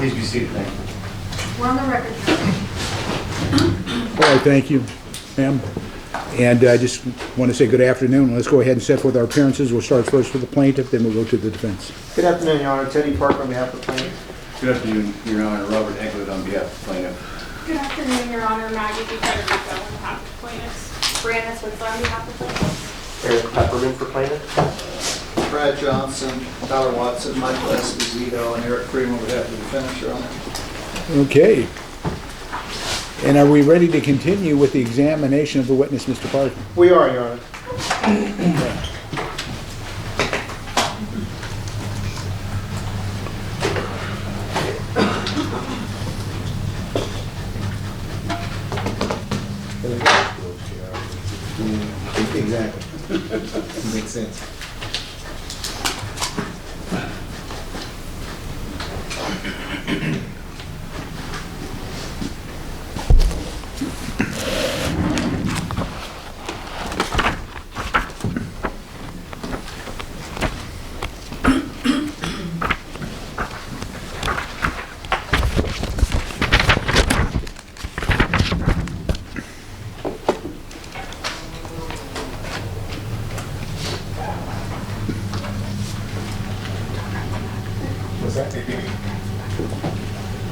Please be seated. Thank you. We're on the record. All right, thank you, ma'am. And I just want to say good afternoon. Let's go ahead and set forth our appearances. We'll start first with the plaintiff, then we'll go to the defense. Good afternoon, Your Honor. Teddy Parker on behalf of the plaintiff. Good afternoon, Your Honor. Robert Eglett on behalf of the plaintiff. Good afternoon, Your Honor. Maggie Buchanan on behalf of the plaintiffs. Brianna Switzer on behalf of the plaintiffs. Eric Pepperman for plaintiff. Brad Johnson, Tyler Watson, Michael Esposito, and Eric Freeman would have to defend, Your Honor. Okay. And are we ready to continue with the examination of the witness, Mr. Parker? We are, Your Honor. Exactly. Makes sense.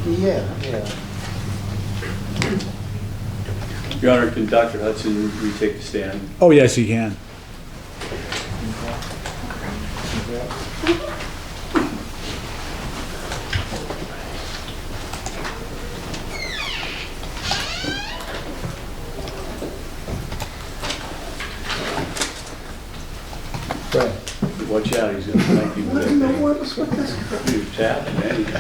Yeah. Your Honor, can Dr. Hudson retake the stand? Oh, yes, you can. Right. Watch out, he's going to smack you with that thing. Dude, tap, man. I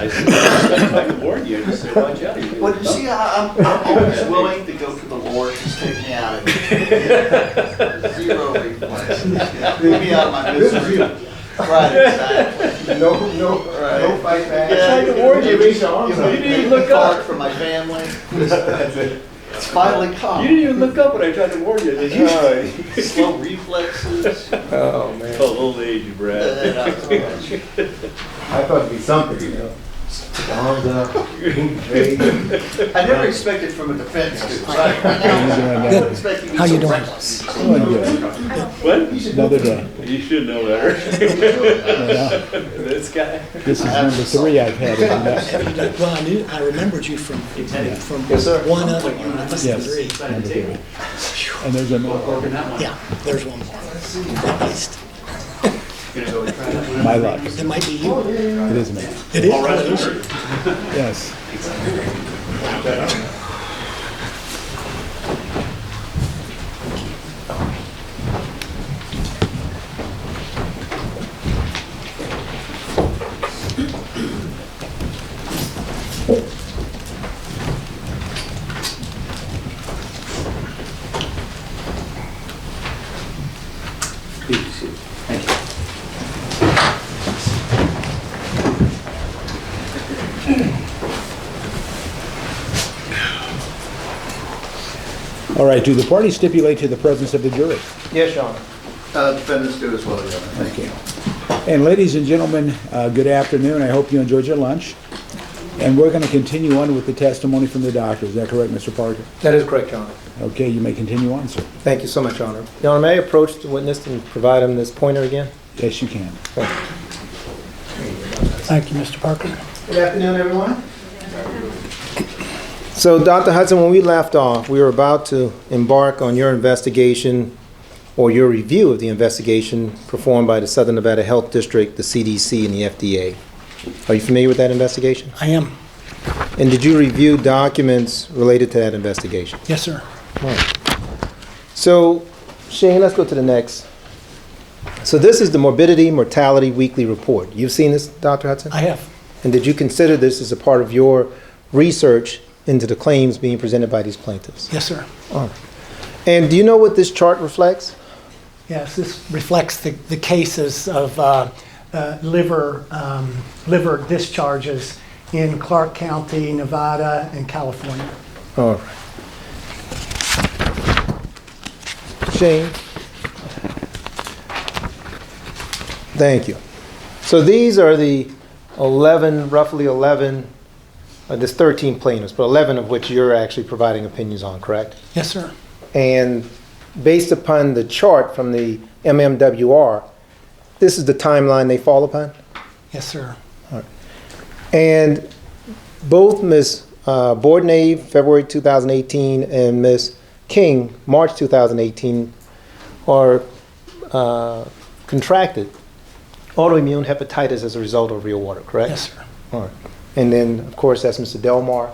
can warn you. I just said, watch out. Well, you see, I'm always willing to go to the Lord. Just take me out of it. Zero reflex. Leave me out of my misery. Right, exactly. No fight back. Yeah, I tried to warn you, reach your arms you up. didn't even look up. For my family. It's finally come. You didn't even look up when I tried to warn you, did you? Slow reflexes. Oh, man. It's called old age, Brad. And I thought it'd be something, you know. Arms up. I never expected from a defense to. Right now, I'm expecting How you doing? reckless. What? Another day. You should know better. This guy? This is number 3 I've had. Well, I remembered you from Yes, sir. one other one. I must have Yes, three. number 3. And there's another. Yeah, there's one more. At least. My luck. It might be you. It is me. It is. Yes. Thank you. All right, do the parties stipulate to the presence of the jury? Yes, Your Honor. Defendants do as well, Your Honor. Okay. And ladies and gentlemen, good afternoon. I hope you enjoyed your lunch. And we're going to continue on with the testimony from the doctor. Is that correct, Mr. Parker? That is correct, Your Honor. Okay, you may continue on, sir. Thank you so much, Your Honor. Your Honor, may I approach the witness and provide him this pointer again? Yes, you can. Thank you, Mr. Parker. Good afternoon, everyone. So, Dr. Hudson, when we left off, we were about to embark on your investigation or your review of the investigation performed by the Southern Nevada Health District, the CDC, and the FDA. Are you familiar with that investigation? I am. And did you review documents related to that investigation? Yes, sir. Right. So, Shane, let's go to the next. So this is the Morbidity Mortality Weekly Report. You've seen this, Dr. Hudson? I have. And did you consider this as a part of your research into the claims being presented by these plaintiffs? Yes, sir. All right. And do you know what this chart reflects? Yes, this reflects the cases of liver discharges in Clark County, Nevada, and California. All right. Shane? Thank you. So these are the roughly 11 there's 13 plaintiffs, but 11 of which you're actually providing opinions on, correct? Yes, sir. And based upon the chart from the MMWR, this is the timeline they fall upon? Yes, sir. And both Ms. Bourdonnais, February 2018, and Ms. King, March 2018, are contracted autoimmune hepatitis as a result of real water, correct? Yes, sir. All right. And then, of course, that's Mr. Delmar.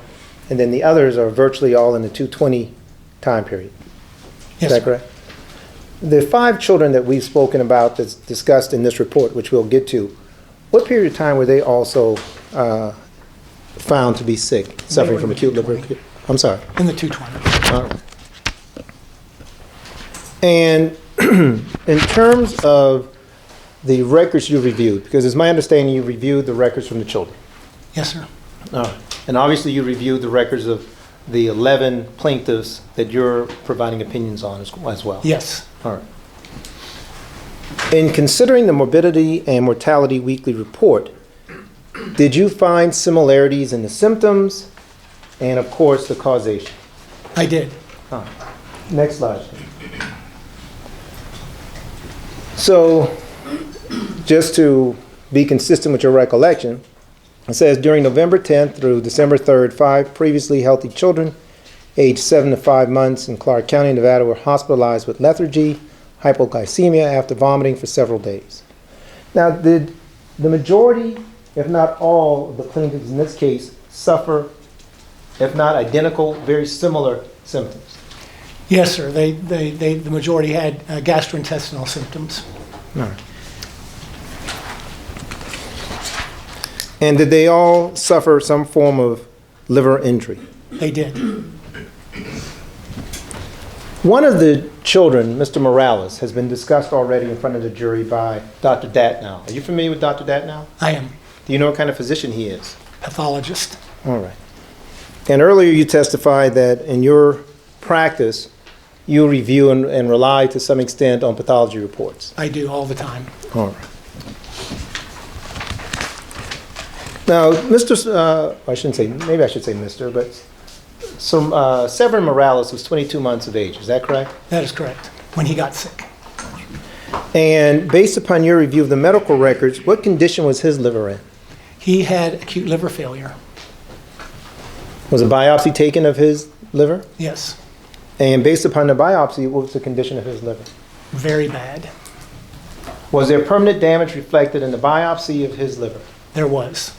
And then the others are virtually all in the 220 time period. Yes, Is that sir. correct? The 5 children that we've spoken about that's discussed in this report, which we'll get to, what period of time were they also found to be sick, suffering were from in the acute liver? 220. I'm sorry. In the 220. All right. And in terms of the records you reviewed, because it's my understanding you reviewed the records from the children. Yes, sir. All right. And obviously you reviewed the records of the 11 plaintiffs that you're providing opinions on as well. Yes. All right. In considering the morbidity and mortality weekly report, did you find similarities in the symptoms and, of course, the causation? I did. All right. Next slide. So, just to be consistent with your recollection, it says during November 10th through December 3rd, 5 previously healthy children aged 7 to 5 months in Clark County, Nevada were hospitalized with lethargy, hypoglycemia after vomiting for several days. Now, did the majority, if not all, of the plaintiffs in this case suffer, if not identical, very similar symptoms? Yes, sir. The majority had gastrointestinal symptoms. All right. And did they all suffer some form of liver injury? They did. One of the children, Mr. Morales, has been discussed already in front of the jury by Dr. Datnow. Are you familiar with Dr. Datnow? I am Do you know what kind of physician he is? pathologist. All right. And earlier you testified that in your practice, you review and rely to some extent on pathology reports. I do all the time. All right. Now, I shouldn't say, maybe I should say Mr., but Severin Morales was 22 months of age. Is that correct? That is correct. When he got sick. And based upon your review of the medical records, what condition was his liver in? He had acute liver failure. Was a biopsy taken of his liver? Yes. And based upon the biopsy, what was the condition of his liver? Very bad. Was there permanent damage reflected in the biopsy of his liver? There was.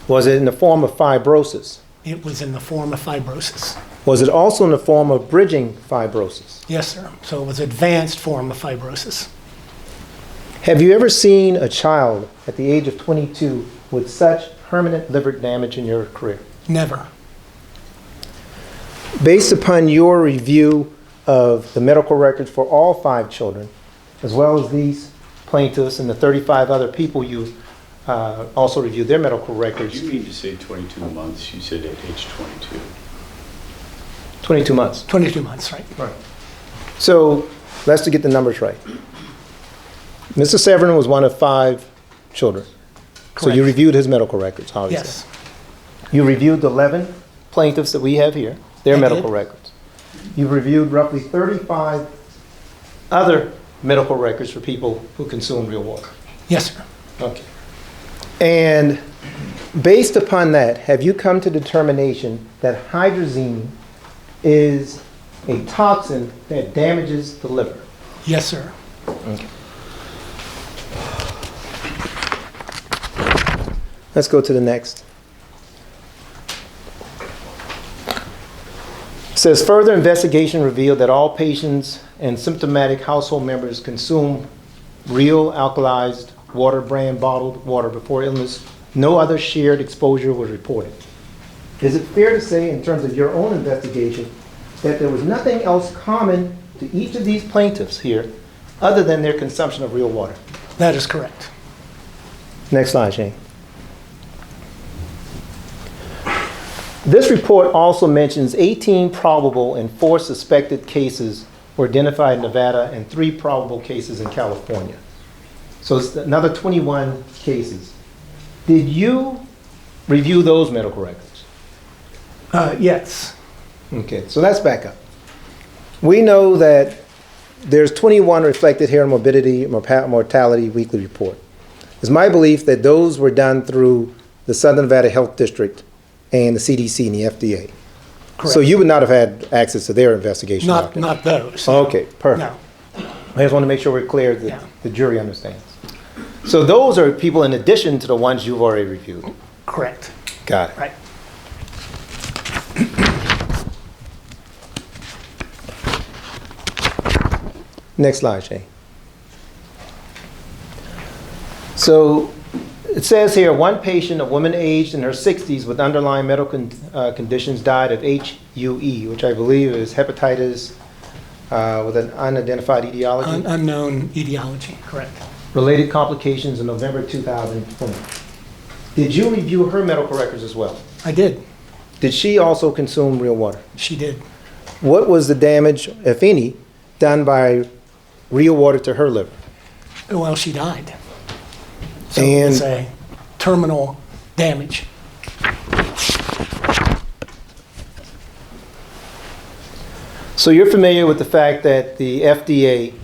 Was it in the form of fibrosis? It was in the form of fibrosis. Was it also in the form of bridging fibrosis? Yes, sir. So it was advanced form of fibrosis. Have you ever seen a child at the age of 22 with such permanent liver damage in your career? Never. Based upon your review of the medical records for all 5 children, as well as these plaintiffs and the 35 other people you also reviewed their medical records. You mean to say 22 months? You said at age 22. 22 months. 22 months, right? Right. So let's get the numbers right. Mr. Severin was one of 5 children. So you Correct. reviewed his medical records, obviously. Yes. You reviewed the 11 plaintiffs that we have here, their I medical did. records. You've reviewed roughly 35 other medical records for people who consume real water. Yes, sir. Okay. And based upon that, have you come to determination that hydrazine is a toxin that damages the liver? Yes, sir. Okay. Let's go to the next. It says, further investigation revealed that all patients and symptomatic household members consume real alkalized water brand bottled water before illness. No other shared exposure was reported. Is it fair to say, in terms of your own investigation, that there was nothing else common to each of these plaintiffs here other than their consumption of real water? That is correct. Next slide, Shane. This report also mentions 18 probable and 4 suspected cases were identified in Nevada and 3 probable cases in California. So it's another 21 cases. Did you review those medical records? Yes, Okay, so let's back up. We know that there's 21 reflected here in mortality weekly report. It's my belief that those were done through the Southern Nevada Health District and the CDC and the FDA. correct. So you would not have had access to their investigation Not, documents? not those. Okay, perfect. No, I just want to make sure we're clear that Yeah. the jury understands. So those are people in addition to the ones you've already reviewed? correct, Got it. right. Next slide, Shane. So it says here, one patient, a woman aged in her 60s with underlying medical conditions, died of HUE, which I believe is hepatitis with an unidentified etiology. Unknown etiology, correct. Related complications in November 2020. Did you review her medical records as well? I did, Did she also consume real water? she did. What was the damage, if any, done by real water to her liver? Well, she died. So And- it's a terminal damage. So you're familiar with the fact that the FDA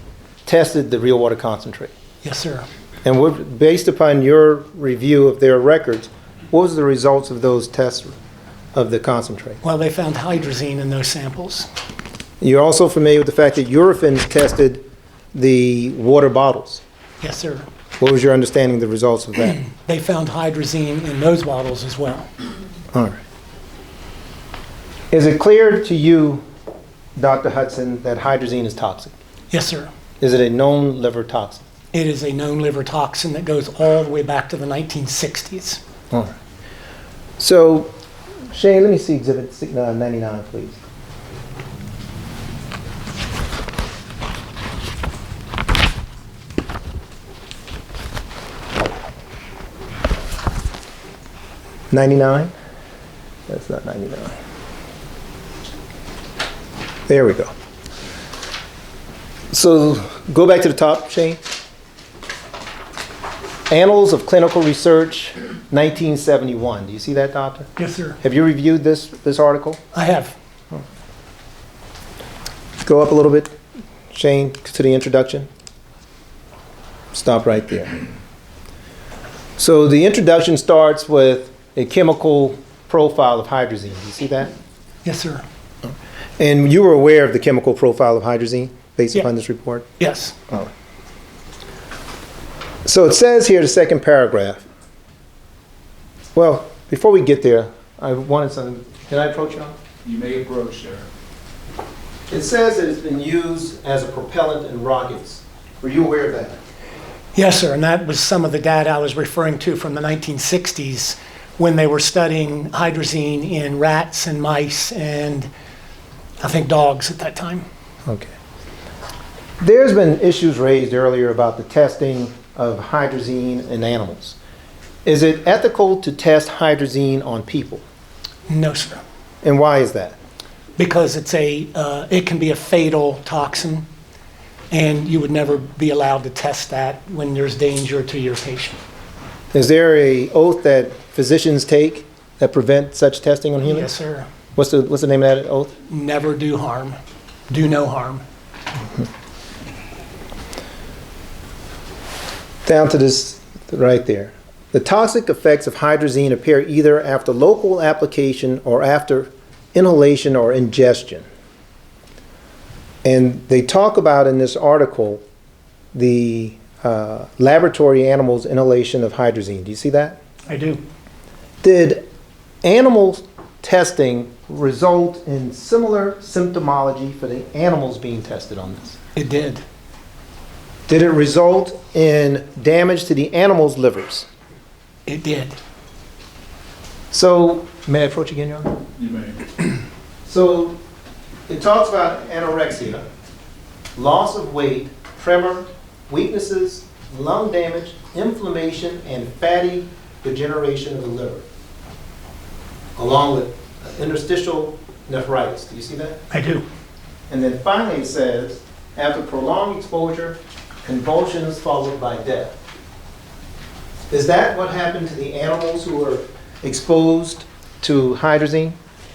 tested the real water concentrate? Yes, sir. And based upon your review of their records, what was the results of those tests of the concentrate? Well, they found hydrazine in those samples. You're also familiar with the fact that Eurofins tested the water bottles. Yes, sir. What was your understanding of the results of that? They found hydrazine in those bottles as well. All right. Is it clear to you, Dr. Hudson, that hydrazine is toxic? Yes, sir. Is it a known liver toxin? It is a known liver toxin that goes all the way back to the 1960s. All right. So, Shane, let me see Exhibit 99, please. $99? That's not 99. There we go. So go back to the top, Shane. Annals of Clinical Research, 1971. Do you see that, Doctor? Yes, sir. Have you reviewed this article? I have. Go up a little bit, Shane, to the introduction. Stop right there. So the introduction starts with a chemical profile of hydrazine. Do you see that? Yes, sir. And you were aware of the chemical profile of hydrazine based Yeah. upon this report? Yes. All right. So it says here, the second paragraph. Well, before we get there, I wanted something. Can I approach you? You may approach, sir. It says that it's been used as a propellant in rockets. Were you aware of that? Yes, sir. And that was some of the data I was referring to from the 1960s when they were studying hydrazine in rats and mice and I think dogs at that time. Okay. There's been issues raised earlier about the testing of hydrazine in animals. Is it ethical to test hydrazine on people? No, sir. And why is that? Because it can be a fatal toxin and you would never be allowed to test that when there's danger to your patient. Is there a oath that physicians take that prevent such testing on humans? Yes, sir. What's the name of that oath? Never do harm. Do no harm. Down to this right there. The toxic effects of hydrazine appear either after local application or after inhalation or ingestion. And they talk about in this article the laboratory animals' inhalation of hydrazine. Do you see that? I do. Did animal testing result in similar symptomology for the animals being tested on this? It did. Did it result in damage to the animals' livers? It did. So, may I approach again, Your Honor? You may. So, it talks about anorexia, loss of weight, tremor, weaknesses, lung damage, inflammation, and fatty degeneration of the liver, along with interstitial nephritis. Do you see that? I do. And then finally it says, after prolonged exposure, convulsions followed by death. Is that what happened to the animals who were exposed to hydrazine?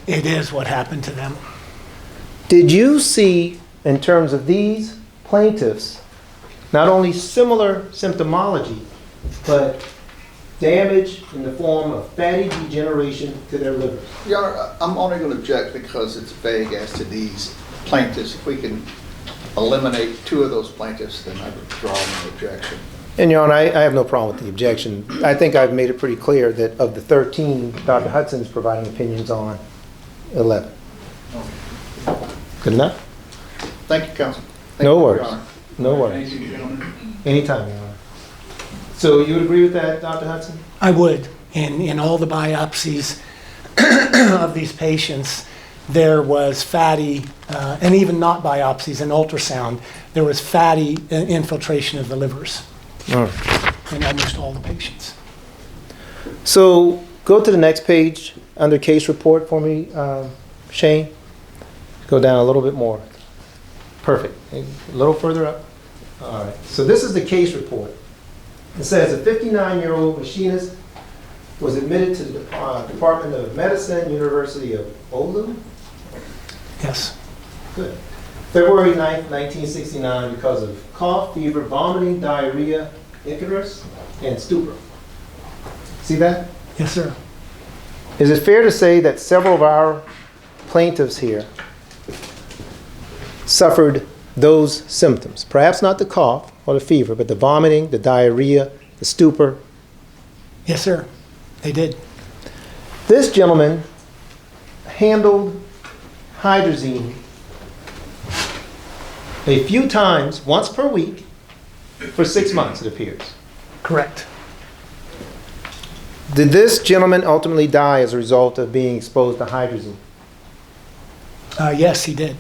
It is what happened to them. Did you see, in terms of these plaintiffs, not only similar symptomology, but damage in the form of fatty degeneration to their livers? Your Honor, I'm only going to object because it's vague as to these plaintiffs. If we can eliminate 2 of those plaintiffs, then I withdraw my objection. And Your Honor, I have no problem with the objection. I think I've made it pretty clear that of the 13, Dr. Hudson is providing opinions on 11. Good enough? Thank you, counsel. Thank No you, Your worries. Honor. No worries. Thank you, gentlemen. Anytime, Your Honor. So you would agree with that, Dr. Hudson? I would. In all the biopsies of these patients, there was fatty, and even not biopsies, an ultrasound, there was fatty infiltration of the livers All right. in almost all the patients. So go to the next page under case report for me, Shane. Go down a little bit more. Perfect. A little further up. All right. So this is the case report. It says a 59-year-old machinist was admitted to the Department of Medicine, University of Oulu. Yes. Good. February 9th, 1969, because of cough, fever, vomiting, diarrhea, icterus, and stupor. See that? Yes, sir. Is it fair to say that several of our plaintiffs here suffered those symptoms? Perhaps not the cough or the fever, but the vomiting, the diarrhea, the stupor. Yes, sir. They did. This gentleman handled hydrazine a few times, once per week, for 6 months, it appears. Correct. Did this gentleman ultimately die as a result of being exposed to hydrazine? Yes, he did.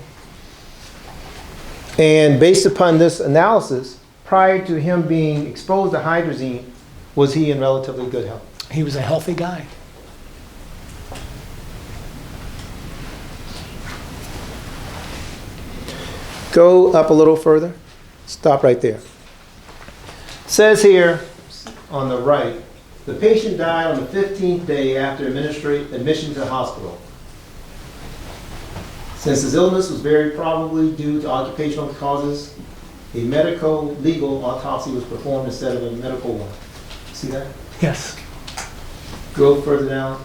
And based upon this analysis, prior to him being exposed to hydrazine, was he in relatively good health? He was a healthy guy. Go up a little further. Stop right there. Says here on the right, the patient died on the 15th day after admission to the hospital. Since his illness was very probably due to occupational causes, a medico-legal autopsy was performed instead of a medical one. See that? Yes. Go further down.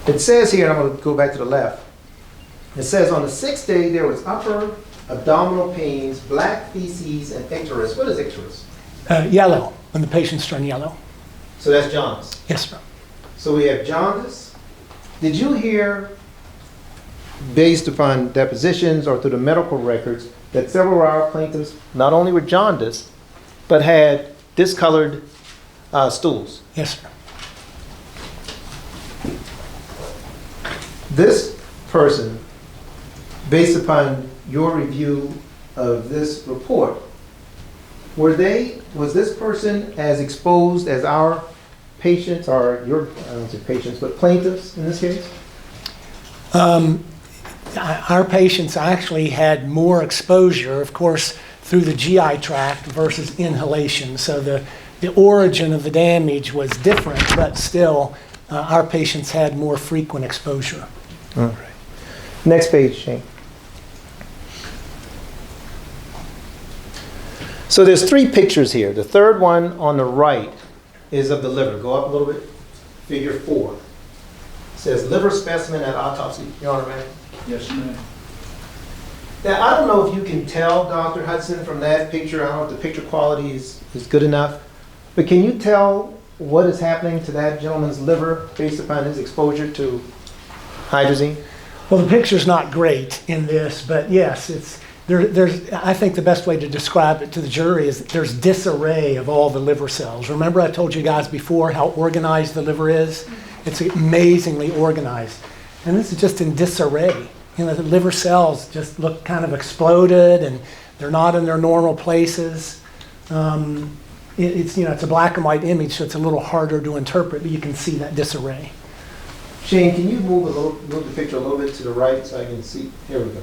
It says here, and I'm going to go back to the left. It says on the 6th day there was upper abdominal pains, black feces, and icterus. What is icterus? Yellow, when the patients turn yellow. So that's jaundice. Yes, sir. So we have jaundice. Did you hear, based upon depositions or through the medical records, that several of our plaintiffs not only were jaundiced, but had discolored stools? Yes, sir. This person, based upon your review of this report, was this person as exposed as our patients, or your, I don't say patients, but plaintiffs in this case? Our patients actually had more exposure, of course, through the GI tract versus inhalation. So the origin of the damage was different, but still, our patients had more frequent exposure. All right. Next page, Shane. So there's 3 pictures here. The third one on the right is of the liver. Go up a little bit. Figure 4. It says liver specimen at autopsy. Your Honor, man. Yes, ma'am. Now, I don't know if you can tell, Dr. Hudson, from that picture. I don't know if the picture quality is good enough. But can you tell what is happening to that gentleman's liver based upon his exposure to hydrazine? Well, the picture's not great in this, but yes, there's. I think the best way to describe it to the jury is that there's disarray of all the liver cells. Remember I told you guys before how organized the liver is? It's amazingly organized. And this is just in disarray. You know, the liver cells just look kind of exploded and they're not in their normal places. It's a black and white image, so it's a little harder to interpret, but you can see that disarray. Shane, can you move the picture a little bit to the right so I can see? Here we go.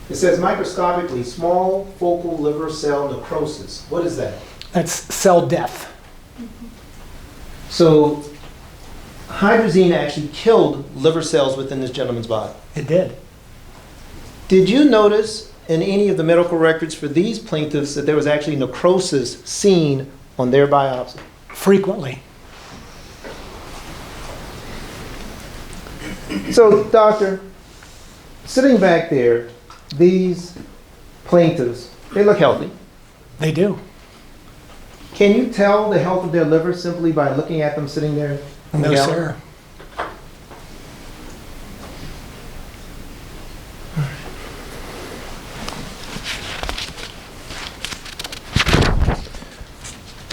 It says microscopically small focal liver cell necrosis. What is that? That's cell death. So hydrazine actually killed liver cells within this gentleman's body. It did. Did you notice in any of the medical records for these plaintiffs that there was actually necrosis seen on their biopsy? Frequently. So, doctor, sitting back there, these plaintiffs, they look healthy. They do. Can you tell the health of their liver simply by looking at them sitting there? on the No, gallery? sir.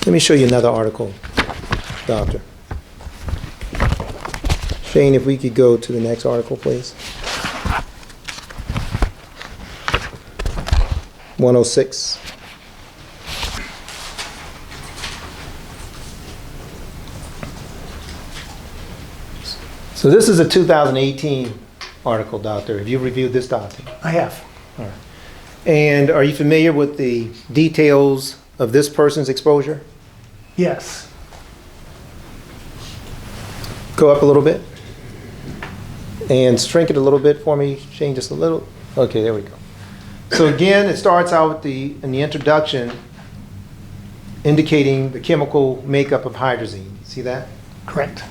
Let me show you another article, doctor. Shane, if we could go to the next article, please. 106. So this is a 2018 article, doctor. Have you reviewed this document? I have. And are you familiar with the details of this person's exposure? Yes. Go up a little bit. And shrink it a little bit for me, Shane, just a little. Okay, there we go. So again, it starts out with in the introduction indicating the chemical makeup of hydrazine. See that? Correct.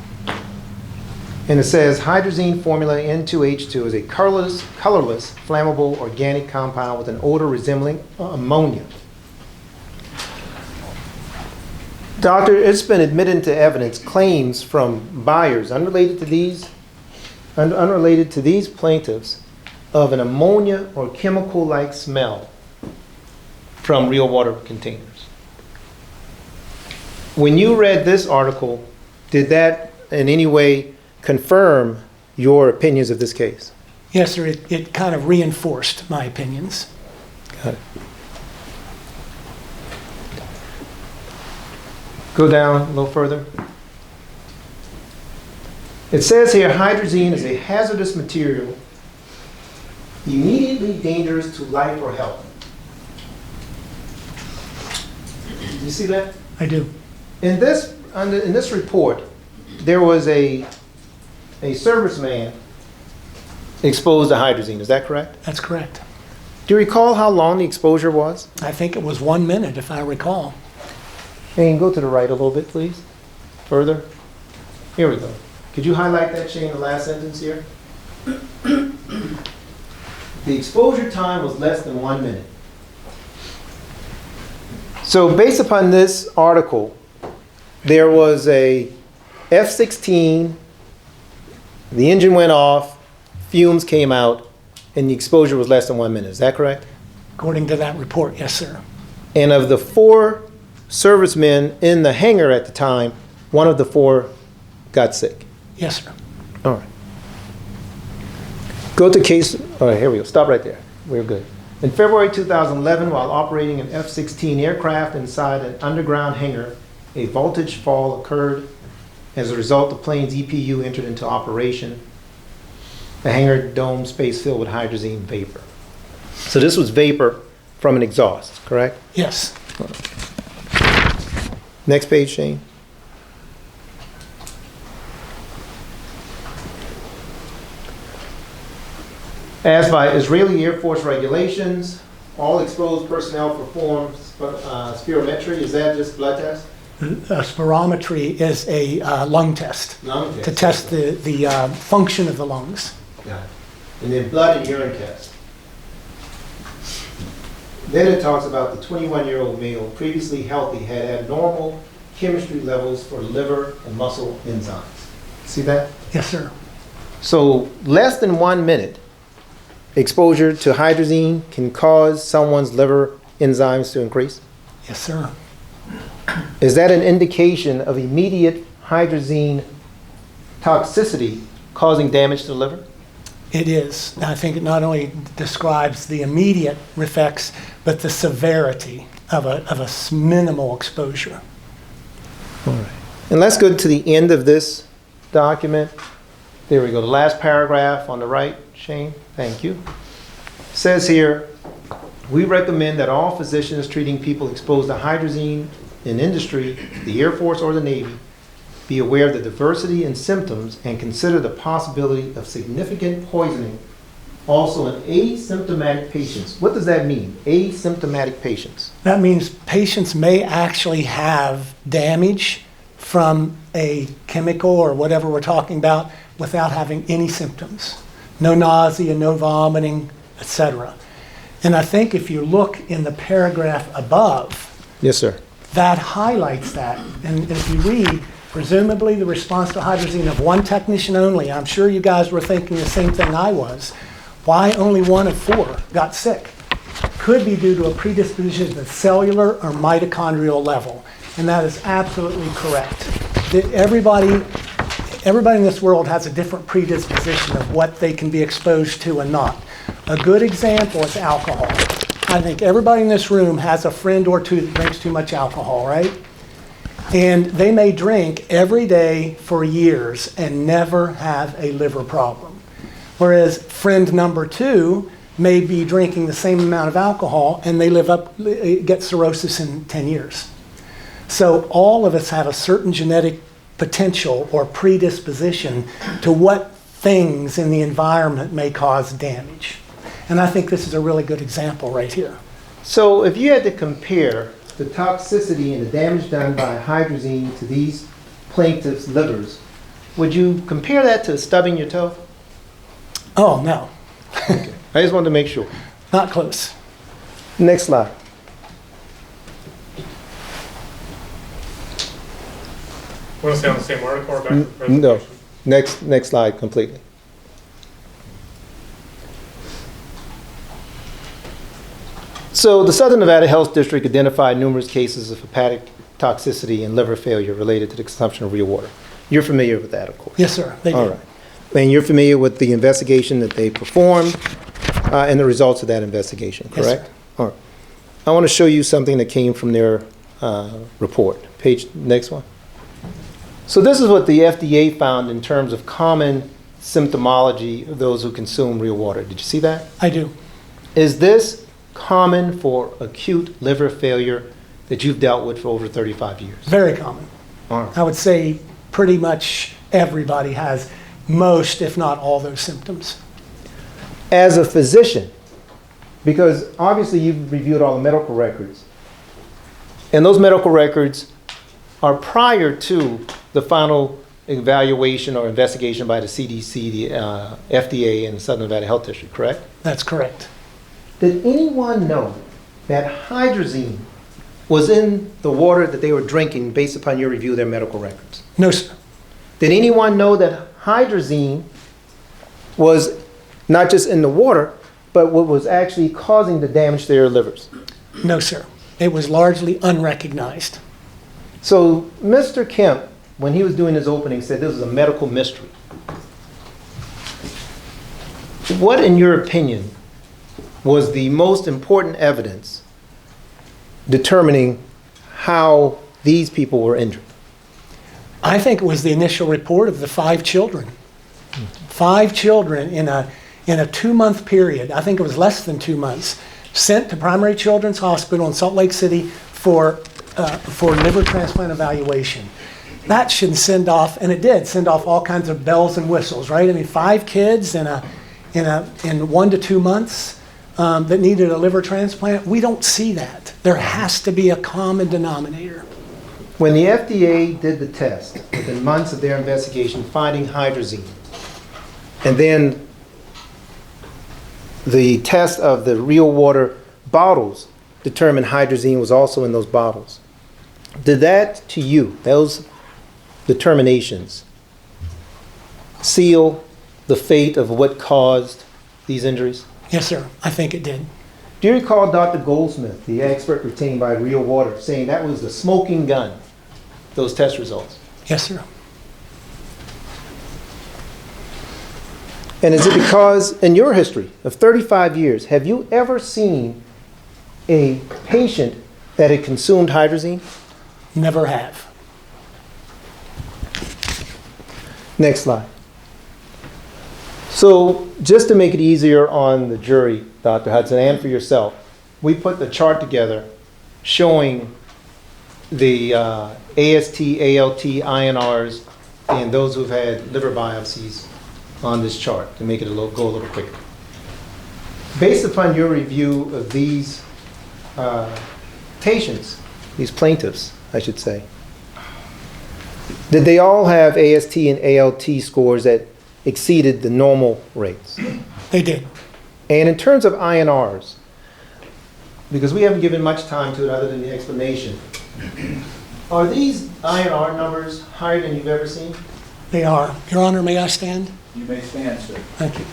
And it says hydrazine formula N2H2 is a colorless, flammable organic compound with an odor resembling ammonia. Doctor, it's been admitted into evidence claims from buyers unrelated to these plaintiffs of an ammonia or chemical-like smell from real water containers. When you read this article, did that in any way confirm your opinions of this case? Yes, sir. It kind of reinforced my opinions. Got it. Go down a little further. It says here, hydrazine is a hazardous material, immediately dangerous to life or health. You see that? I do. In this report, there was a serviceman exposed to hydrazine. Is that correct? That's correct. Do you recall how long the exposure was? I think it was 1 minute, if I recall. Shane, go to the right a little bit, please. Further. Here we go. Could you highlight that, Shane, the last sentence here? The exposure time was less than 1 minute. So based upon this article, there was a F-16, the engine went off, fumes came out, and the exposure was less than 1 minute. Is that correct? According to that report, yes, sir. And of the 4 servicemen in the hangar at the time, one of the 4 got sick. Yes, sir. All right. Go to case, all right, here we go. Stop right there. We're good. In February 2011, while operating an F-16 aircraft inside an underground hangar, a voltage fall occurred. As a result, the plane's EPU entered into operation. The hangar dome space filled with hydrazine vapor. So this was vapor from an exhaust, correct? Yes. Next page, Shane. As by Israeli Air Force regulations, all exposed personnel perform spirometry. Is that just blood test? Spirometry is a lung test Lung to test the function of the lungs. Yeah. And then blood and urine test. Then it talks about the 21-year-old male, previously healthy, had abnormal chemistry levels for liver and muscle enzymes. See that? Yes, sir. So less than 1 minute exposure to hydrazine can cause someone's liver enzymes to increase. Yes, sir. Is that an indication of immediate hydrazine toxicity causing damage to the liver? It is. I think it not only describes the immediate effects, but the severity of a minimal exposure. All right. And let's go to the end of this document. There we go. The last paragraph on the right, Shane. Thank you. It says here, we recommend that all physicians treating people exposed to hydrazine in industry, the Air Force or the Navy, be aware of the diversity in symptoms and consider the possibility of significant poisoning also in asymptomatic patients. What does that mean, asymptomatic patients? That means patients may actually have damage from a chemical or whatever we're talking about without having any symptoms. No nausea, no vomiting, etc. And I think if you look in the paragraph above, Yes, sir. that highlights that. And if you read, presumably the response to hydrazine of one technician only, I'm sure you guys were thinking the same thing I was. Why only 1 of 4 got sick? Could be due to a predisposition at the cellular or mitochondrial level. And that is absolutely correct. Everybody in this world has a different predisposition of what they can be exposed to and not. A good example is alcohol. I think everybody in this room has a friend or two that drinks too much alcohol, right? And they may drink every day for years and never have a liver problem. Whereas friend number 2 may be drinking the same amount of alcohol and they get cirrhosis in 10 years. So all of us have a certain genetic potential or predisposition to what things in the environment may cause damage. And I think this is a really good example right here. So if you had to compare the toxicity and the damage done by hydrazine to these plaintiffs' livers, would you compare that to stubbing your toe? Oh, no, I just wanted to make sure. not close. Next slide. Want to stay on the same article or back to the presentation? No. Next slide completely. So the Southern Nevada Health District identified numerous cases of hepatic toxicity and liver failure related to the consumption of real water. You're familiar with that, of course. Yes, sir, they do. All right. And you're familiar with the investigation that they performed and the results of that investigation, Yes, correct? sir. All right. I want to show you something that came from their report. Page, next one. So this is what the FDA found in terms of common symptomology of those who consume real water. Did you see that? I do. Is this common for acute liver failure that you've dealt with for over 35 years? Very common. All right. I would say pretty much everybody has most, if not all, those symptoms. As a physician, because obviously you've reviewed all the medical records, and those medical records are prior to the final evaluation or investigation by the CDC, the FDA, and the Southern Nevada Health District, correct? That's correct. Did anyone know that hydrazine was in the water that they were drinking based upon your review of their medical records? No, sir. Did anyone know that hydrazine was not just in the water, but what was actually causing the damage to their livers? No, sir. It was largely unrecognized. So Mr. Kemp, when he was doing his opening, said this was a medical mystery. What, in your opinion, was the most important evidence determining how these people were injured? I think it was the initial report of the 5 children. 5 children in a 2-month period, I think it was less than 2 months, sent to Primary Children's Hospital in Salt Lake City for liver transplant evaluation. That should send off, and it did, send off all kinds of bells and whistles, right? I mean, 5 kids in 1 to 2 months that needed a liver transplant. We don't see that. There has to be a common denominator. When the FDA did the test, within months of their investigation, finding hydrazine, and then the test of the real water bottles determined hydrazine was also in those bottles, did that, to you, those determinations, seal the fate of what caused these injuries? Yes, sir. I think it did. Do you recall Dr. Goldsmith, the expert retained by Real Water, saying that was the smoking gun, those test results? Yes, sir. And is it because, in your history of 35 years, have you ever seen a patient that had consumed hydrazine? Never have. Next slide. So just to make it easier on the jury, Dr. Hudson, and for yourself, we put the chart together showing the AST, ALT, INRs, and those who've had liver biopsies on this chart to make it go a little quicker. Based upon your review of these patients, these plaintiffs, I should say, did they all have AST and ALT scores that exceeded the normal rates? They did. And in terms of INRs, because we haven't given much time to it other than the explanation, are these INR numbers higher than you've ever seen? They are. Your Honor, may I stand? You may stand, sir. Thank you.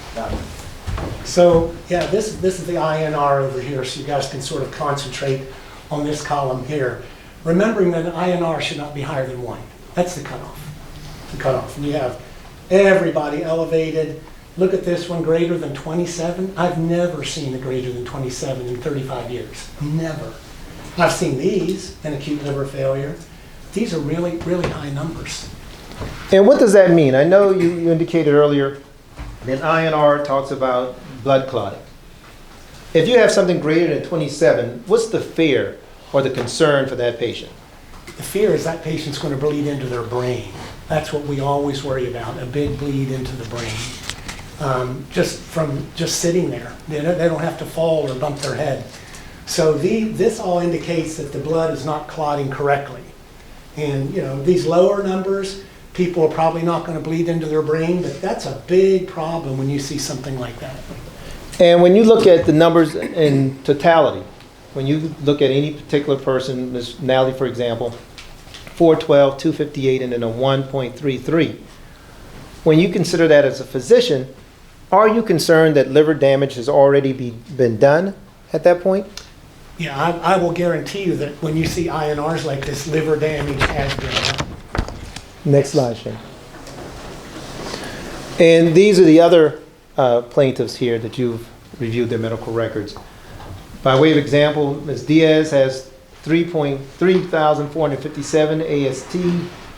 So, yeah, this is the INR over here, so you guys can sort of concentrate on this column here. Remembering that an INR should not be higher than 1. That's the cutoff. The cutoff. And you have everybody elevated. Look at this one, greater than 27. I've never seen a greater than 27 in 35 years. Never. I've seen these in acute liver failure. These are really, really high numbers. And what does that mean? I know you indicated earlier that INR talks about blood clotting. If you have something greater than 27, what's the fear or the concern for that patient? The fear is that patient's going to bleed into their brain. That's what we always worry about, a big bleed into the brain. Just from just sitting there. They don't have to fall or bump their head. So this all indicates that the blood is not clotting correctly. And these lower numbers, people are probably not going to bleed into their brain, but that's a big problem when you see something like that. And when you look at the numbers in totality, when you look at any particular person, Ms. Nally, for example, 412, 258, and then a 1.33, when you consider that as a physician, are you concerned that liver damage has already been done at that point? Yeah, I will guarantee you that when you see INRs like this, liver damage has been done. Next slide, Shane. And these are the other plaintiffs here that you've reviewed their medical records. By way of example, Ms. Diaz has 3,457 AST,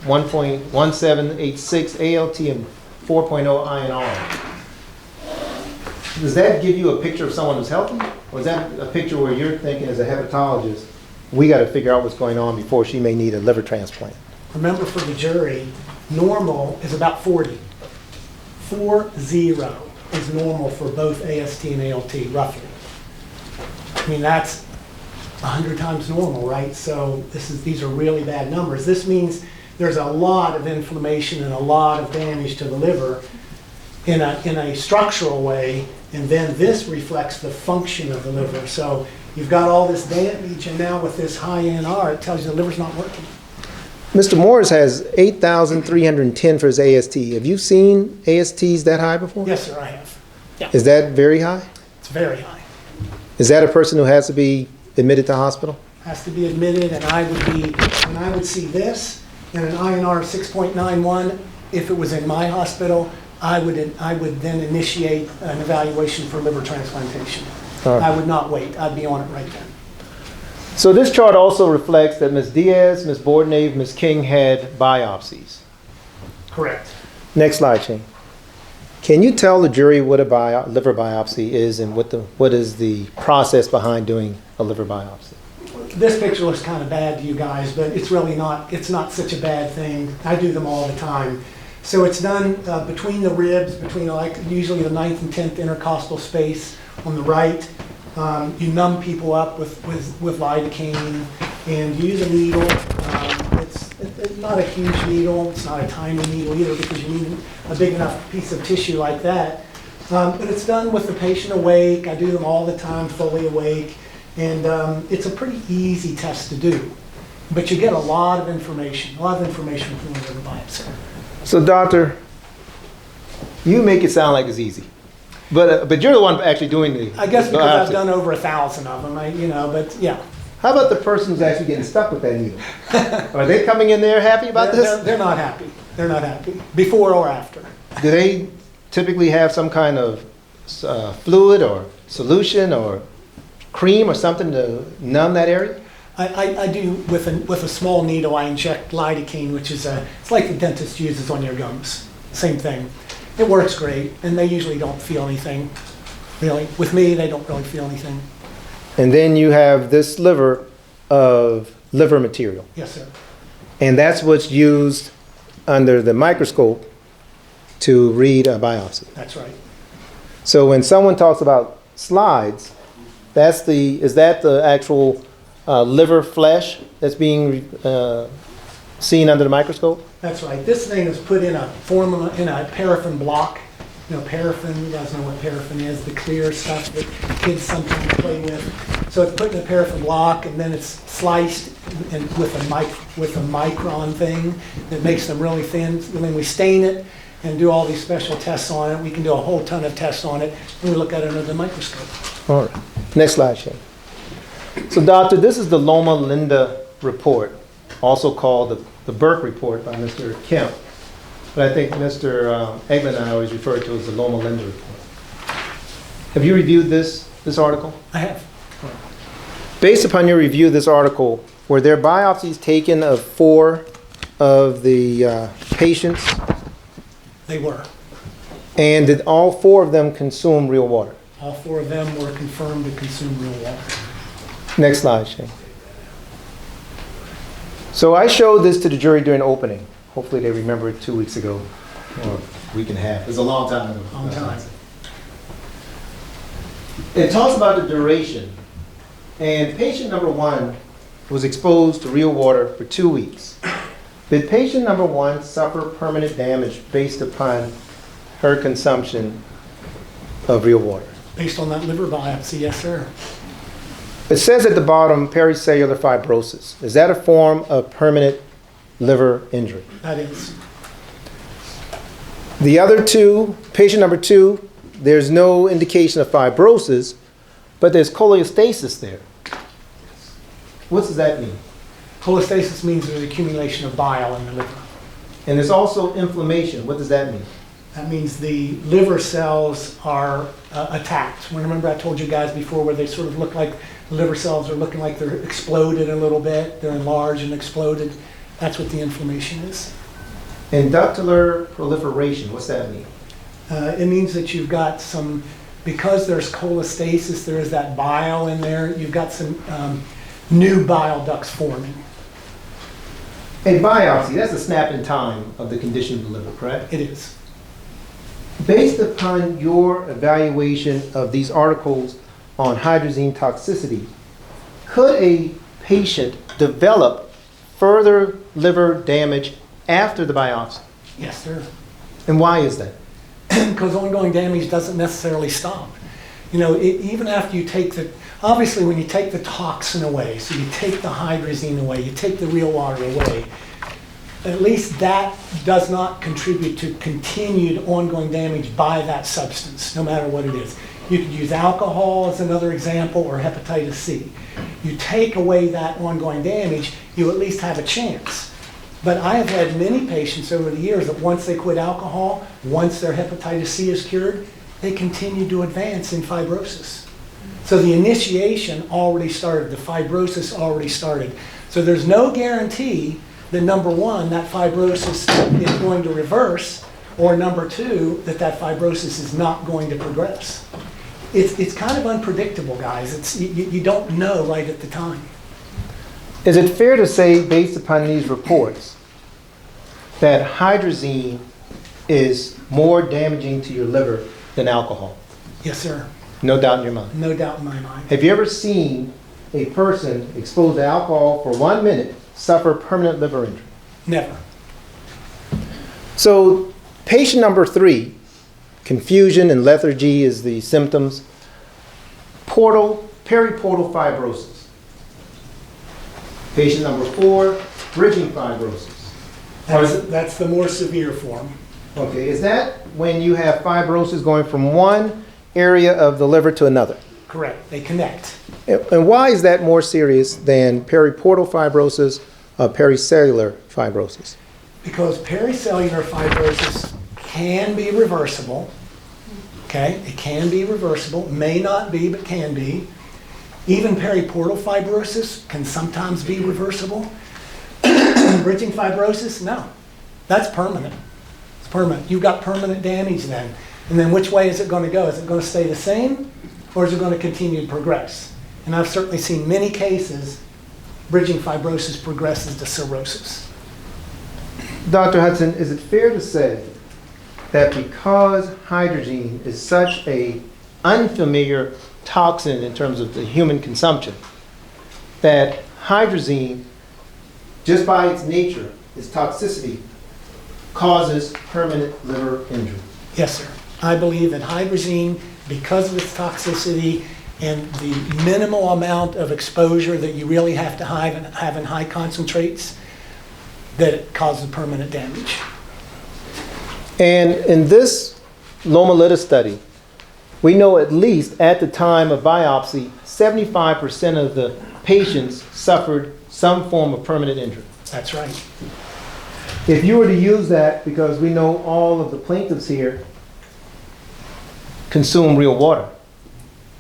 1.1786 ALT, and 4.0 INR. Does that give you a picture of someone who's healthy? Or is that a picture where you're thinking as a hepatologist, we got to figure out what's going on before she may need a liver transplant? Remember, for the jury, normal is about 40. 40 is normal for both AST and ALT, roughly. I mean, that's 100 times normal, right? So these are really bad numbers. This means there's a lot of inflammation and a lot of damage to the liver in a structural way, and then this reflects the function of the liver. So you've got all this damage, and now with this high NR, it tells you the liver's not working. Mr. Morris has 8,310 for his AST. Have you seen ASTs that high before? Yes, sir, I have. Yeah. Is that very high? It's very high. Is that a person who has to be admitted to hospital? Has to be admitted, and when I would see this and an INR of 6.91, if it was in my hospital, I would then initiate an evaluation for liver transplantation. All right. I would not wait. I'd be on it right then. So this chart also reflects that Ms. Diaz, Ms. Bordenave, Ms. King had biopsies. Correct. Next slide, Shane. Can you tell the jury what a liver biopsy is and what is the process behind doing a liver biopsy? This picture looks kind of bad to you guys, but it's really not. It's not such a bad thing. I do them all the time. So it's done between the ribs, between usually the 9th and 10th intercostal space on the right. You numb people up with lidocaine and use a needle. It's not a huge needle. It's not a tiny needle either, because you need a big enough piece of tissue like that. But it's done with the patient awake. I do them all the time, fully awake. And it's a pretty easy test to do. But you get a lot of information from the liver biopsy. So, doctor, you make it sound like it's easy. But you're the one actually doing the I guess because biopsy. I've done over 1,000 of them, but yeah. How about the person who's actually getting stuck with that needle? Are they coming in there happy about this? They're not happy. They're not happy, before or after. Do they typically have some kind of fluid or solution or cream or something to numb that area? I do, with a small needle, I inject lidocaine, which is it's like the dentist uses on your gums. Same thing. It works great, and they usually don't feel anything, really. With me, they don't really feel anything. And then you have this liver of liver material. Yes, sir. And that's what's used under the microscope to read a biopsy. That's right. So when someone talks about slides, is that the actual liver flesh that's being seen under the microscope? That's right. This thing is put in a paraffin block. You know, paraffin, you guys know what paraffin is, the clear stuff that kids sometimes play with. So it's put in a paraffin block, and then it's sliced and with a micron thing that makes them really thin. And then we stain it and do all these special tests on it. We can do a whole ton of tests on it, and we look at it under the microscope. All right. Next slide, Shane. So, doctor, this is the Loma Linda report, also called the Burke report by Mr. Kemp. But I think Mr. Eglin and I always refer to it as the Loma Linda report. Have you reviewed this article? I have. Based upon your review of this article, were there biopsies taken of 4 of the patients? They were. And did all 4 of them consume real water? All 4 of them were confirmed to consume real water. Next slide, Shane. So I showed this to the jury during opening. Hopefully they remember it 2 weeks ago, or a week and a half. It was a long time ago. Long time. It talks about the duration. And patient number 1 was exposed to real water for 2 weeks. Did patient number 1 suffer permanent damage based upon her consumption of real water? Based on that liver biopsy, yes, sir. It says at the bottom, pericellular fibrosis. Is that a form of permanent liver injury? That is. The other 2, patient number 2, there's no indication of fibrosis, but there's cholestasis there. What does that mean? Cholestasis means there's accumulation of bile in the liver. And there's also inflammation. What does that mean? That means the liver cells are attacked. Remember I told you guys before where they sort of look like the liver cells are looking like they're exploded a little bit. They're enlarged and exploded. That's what the inflammation is. And ductal proliferation, what's that mean? It means that you've got some, because there's cholestasis, there is that bile in there, you've got some new bile ducts forming. A biopsy, that's a snap in time of the condition of the liver, correct? It is. Based upon your evaluation of these articles on hydrazine toxicity, could a patient develop further liver damage after the biopsy? Yes, sir. And why is that? Because ongoing damage doesn't necessarily stop. You know, even after you take obviously when you take the toxin away, so you take the hydrazine away, you take the real water away, at least that does not contribute to continued ongoing damage by that substance, no matter what it is. You could use alcohol as another example, or hepatitis C. You take away that ongoing damage, you at least have a chance. But I have had many patients over the years that once they quit alcohol, once their hepatitis C is cured, they continue to advance in fibrosis. So the initiation already started, the fibrosis already started. So there's no guarantee that number 1, that fibrosis is going to reverse, or number 2, that fibrosis is not going to progress. It's kind of unpredictable, guys. You don't know right at the time. Is it fair to say, based upon these reports, that hydrazine is more damaging to your liver than alcohol? Yes, sir. No doubt in your mind. No doubt in my mind. Have you ever seen a person exposed to alcohol for 1 minute suffer permanent liver injury? Never. So patient number 3, confusion and lethargy is the symptoms. Periportal fibrosis. Patient number 4, bridging fibrosis. That's the more severe form. Okay, is that when you have fibrosis going from one area of the liver to another? Correct. They connect. And why is that more serious than periportal fibrosis or pericellular fibrosis? Because pericellular fibrosis can be reversible. Okay, it can be reversible. May not be, but can be. Even periportal fibrosis can sometimes be reversible. Bridging fibrosis, no. That's permanent. It's permanent. You've got permanent damage then. And then which way is it going to go? Is it going to stay the same, or is it going to continue to progress? And I've certainly seen many cases bridging fibrosis progresses to cirrhosis. Dr. Hudson, is it fair to say that because hydrogen is such a unfamiliar toxin in terms of the human consumption, that hydrazine, just by its nature, its toxicity, causes permanent liver injury? Yes, sir. I believe that hydrazine, because of its toxicity and the minimal amount of exposure that you really have to have in high concentrates, that it causes permanent damage. And in this Loma Linda study, we know at least at the time of biopsy, 75% of the patients suffered some form of permanent injury. That's right. If you were to use that, because we know all of the plaintiffs here consume real water,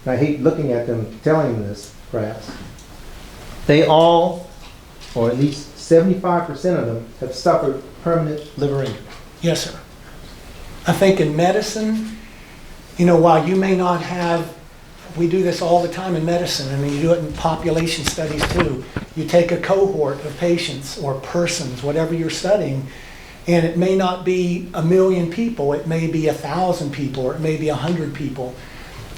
and I hate looking at them telling them this, perhaps, they all, or at least 75% of them, have suffered permanent liver injury. Yes, sir. I think in medicine, you know, while you may not have, we do this all the time in medicine, and you do it in population studies too. You take a cohort of patients or persons, whatever you're studying, and it may not be 1 million people, it may be 1,000 people, or it may be 100 people.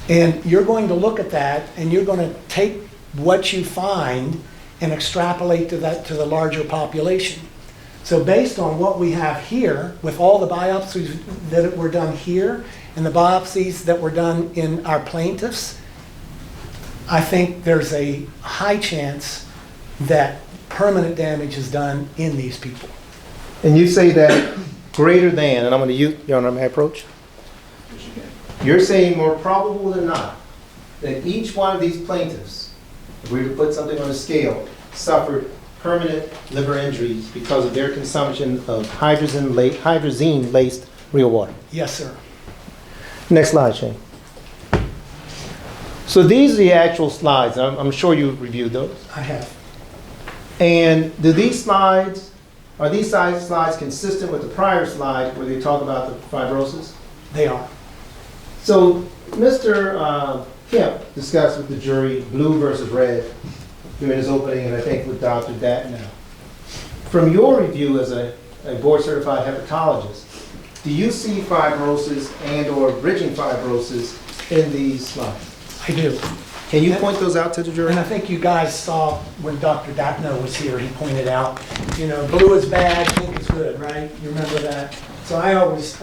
And you're going to look at that, and you're going to take what you find and extrapolate to the larger population. So based on what we have here, with all the biopsies that were done here, and the biopsies that were done in our plaintiffs, I think there's a high chance that permanent damage is done in these people. And you say that greater than, and I'm going to use, Your Honor, may I approach? You're saying more probable than not that each one of these plaintiffs, if we were to put something on a scale, suffered permanent liver injuries because of their consumption of hydrazine-laced real water. Yes, sir. Next slide, Shane. So these are the actual slides. I'm sure you've reviewed those. I have. And do these slides, are these slides consistent with the prior slide where they talk about the fibrosis? They are. So Mr. Kemp discussed with the jury blue versus red during his opening, and I think with Dr. Datnow. From your review as a board-certified hepatologist, do you see fibrosis and or bridging fibrosis in these slides? I do. Can you point those out to the jury? And I think you guys saw when Dr. Datnow was here, he pointed out, you know, blue is bad, pink is good, right? You remember that? So I always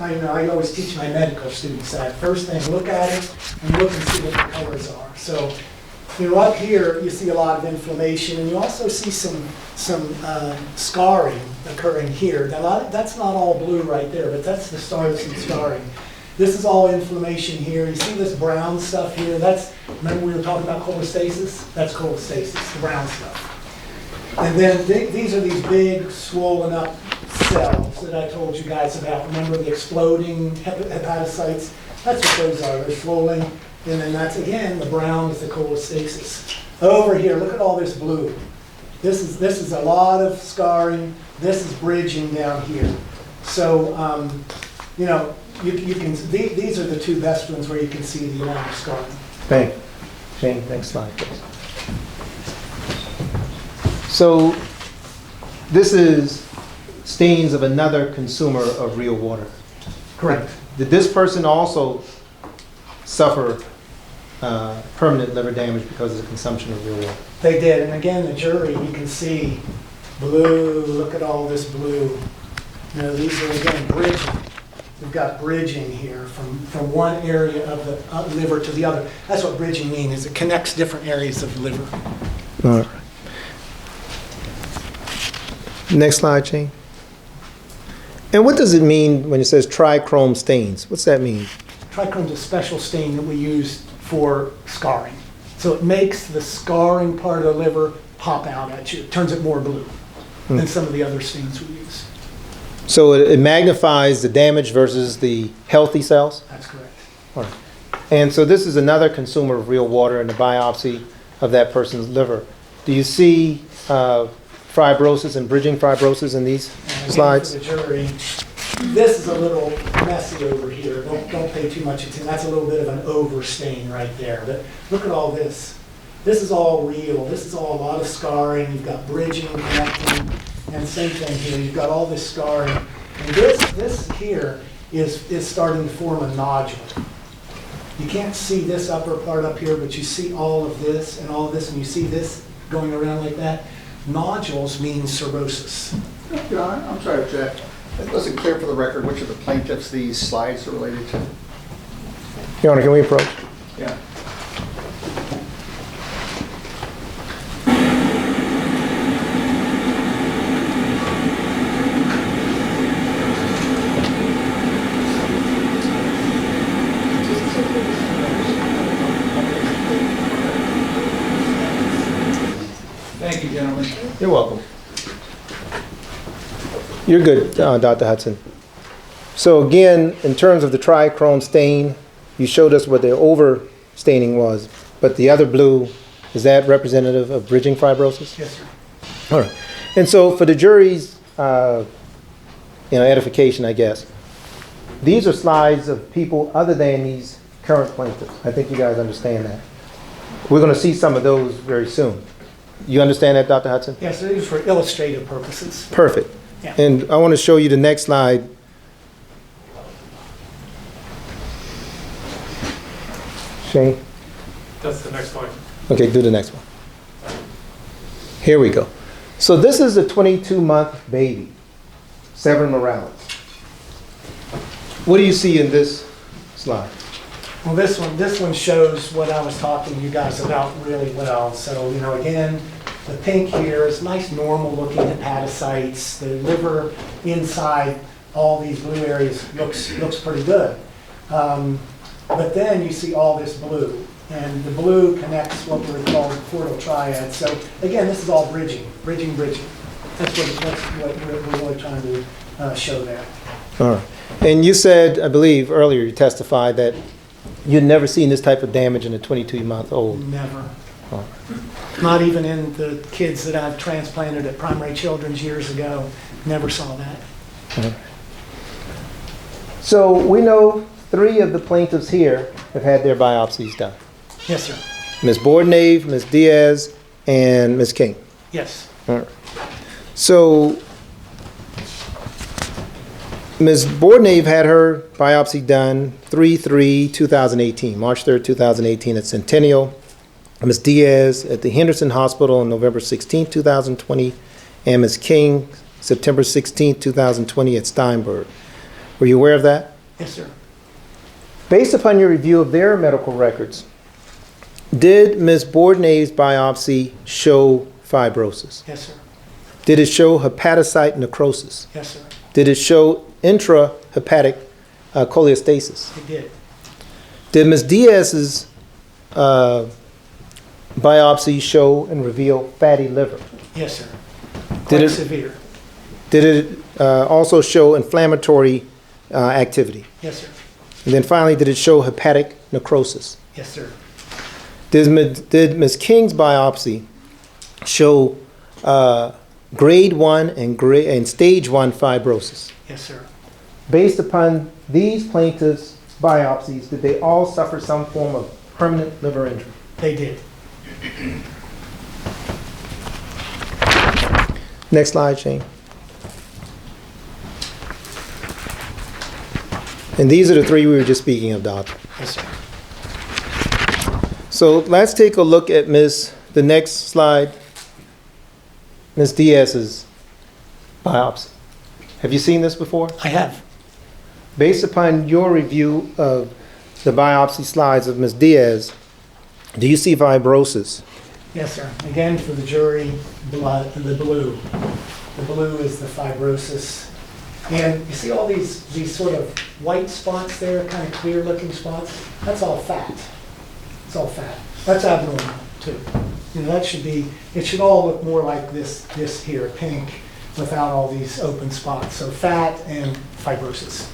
teach my medical students that. First thing, look at it and look and see what the colors are. So, you know, up here you see a lot of inflammation, and you also see some scarring occurring here. Now, that's not all blue right there, but that's the start of some scarring. This is all inflammation here. You see this brown stuff here? Remember we were talking about cholestasis? That's cholestasis, the brown stuff. And then these are these big swollen up cells that I told you guys about. Remember the exploding hepatocytes? That's what those are. They're swollen. And then that's, again, the brown is the cholestasis. Over here, look at all this blue. This is a lot of scarring. This is bridging down here. So, you know, you can, these are the two best ones where you can see the amount of scarring. Thank you. Shane, next slide, please. So this is stains of another consumer of real water. Correct. Did this person also suffer permanent liver damage because of the consumption of real water? They did. And again, the jury, you can see blue. Look at all this blue. You know, these are, again, bridging. We've got bridging here from one area of the liver to the other. That's what bridging means, is it connects different areas of the liver. All right. Next slide, Shane. And what does it mean when it says trichrome stains? What's that mean? Trichrome is a special stain that we use for scarring. So it makes the scarring part of the liver pop out at you. It turns it more blue than some of the other stains we use. So it magnifies the damage versus the healthy cells? That's correct. All right. And so this is another consumer of real water in the biopsy of that person's liver. Do you see fibrosis and bridging fibrosis in these slides? For the jury, this is a little messy over here. Don't pay too much attention. That's a little bit of an overstain right there. But look at all this. This is all real. This is all a lot of scarring. You've got bridging, connecting, and same thing here. You've got all this scarring. And this here is starting to form a nodule. You can't see this upper part up here, but you see all of this and all of this, and you see this going around like that. Nodules mean cirrhosis. Your Honor, I'm sorry, Jack. It wasn't clear for the record which of the plaintiffs these slides are related to. Your Honor, can we approach? Yeah. Thank you, gentlemen. You're welcome. You're good, Dr. Hudson. So again, in terms of the trichrome stain, you showed us what the overstaining was, but the other blue, is that representative of bridging fibrosis? Yes, sir. All right. And so for the jury's edification, I guess, these are slides of people other than these current plaintiffs. I think you guys understand that. We're going to see some of those very soon. You understand that, Dr. Hudson? Yes, these are for illustrative purposes. Perfect. Yeah. And I want to show you the next slide. Shane? That's the next one. Okay, do the next one. Here we go. So this is a 22-month baby, Severin Morales. What do you see in this slide? Well, this one shows what I was talking to you guys about really well. So, again, the pink here is nice, normal-looking hepatocytes. The liver inside all these blue areas looks pretty good. But then you see all this blue, and the blue connects what we call the portal triad. So, again, this is all bridging. That's what we're really trying to show there. All right. And you said, I believe earlier, you testified that you'd never seen this type of damage in a 22-month-old. Never. Oh. Not even in the kids that I've transplanted at Primary Children's years ago. Never saw that. Okay. So we know 3 of the plaintiffs here have had their biopsies done. Yes, sir. Ms. Bourdonnais, Ms. Diaz, and Ms. King. Yes. All right. So Ms. Bourdonnais had her biopsy done 3/3/2018, March 3rd, 2018 at Centennial. Ms. Diaz at the Henderson Hospital on November 16th, 2020, and Ms. King, September 16th, 2020 at Steinberg. Were you aware of that? Yes, sir. Based upon your review of their medical records, did Ms. Bourdonnais' biopsy show fibrosis? Yes, sir. Did it show hepatocyte necrosis? Yes, sir. Did it show intrahepatic cholestasis? It did. Did Ms. Diaz's biopsy show and reveal fatty liver? Yes, sir. Did Quite it- severe. Did it also show inflammatory activity? Yes, sir. And then finally, did it show hepatic necrosis? Yes, sir. Did Ms. King's biopsy show grade 1 and stage 1 fibrosis? Yes, sir. Based upon these plaintiffs' biopsies, did they all suffer some form of permanent liver injury? They did. Next slide, Shane. And these are the 3 we were just speaking of, Doctor. Yes, sir. So let's take a look at the next slide, Ms. Diaz's biopsy. Have you seen this before? I have. Based upon your review of the biopsy slides of Ms. Diaz, do you see fibrosis? Yes, sir. Again, for the jury, the blue. The blue is the fibrosis. And you see all these sort of white spots there, kind of clear looking spots? That's all fat. It's all fat. That's abnormal too. It should all look more like this here, pink, without all these open spots. So fat and fibrosis.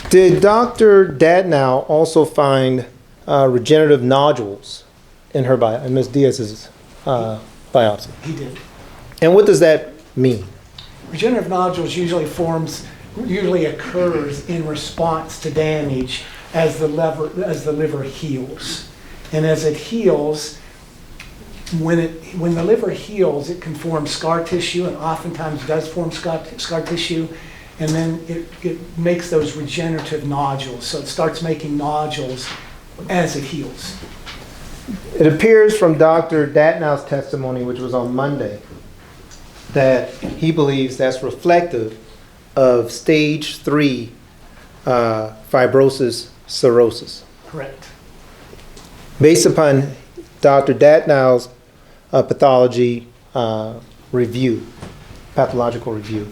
Did Dr. Dadnow also find regenerative nodules in Ms. Diaz's biopsy? He did. And what does that mean? Regenerative nodules usually occurs in response to damage as the liver heals. And as it heals, when the liver heals, it can form scar tissue, and oftentimes does form scar tissue, and then it makes those regenerative nodules. So it starts making nodules as it heals. It appears from Dr. Datnow's testimony, which was on Monday, that he believes that's reflective of stage 3 fibrosis cirrhosis. Correct. Based upon Dr. Datnow's pathology review, pathological review,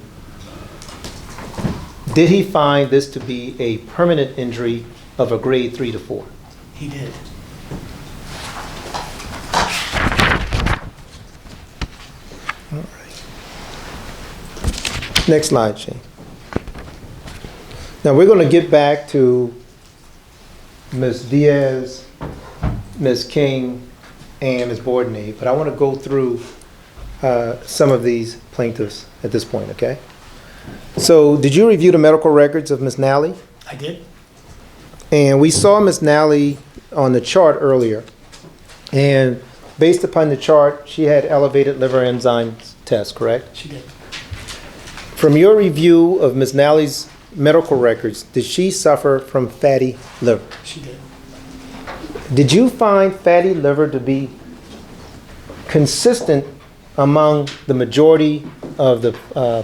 did he find this to be a permanent injury of a grade 3 to 4? He did. Next slide, Shane. Now we're going to get back to Ms. Diaz, Ms. King, and Ms. Bourdonnais, but I want to go through some of these plaintiffs at this point, okay? So did you review the medical records of Ms. Nally? I did. And we saw Ms. Nally on the chart earlier, and based upon the chart, she had elevated liver enzymes test, correct? She did. From your review of Ms. Nally's medical records, did she suffer from fatty liver? She did. Did you find fatty liver to be consistent among the majority of the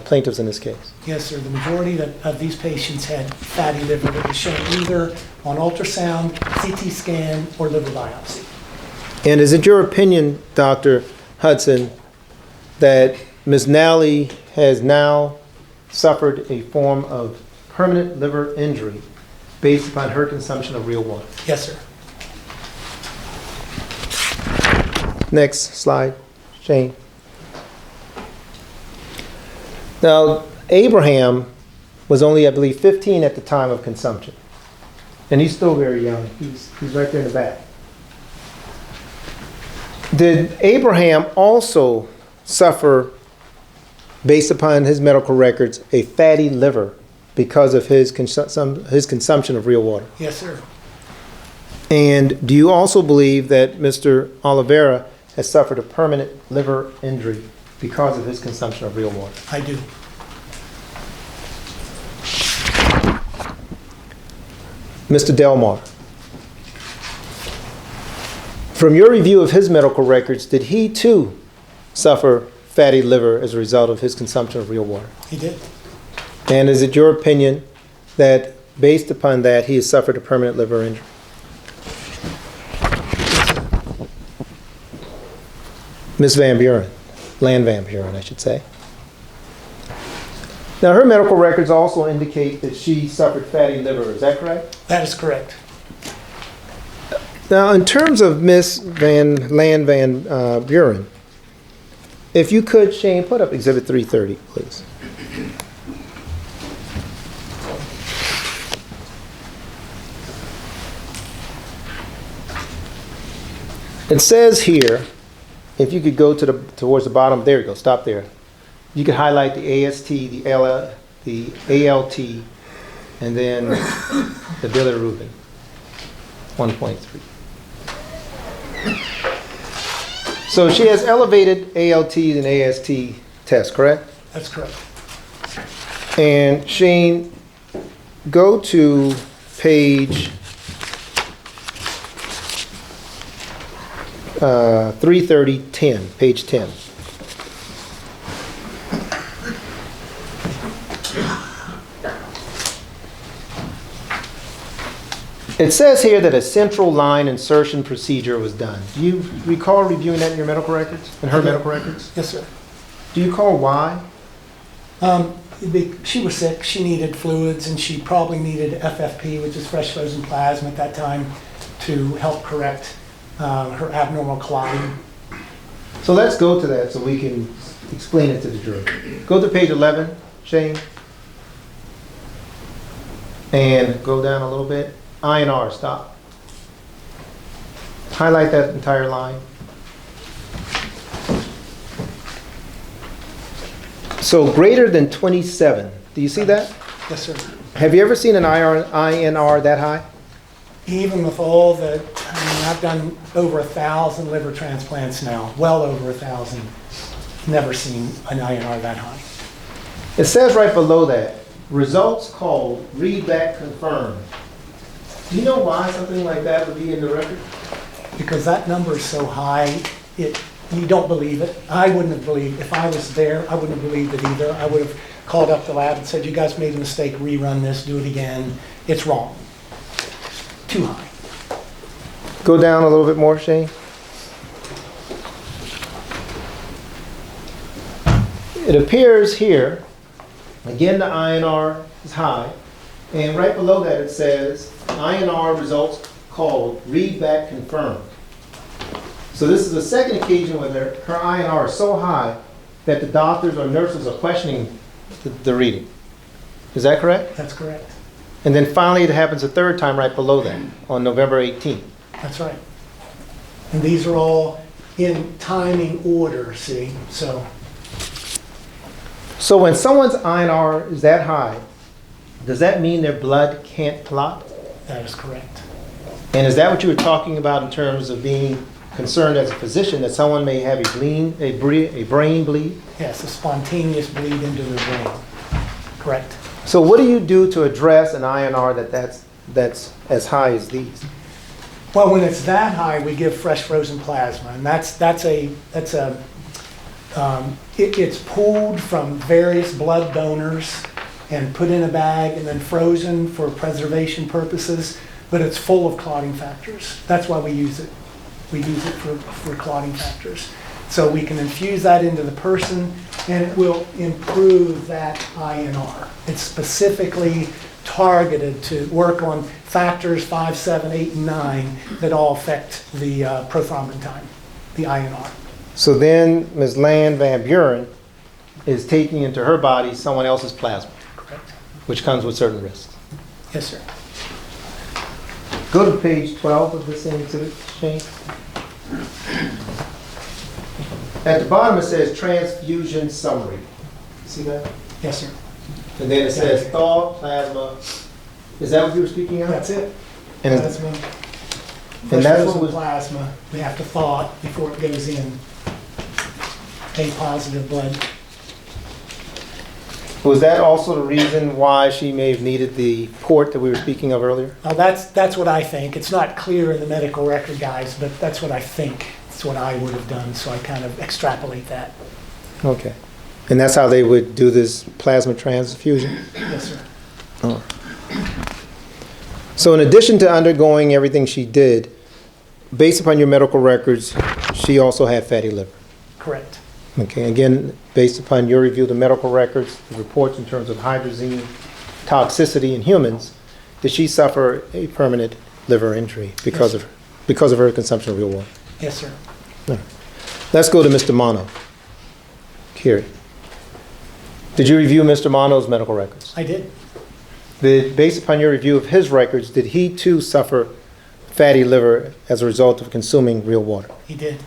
plaintiffs in this case? Yes, sir. The majority of these patients had fatty liver that was shown either on ultrasound, CT scan, or liver biopsy. And is it your opinion, Dr. Hudson, that Ms. Nally has now suffered a form of permanent liver injury based upon her consumption of real water? Yes, sir. Next slide, Shane. Now, Abraham was only, I believe, 15 at the time of consumption. And he's still very young. He's right there in the back. Did Abraham also suffer, based upon his medical records, a fatty liver because of his consumption of real water? Yes, sir. And do you also believe that Mr. Oliveira has suffered a permanent liver injury because of his consumption of real water? I do. Mr. Delmar, from your review of his medical records, did he too suffer fatty liver as a result of his consumption of real water? He did. And is it your opinion that based upon that he has suffered a permanent liver injury? Ms. Van Buren, Land Van Buren, I should say. Now, her medical records also indicate that she suffered fatty liver. Is that correct? That is correct. Now, in terms of Ms. Land Van Buren, if you could, Shane, put up Exhibit 330, please. It says here, if you could go towards the bottom, there you go, stop there. You could highlight the AST, the ALT, and then the bilirubin, 1.3. So she has elevated ALT and AST tests, correct? That's correct. And Shane, go to page 330, page 10. It says here that a central line insertion procedure was done. Do you recall reviewing that in your medical records, in her medical records? Yes, sir. Do you recall why? She was sick. She needed fluids, and she probably needed FFP, which is fresh frozen plasma at that time, to help correct her abnormal clotting. So let's go to that so we can explain it to the jury. Go to page 11, Shane. And go down a little bit. INR, stop. Highlight that entire line. So greater than 27. Do you see that? Yes, sir. Have you ever seen an INR that high? Even with all the I've done over 1,000 liver transplants now, well over 1,000. Never seen an INR that high. It says right below that, results called readback confirmed. Do you know why something like that would be in the record? Because that number is so high, you don't believe it. I wouldn't have believed, if I was there, I wouldn't have believed it either. I would have called up the lab and said, you guys made a mistake, rerun this, do it again. It's wrong. Too high. Go down a little bit more, Shane. It appears here, again the INR is high, and right below that it says INR results called readback confirmed. So this is the second occasion where her INR is so high that the doctors or nurses are questioning the reading. Is that correct? That's correct. And then finally it happens a third time right below that on November 18th. That's right. And these are all in timing order, see? So when someone's INR is that high, does that mean their blood can't clot? that is correct. And is that what you were talking about in terms of being concerned as a physician, that someone may have a brain bleed? Yes, a spontaneous bleed into the brain. Correct. So what do you do to address an INR that's as high as these? Well, when it's that high, we give fresh frozen plasma, and it's pooled from various blood donors and put in a bag and then frozen for preservation purposes, but it's full of clotting factors. That's why we use it. We use it for clotting factors. So we can infuse that into the person, and it will improve that INR. It's specifically targeted to work on factors 5, 7, 8, and 9 that all affect the prothrombin time, the INR. So then Ms. Land Van Buren is taking into her body someone else's plasma, Correct. which comes with certain risks. Yes, sir. Go to page 12 of this exhibit, Shane. At the bottom it says transfusion summary. See that? Yes, sir. And then it says thaw plasma. Is that what you were speaking of? That's it. And Plasma. and Fresh that's frozen what was, plasma. We have to thaw it before it goes in. A positive blood. was that also the reason why she may have needed the port that we were speaking of earlier? Now, that's what I think. It's not clear in the medical record, guys, but that's what I think. It's what I would have done, so I kind of extrapolate that. Okay. And that's how they would do this plasma transfusion? Yes, sir. Oh. So in addition to undergoing everything she did, based upon your medical records, she also had fatty liver. Correct. Okay, again, based upon your review of the medical records, the reports in terms of hydrazine toxicity in humans, did she suffer a permanent liver injury because of her consumption of real water? Yes, sir. No. Let's go to Mr. Mono. Kiri. Did you review Mr. Mono's medical records? I did. Based upon your review of his records, did he too suffer fatty liver as a result of consuming real water? He did.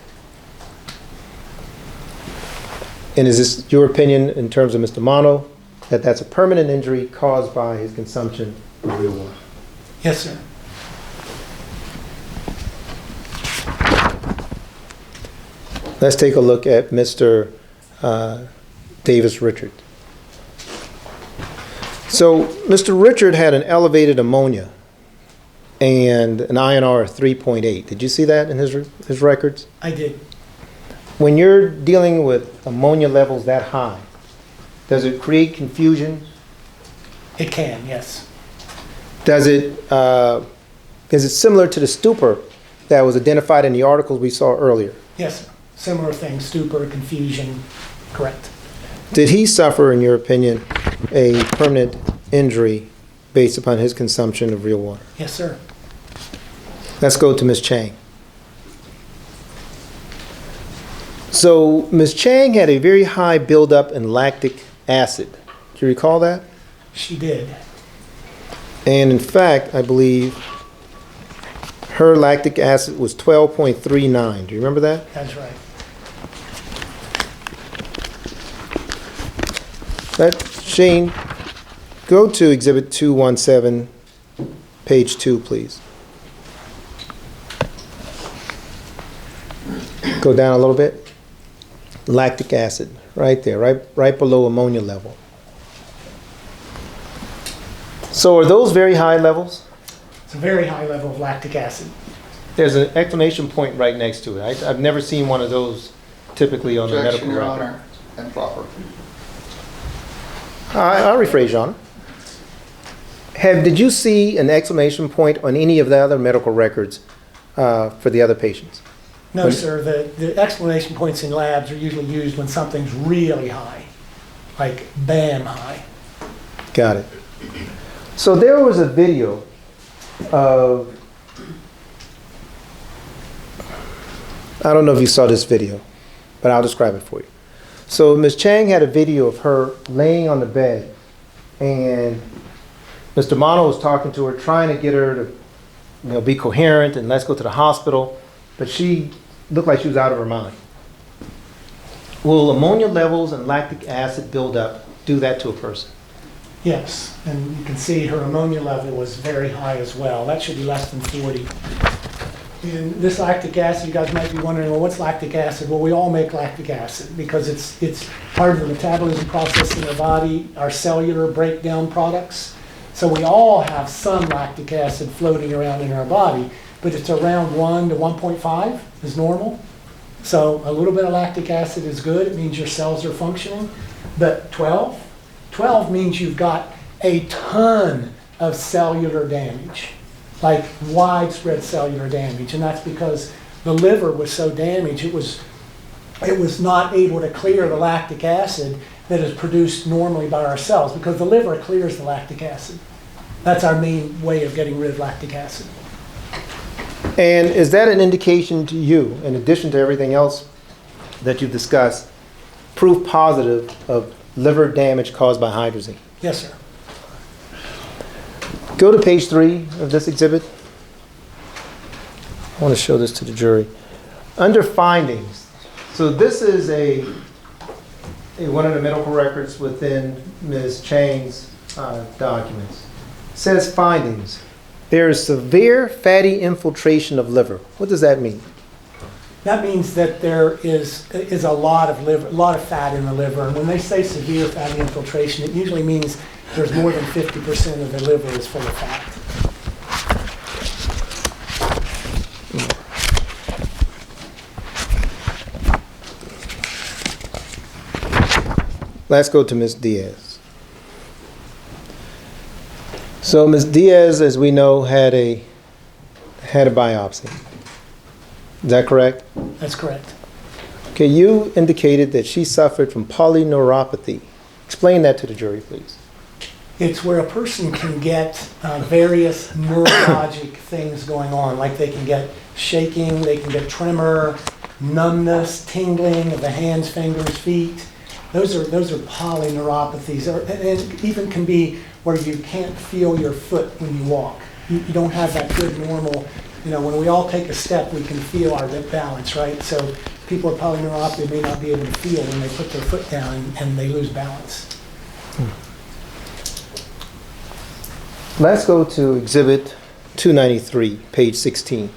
And is this your opinion in terms of Mr. Mono, that that's a permanent injury caused by his consumption of real water? Yes, sir. Let's take a look at Mr. Davis Richard. So Mr. Richard had an elevated ammonia and an INR of 3.8. Did you see that in his records? I did. When you're dealing with ammonia levels that high, does it create confusion? It can, yes. Is it similar to the stupor that was identified in the articles we saw earlier? Yes, sir. Similar thing, stupor, confusion. Correct. Did he suffer, in your opinion, a permanent injury based upon his consumption of real water? Yes, sir. Let's go to Ms. Chang. So Ms. Chang had a very high buildup in lactic acid. Do you recall that? She did. And in fact, I believe her lactic acid was 12.39. Do you remember that? That's right. Shane, go to Exhibit 217, page 2, please. Go down a little bit. Lactic acid, right there, right below ammonia level. So are those very high levels? It's a very high level of lactic acid. There's an exclamation point right next to it. I've never seen one of those typically on the medical Objection, Your record. Honor, and proper. I'll rephrase, Your Honor. Did you see an exclamation point on any of the other medical records for the other patients? No, sir, the explanation points in labs are usually used when something's really high, like BAM high. Got it. So there was a video of, I don't know if you saw this video, but I'll describe it for you. So Ms. Chang had a video of her laying on the bed, and Mr. Bonnar was talking to her, trying to get her to, be coherent and let's go to the hospital, but she looked like she was out of her mind. Will ammonia levels and lactic acid buildup do that to a person? Yes, and you can see her ammonia level was very high as well. That should be less than 40. And this lactic acid, you guys might be wondering, well, what's lactic acid? Well, we all make lactic acid because it's part of the metabolism process in our body, our cellular breakdown products. So we all have some lactic acid floating around in our body, but it's around 1 to 1.5 is normal. So a little bit of lactic acid is good. It means your cells are functioning. But 12 means you've got a ton of cellular damage, like widespread cellular damage. And that's because the liver was so damaged, it was not able to clear the lactic acid that is produced normally by our cells, because the liver clears the lactic acid. That's our main way of getting rid of lactic acid. And is that an indication to you, in addition to everything else that you've discussed, proof positive of liver damage caused by hydrazine? Yes, sir. Go to page 3 of this exhibit. I want to show this to the jury. Under findings, so this is one of the medical records within Ms. Chang's documents. It says findings. There is severe fatty infiltration of liver. What does that mean? That means that there is a lot of fat in the liver. And when they say severe fatty infiltration, it usually means there's more than 50% of the liver is full of fat. Let's go to Ms. Diaz. So Ms. Diaz, as we know, had a biopsy. Is that correct? That's correct. Okay, you indicated that she suffered from polyneuropathy. Explain that to the jury, please. It's where a person can get various neurologic things going on, like they can get shaking, they can get tremor, numbness, tingling of the hands, fingers, feet. Those are polyneuropathies, and it even can be where you can't feel your foot when you walk. You don't have that good normal, when we all take a step, we can feel our balance, right? So people with polyneuropathy may not be able to feel when they put their foot down and they lose balance. Let's go to Exhibit 293, page 16.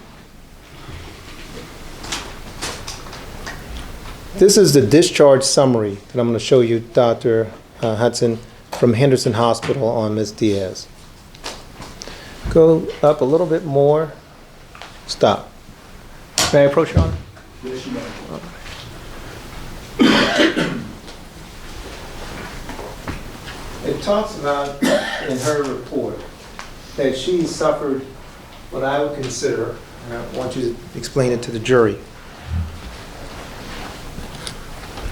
This is the discharge summary that I'm going to show you, Dr. Hudson, from Henderson Hospital on Ms. Diaz. Go up a little bit more. Stop. May I approach, Your Honor? Yes, you may. It talks about in her report that she suffered what I would consider, and I want you to explain it to the jury,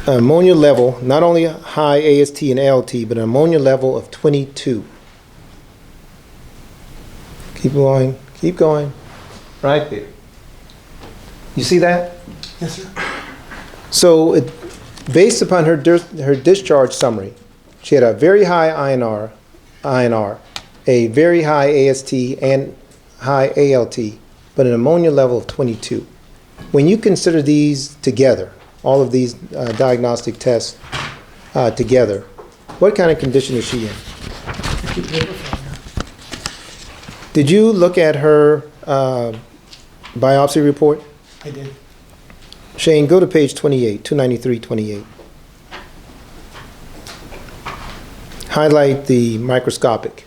ammonia level, not only high AST and ALT, but an ammonia level of 22. Keep going, right there. You see that? Yes, sir. So based upon her discharge summary, she had a very high INR, a very high AST and high ALT, but an ammonia level of 22. When you consider these together, all of these diagnostic tests together, what kind of condition is she in? Did you look at her biopsy report? I did. Shane, go to page 28, 293-28. Highlight the microscopic.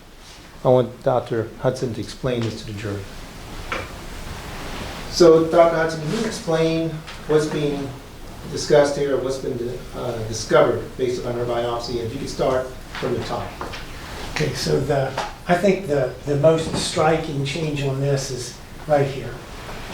I want Dr. Hudson to explain this to the jury. So, Dr. Hudson, can you explain what's being discussed here, or what's been discovered based upon her biopsy? If you could start from the top. Okay, so I think the most striking change on this is right here.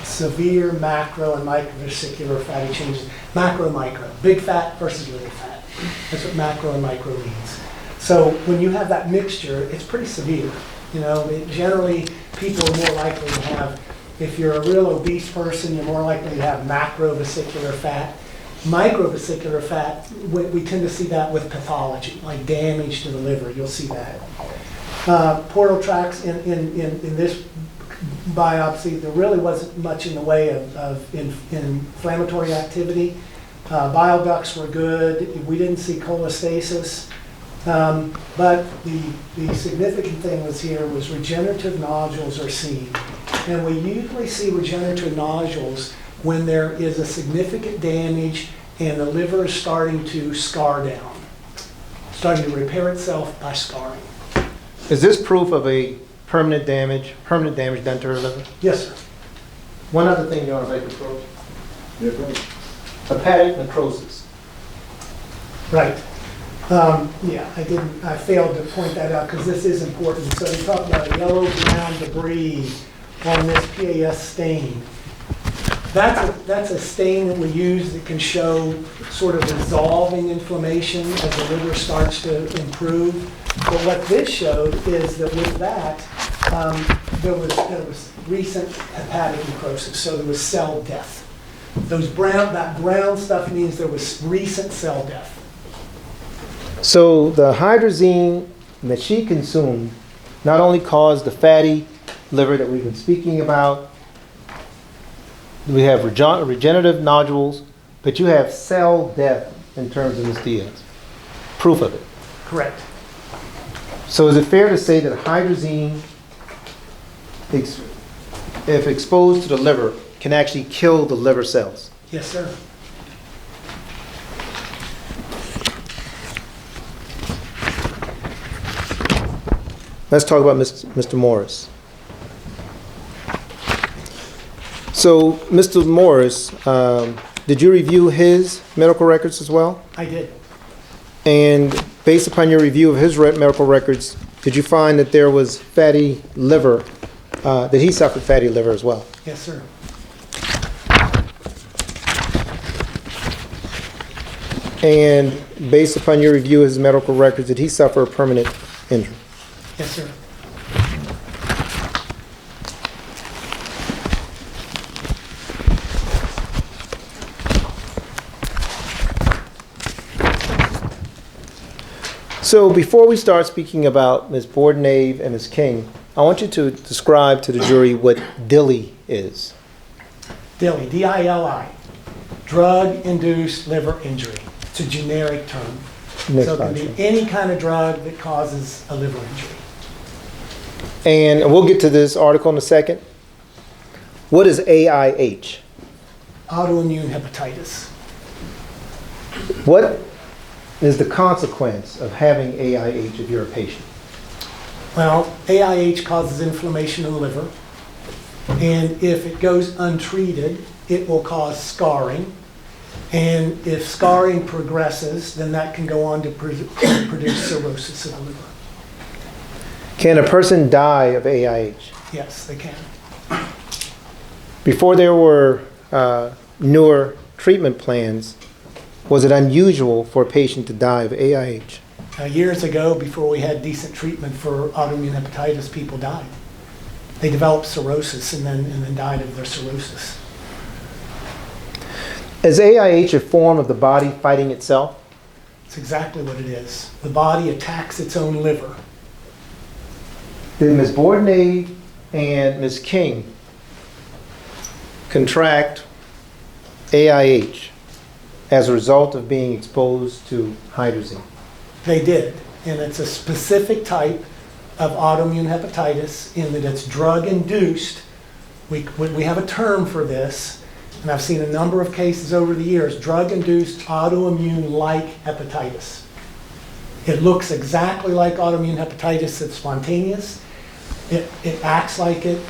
Severe macro and microvesicular fatty changes. Macro, micro. Big fat versus little fat. That's what macro and micro means. So when you have that mixture, it's pretty severe. You know, generally people are more likely to have, if you're a real obese person, you're more likely to have macrovesicular fat. Microvesicular fat, we tend to see that with pathology, like damage to the liver. You'll see that. Portal tracts in this biopsy, there really wasn't much in the way of inflammatory activity. Bile ducts were good. We didn't see cholestasis. But the significant thing was regenerative nodules are seen. And we usually see regenerative nodules when there is a significant damage and the liver is starting to scar down, starting to repair itself by scarring. Is this proof of a permanent damage done to her liver? Yes, sir. One other thing, Your Honor, if I could approach. Hepatic necrosis. Right. Yeah, I failed to point that out because this is important. So we talked about yellow-brown debris on this PAS stain. That's a stain that we use that can show sort of dissolving inflammation as the liver starts to improve. But what this showed is that with that, there was recent hepatic necrosis, so there was cell death. That brown stuff means there was recent cell death. So the hydrazine that she consumed not only caused the fatty liver that we've been speaking about, we have regenerative nodules, but you have cell death in terms of Ms. Diaz. Proof of it. Correct. So is it fair to say that hydrazine, if exposed to the liver, can actually kill the liver cells? Yes, sir. Let's talk about Mr. Morris. So, Mr. Morris, did you review his medical records as well? I did. And based upon your review of his medical records, did you find that there was fatty liver, that he suffered fatty liver as well? Yes, sir. And based upon your review of his medical records, did he suffer a permanent injury? Yes, sir. So before we start speaking about Ms. Bordenave and Ms. King, I want you to describe to the jury what DILI is. DILI, D-I-L-I, drug-induced liver injury. It's a generic term. Next So it can slide, be any kind of drug that causes a liver injury. And we'll get to this article in a second. What is AIH? Autoimmune hepatitis. What is the consequence of having AIH if you're a patient? Well, AIH causes inflammation in the liver, and if it goes untreated, it will cause scarring. And if scarring progresses, then that can go on to produce cirrhosis of the liver. Can a person die of AIH? Yes, they can. Before there were newer treatment plans, was it unusual for a patient to die of AIH? Years ago, before we had decent treatment for autoimmune hepatitis, people died. They developed cirrhosis and then died of their cirrhosis. Is AIH a form of the body fighting itself? It's exactly what it is. The body attacks its own liver. Did Ms. Bordenave and Ms. King contract AIH as a result of being exposed to hydrazine? They did, and it's a specific type of autoimmune hepatitis in that it's drug-induced. We have a term for this. and I've seen a number of cases over the years, drug-induced autoimmune-like hepatitis. It looks exactly like autoimmune hepatitis. It's spontaneous. It acts like it.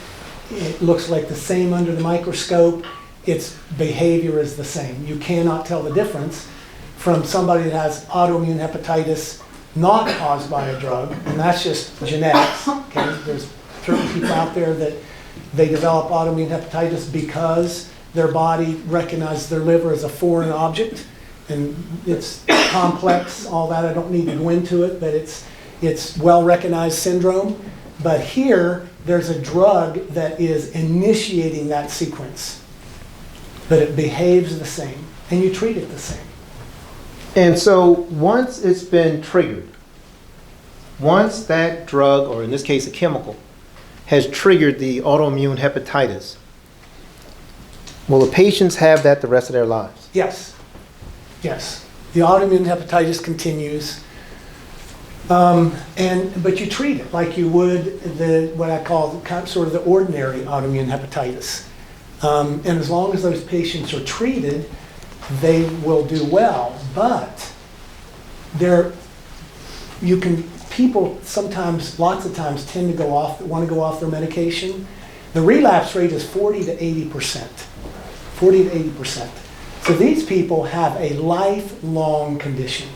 It looks like the same under the microscope. Its behavior is the same. You cannot tell the difference from somebody that has autoimmune hepatitis not caused by a drug, and that's just genetics. Okay? There's certain people out there that they develop autoimmune hepatitis because their body recognizes their liver as a foreign object, and it's complex, all that. I don't need to go into it, but it's well-recognized syndrome. But here, there's a drug that is initiating that sequence, but it behaves the same, and you treat it the same. And so once it's been triggered, once that drug, or in this case a chemical, has triggered the autoimmune hepatitis, will the patients have that the rest of their lives? Yes, yes. The autoimmune hepatitis continues, but you treat it like you would what I call sort of the ordinary autoimmune hepatitis. And as long as those patients are treated, they will do well. But people sometimes, lots of times, want to go off their medication. The relapse rate is 40 to 80%. 40 to 80%. So these people have a lifelong condition.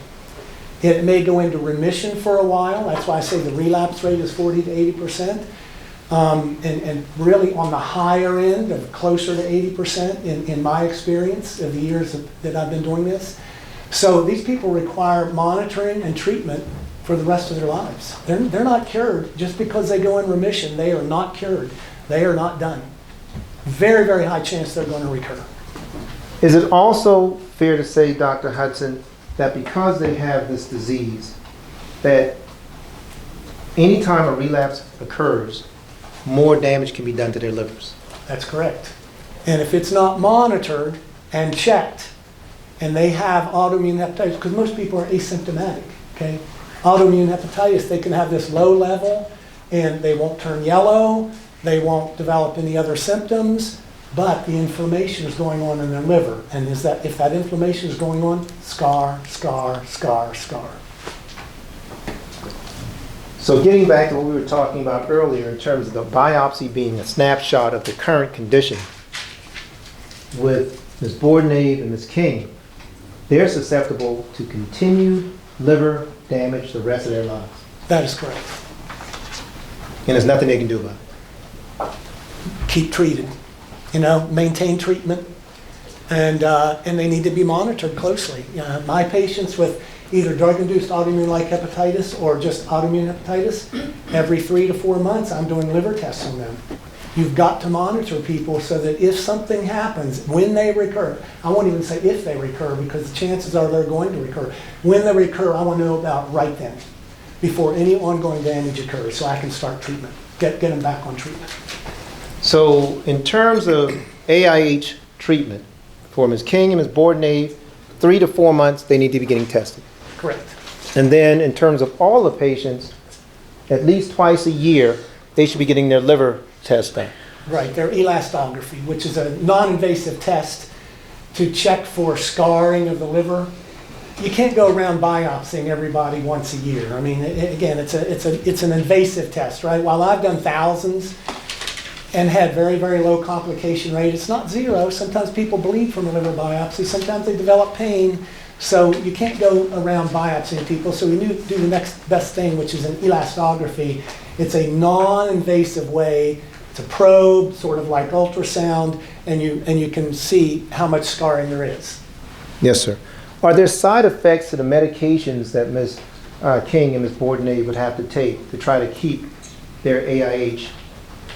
It may go into remission for a while. That's why I say the relapse rate is 40 to 80%. And really on the higher end, of closer to 80% in my experience of the years that I've been doing this. So these people require monitoring and treatment for the rest of their lives. They're not cured just because they go in remission. They are not cured. They are not done. Very, very high chance they're going to recur. Is it also fair to say, Dr. Hudson, that because they have this disease, that anytime a relapse occurs, more damage can be done to their livers? That's correct. And if it's not monitored and checked, and they have autoimmune hepatitis, because most people are asymptomatic, okay? Autoimmune hepatitis, they can have this low level, and they won't turn yellow, they won't develop any other symptoms, but the inflammation is going on in their liver. And if that inflammation is going on, scar, scar, scar, scar. So getting back to what we were talking about earlier in terms of the biopsy being a snapshot of the current condition, with Ms. Bourdonnais and Ms. King, they're susceptible to continued liver damage the rest of their lives. That is correct. And there's nothing they can do about it. Keep treated, maintain treatment, and they need to be monitored closely. My patients with either drug-induced autoimmune-like hepatitis or just autoimmune hepatitis, every 3 to 4 months I'm doing liver tests on them. You've got to monitor people so that if something happens, when they recur, I won't even say if they recur because the chances are they're going to recur. When they recur, I want to know about right then, before any ongoing damage occurs, so I can start treatment, get them back on treatment. So in terms of AIH treatment for Ms. King and Ms. Bourdonnais, 3 to 4 months they need to be getting tested. Correct. And then in terms of all the patients, at least twice a year, they should be getting their liver test done. Right, their elastography, which is a non-invasive test to check for scarring of the liver. You can't go around biopsying everybody once a year. I mean, again, it's an invasive test, right? While I've done thousands and had very, very low complication rate, it's not zero. Sometimes people bleed from a liver biopsy. Sometimes they develop pain. So you can't go around biopsying people. So we do the next best thing, which is an elastography. It's a non-invasive way. It's a probe, sort of like ultrasound, and you can see how much scarring there is. Yes, sir. Are there side effects to the medications that Ms. King and Ms. Bourdonnais would have to take to try to keep their AIH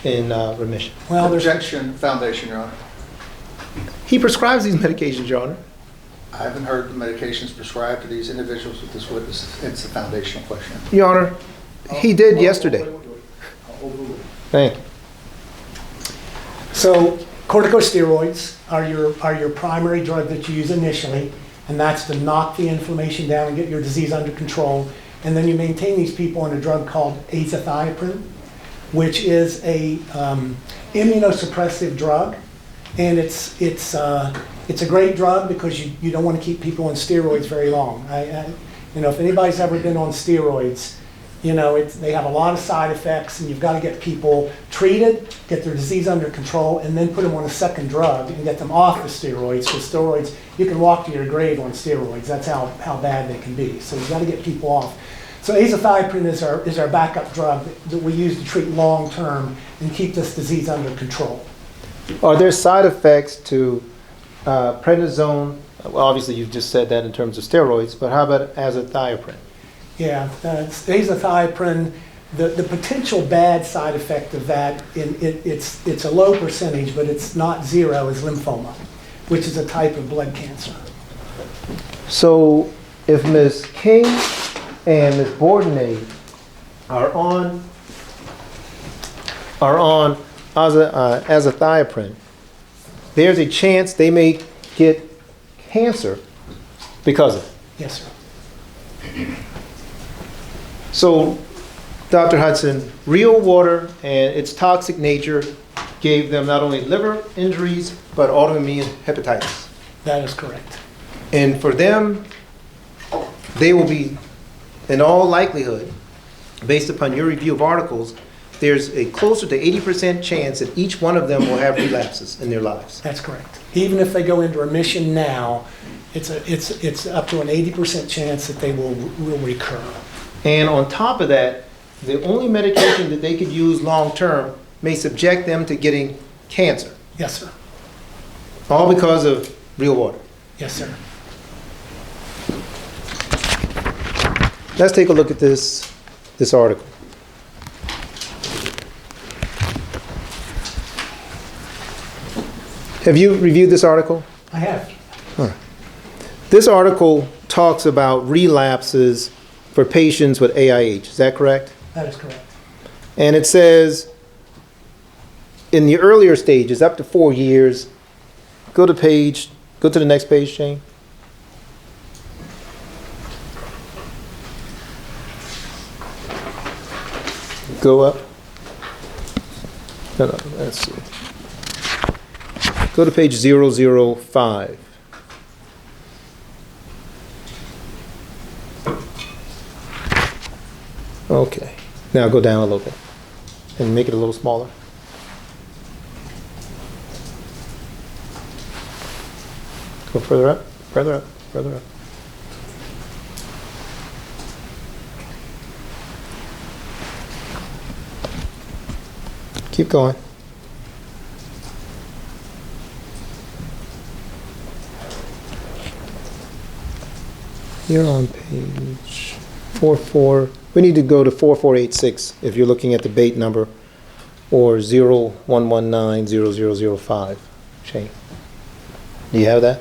in remission? Well, there's Objection, Foundation, Your Honor. He prescribes these medications, Your Honor. I haven't heard the medications prescribed to these individuals with this witness. It's a foundational question. Your Honor, he did yesterday. Thank you. So corticosteroids are your primary drug that you use initially, and that's to knock the inflammation down and get your disease under control. And then you maintain these people on a drug called azathioprine, which is a immunosuppressive drug. And it's a great drug because you don't want to keep people on steroids very long. If anybody's ever been on steroids, they have a lot of side effects, and you've got to get people treated, get their disease under control, and then put them on a second drug and get them off the steroids. Because steroids, you can walk to your grave on steroids. That's how bad they can be. So you've got to get people off. So azathioprine is our backup drug that we use to treat long term and keep this disease under control. Are there side effects to prednisone? Well, obviously you've just said that in terms of steroids, but how about azathioprine? Yeah, azathioprine, the potential bad side effect of that, it's a low percentage, but it's not zero, is lymphoma, which is a type of blood cancer. So if Ms. King and Ms. Bourdonnais are on azathioprine, there's a chance they may get cancer because of it. Yes, sir. So, Dr. Hudson, real water and its toxic nature gave them not only liver injuries, but autoimmune hepatitis. That is correct. And for them, they will be, in all likelihood, based upon your review of articles, there's a closer to 80% chance that each one of them will have relapses in their lives. That's correct. Even if they go into remission now, it's up to an 80% chance that they will recur. And on top of that, the only medication that they could use long term may subject them to getting cancer. Yes, sir. All because of real water. Yes, sir. Let's take a look at this article. Have you reviewed this article? I have. This article talks about relapses for patients with AIH. Is that correct? That is correct. And it says in the earlier stages, up to 4 years, go to the next page, Shane. Go up. No, let's see. Go to page 005. Okay. Now go down a little bit and make it a little smaller. Go further up, further up, further up. Keep going. You're on page 44. We need to go to 4486 if you're looking at the bait number, or 01190005. Shane, do you have that?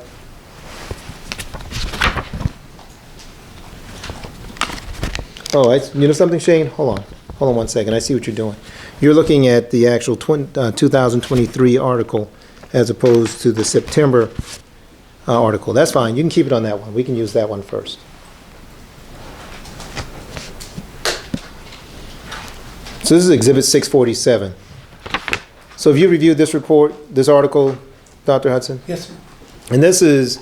Oh, you know something, Shane? Hold on 1 second. I see what you're doing. You're looking at the actual 2023 article as opposed to the September article. That's fine. You can keep it on that one. We can use that one first. So this is Exhibit 647. So have you reviewed this report, this article, Dr. Hudson? Yes, sir. And this is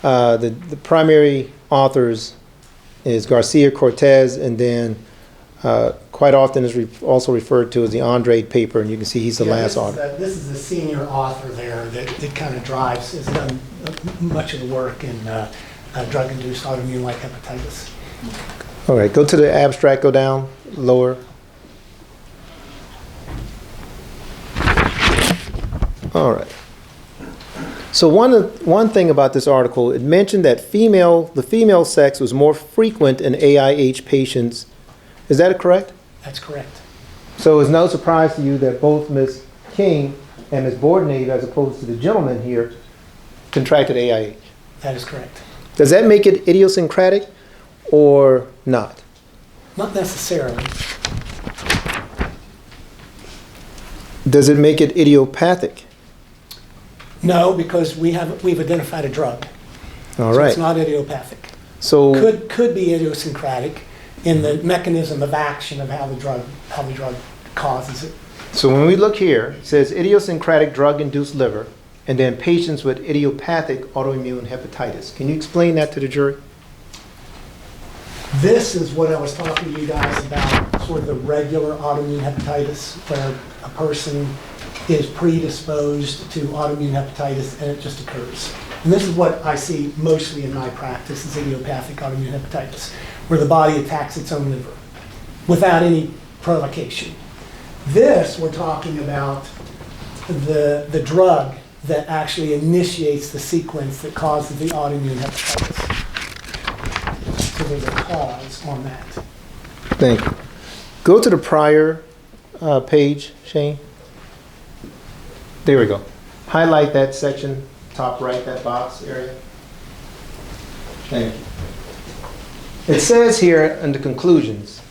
the primary authors is Garcia Cortez, and then quite often is also referred to as the Andrade paper, and you can see he's the last author. This is the senior author there that kind of has done much of the work in drug-induced autoimmune-like hepatitis. All right, go to the abstract, go down, lower. All right. So one thing about this article, it mentioned that the female sex was more frequent in AIH patients. Is that correct? That's correct. So it's no surprise to you that both Ms. King and Ms. Bourdonnais, as opposed to the gentleman here, contracted AIH. That is correct. Does that make it idiosyncratic or not? Not necessarily. Does it make it idiopathic? No, because we've identified a drug. All So right. it's not idiopathic. So Could be idiosyncratic in the mechanism of action of how the drug causes it. when we look here, it says idiosyncratic drug-induced liver, and then patients with idiopathic autoimmune hepatitis. Can you explain that to the jury? This is what I was talking to you guys about, sort of the regular autoimmune hepatitis, where a person is predisposed to autoimmune hepatitis and it just occurs. And this is what I see mostly in my practice, is idiopathic autoimmune hepatitis, where the body attacks its own liver without any provocation. This, we're talking about the drug that actually initiates the sequence that causes the autoimmune hepatitis. So there's a pause on that. Thank you. Go to the prior page, Shane. There we go. Highlight that section, top right, that box area. Thank you. It says here in the conclusions,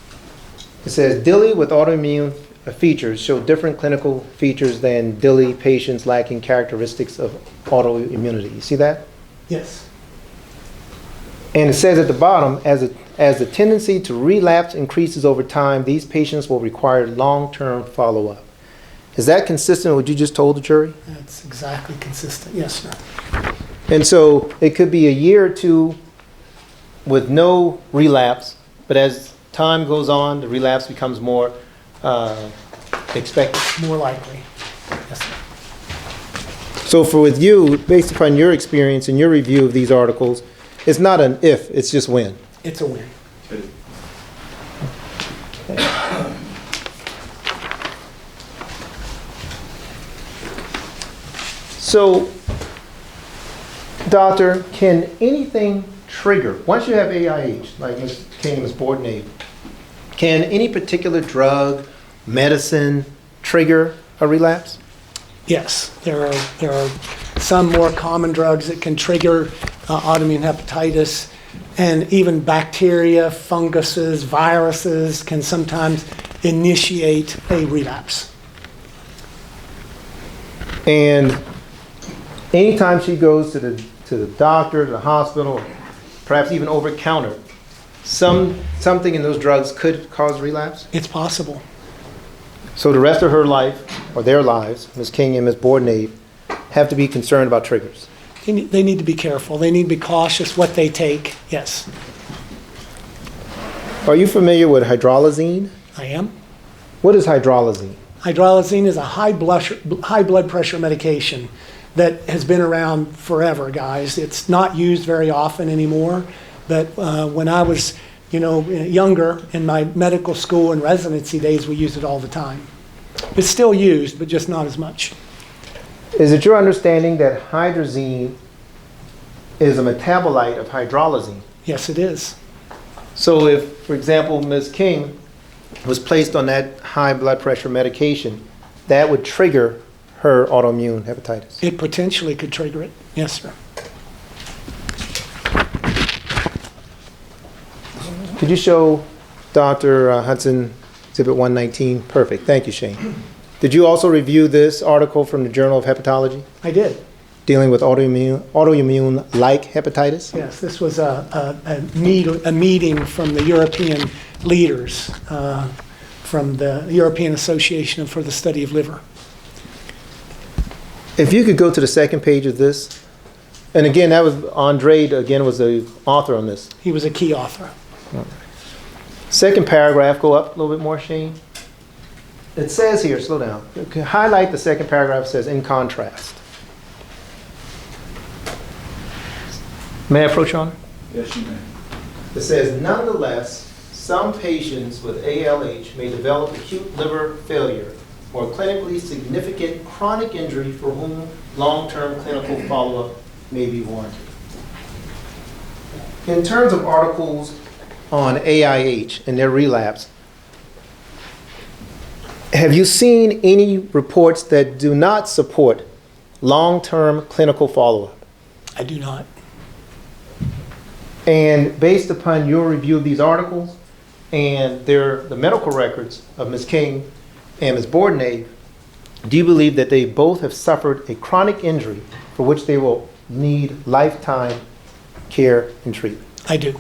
it says DILI with autoimmune features show different clinical features than DILI patients lacking characteristics of autoimmunity. You see that? Yes. And it says at the bottom, as the tendency to relapse increases over time, these patients will require long-term follow-up. Is that consistent with what you just told the jury? That's exactly consistent. Yes, sir. And so it could be a year or two with no relapse, but as time goes on, the relapse becomes more expected. More likely. Yes, sir. So for with you, based upon your experience and your review of these articles, it's not an if, it's just when. It's a win. So, doctor, can anything trigger, once you have AIH, like Ms. King and Ms. Bordenave, can any particular drug, medicine, trigger a relapse? Yes, there are some more common drugs that can trigger autoimmune hepatitis, and even bacteria, funguses, viruses can sometimes initiate a relapse. And anytime she goes to the doctor, to the hospital, perhaps even over counter, something in those drugs could cause relapse? It's possible. So the rest of her life, or their lives, Ms. King and Ms. Bordenave, have to be concerned about triggers. They need to be careful. They need to be cautious what they take. Yes, Are you familiar with hydralazine? I am. What is hydralazine? Hydralazine is a high blood pressure medication that has been around forever, guys. It's not used very often anymore, but when I was, younger in my medical school and residency days, we used it all the time. It's still used, but just not as much. Is it your understanding that hydrazine is a metabolite of hydralazine? Yes, it is. So if, for example, Ms. King was placed on that high blood pressure medication, that would trigger her autoimmune hepatitis? It potentially could trigger it. Yes, sir. Could you show Dr. Hudson Exhibit 119? Perfect. Thank you, Shane. Did you also review this article from the Journal of Hepatology I did. dealing with autoimmune-like hepatitis? Yes, this was a meeting from the European leaders, from the European Association for the Study of Liver. If you could go to the second page of this, and again, that was Andre, again, was the author on this. He was a key author. Second paragraph, go up a little bit more, Shane. It says here, slow down. Okay, highlight the second paragraph, it says, in contrast. May I approach, Your Honor? Yes, you may. It says, nonetheless, some patients with ALH may develop acute liver failure or clinically significant chronic injury for whom long-term clinical follow-up may be warranted. In terms of articles on AIH and their relapse, have you seen any reports that do not support long-term clinical follow-up? I do not. And based upon your review of these articles and the medical records of Ms. King and Ms. Bordenave, do you believe that they both have suffered a chronic injury for which they will need lifetime care and treatment? I do.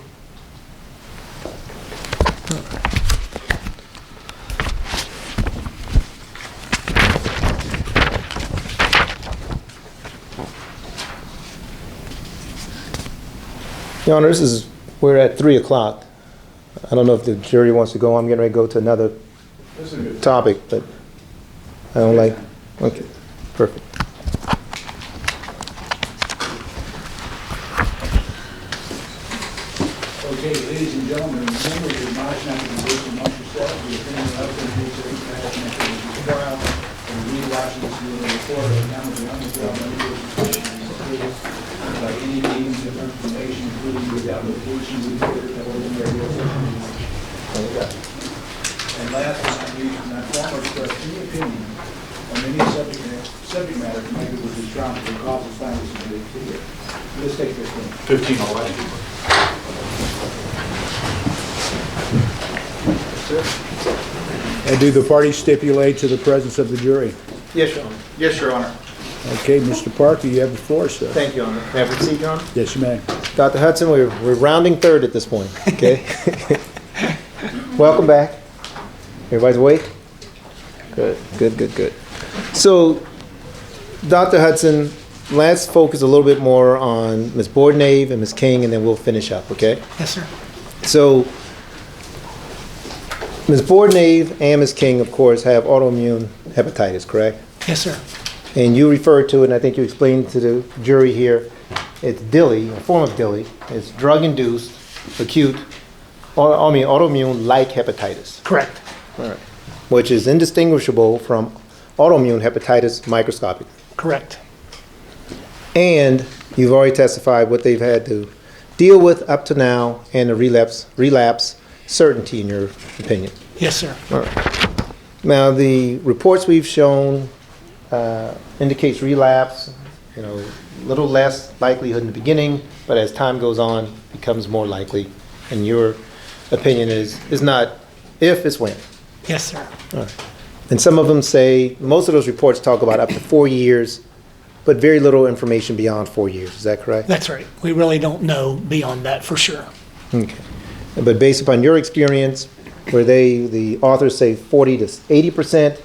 Your Honor, we're at 3 o'clock. I don't know if the jury wants to go. I'm getting ready to go to another topic, but I don't like, okay, perfect. Okay, ladies and gentlemen, remember to admonish not to converse amongst yourselves, the opinion of the case of each matter connected with this trial, and re-watching this viewing report, and now the unresolved litigation in this case, by any means of information, including without location, report, that ordinary resolution. And last but not least, not form or express any opinion on any subject matter connected with this trial, for the cause of findings submitted to you. Let's take 15. 15 already. And do the parties stipulate to the presence of the jury? Yes, Your Honor. Yes, Your Honor. Okay, Mr. Parker, you have the floor, sir. Thank you, Your Honor. May I proceed, Your Honor? Yes, you may. Dr. Hudson, we're rounding third at this point, okay? Welcome back. Everybody's awake? Good. So, Dr. Hudson, let's focus a little bit more on Ms. Bordenave and Ms. King, and then we'll finish up, okay? Yes, sir. So, Ms. Bordenave and Ms. King, of course, have autoimmune hepatitis, correct? Yes, sir. And you referred to it, and I think you explained to the jury here, it's DILI, a form of DILI. It's drug-induced, acute, autoimmune-like hepatitis. Correct. All right. Which is indistinguishable from autoimmune hepatitis microscopic. Correct. And you've already testified what they've had to deal with up to now and the relapse certainty in your opinion. Yes, sir. All right. Now, the reports we've shown indicates relapse, a little less likelihood in the beginning, but as time goes on, becomes more likely. And your opinion is not if, it's when. Yes, sir. All right. And some of them say, most of those reports talk about up to 4 years, but very little information beyond 4 years. Is that correct? That's right. We really don't know beyond that for sure. Okay. But based upon your experience, where the authors say 40 to 80%,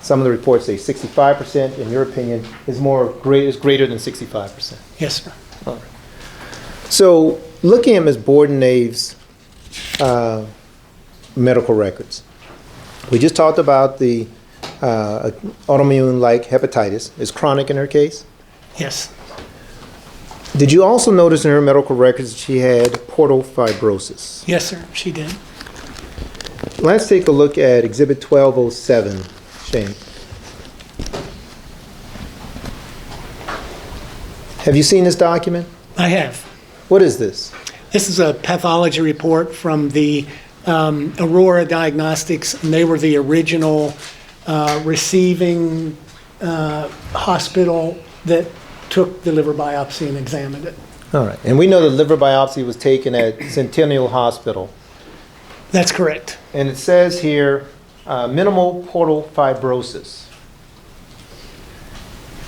some of the reports say 65%, in your opinion, is greater than 65%. Yes, sir. All right. So, looking at Ms. Bordenave's medical records, we just talked about the autoimmune-like hepatitis. It's chronic in her case. Yes. Did you also notice in her medical records that she had portal fibrosis? Yes, sir. She did. Let's take a look at Exhibit 1207, Shane. Have you seen this document? I have. What is this? This is a pathology report from the Aurora Diagnostics, and they were the original receiving hospital that took the liver biopsy and examined it. All right. And we know the liver biopsy was taken at Centennial Hospital. That's correct. And it says here, minimal portal fibrosis.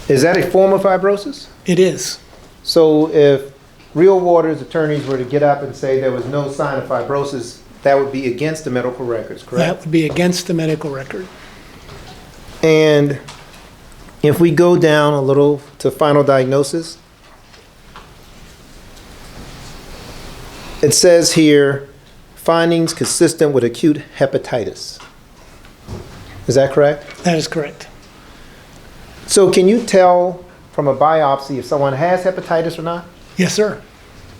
Is that a form of fibrosis? It is. So if Real Waters attorneys were to get up and say there was no sign of fibrosis, that would be against the medical records, correct? That would be against the medical record. And if we go down a little to final diagnosis, it says here, findings consistent with acute hepatitis. Is that correct? That is correct. So can you tell from a biopsy if someone has hepatitis or not? Yes, sir.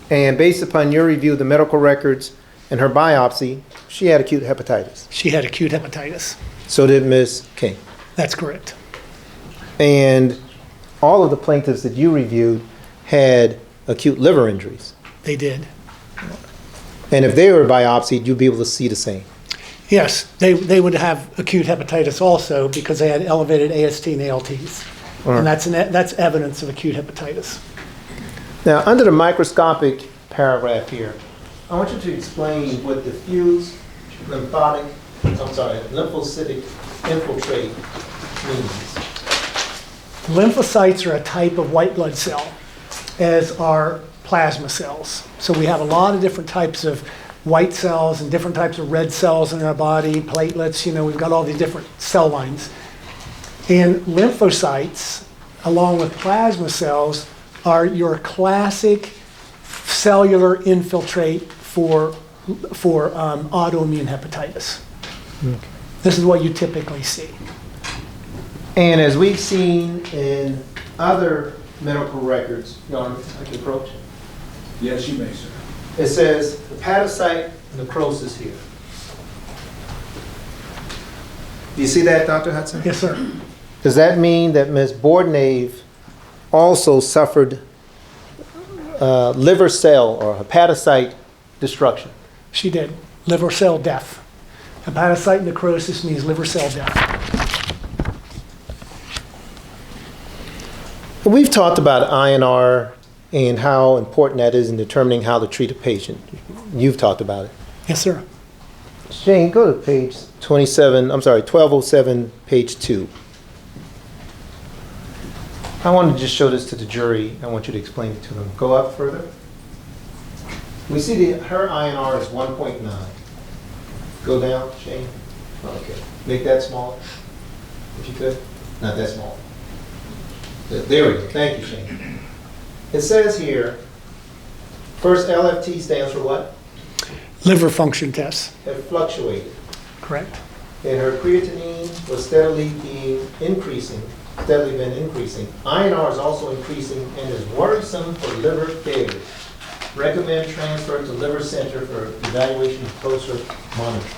And based upon your review of the medical records and her biopsy, she had acute hepatitis. She had acute hepatitis. So did Ms. King. That's correct. And all of the plaintiffs that you reviewed had acute liver injuries. They did. And if they were biopsied, you'd be able to see the same. Yes, they would have acute hepatitis also because they had elevated AST and ALTs. Right. And that's evidence of acute hepatitis. Now, under the microscopic paragraph here, I want you to explain what diffuse lymphocytic infiltrate means. Lymphocytes are a type of white blood cell, as are plasma cells. So we have a lot of different types of white cells and different types of red cells in our body, platelets, we've got all these different cell lines. And lymphocytes, along with plasma cells, are your classic cellular infiltrate for autoimmune hepatitis. This is what you typically see. And as we've seen in other medical records, Your Honor, I can approach. Yes, you may, sir. It says hepatocyte necrosis here. Do you see that, Dr. Hudson? Yes, sir. Does that mean that Ms. Bordnave also suffered liver cell or hepatocyte destruction? She did. Liver cell death. Hepatocyte necrosis means liver cell death. We've talked about INR and how important that is in determining how to treat a patient. You've talked about it. Yes, sir. Shane, go to page 1207, page 2. I want to just show this to the jury. I want you to explain it to them. Go up further. We see her INR is 1.9. Go down, Shane. Okay. Make that smaller, if you could. Not that small. There we go. Thank you, Shane. It says here, first LFT stands for what? Liver function tests. Have fluctuated. Correct. And her creatinine was steadily been increasing. INR is also increasing and is worrisome for liver failure. Recommend transfer to liver center for evaluation and closer monitoring.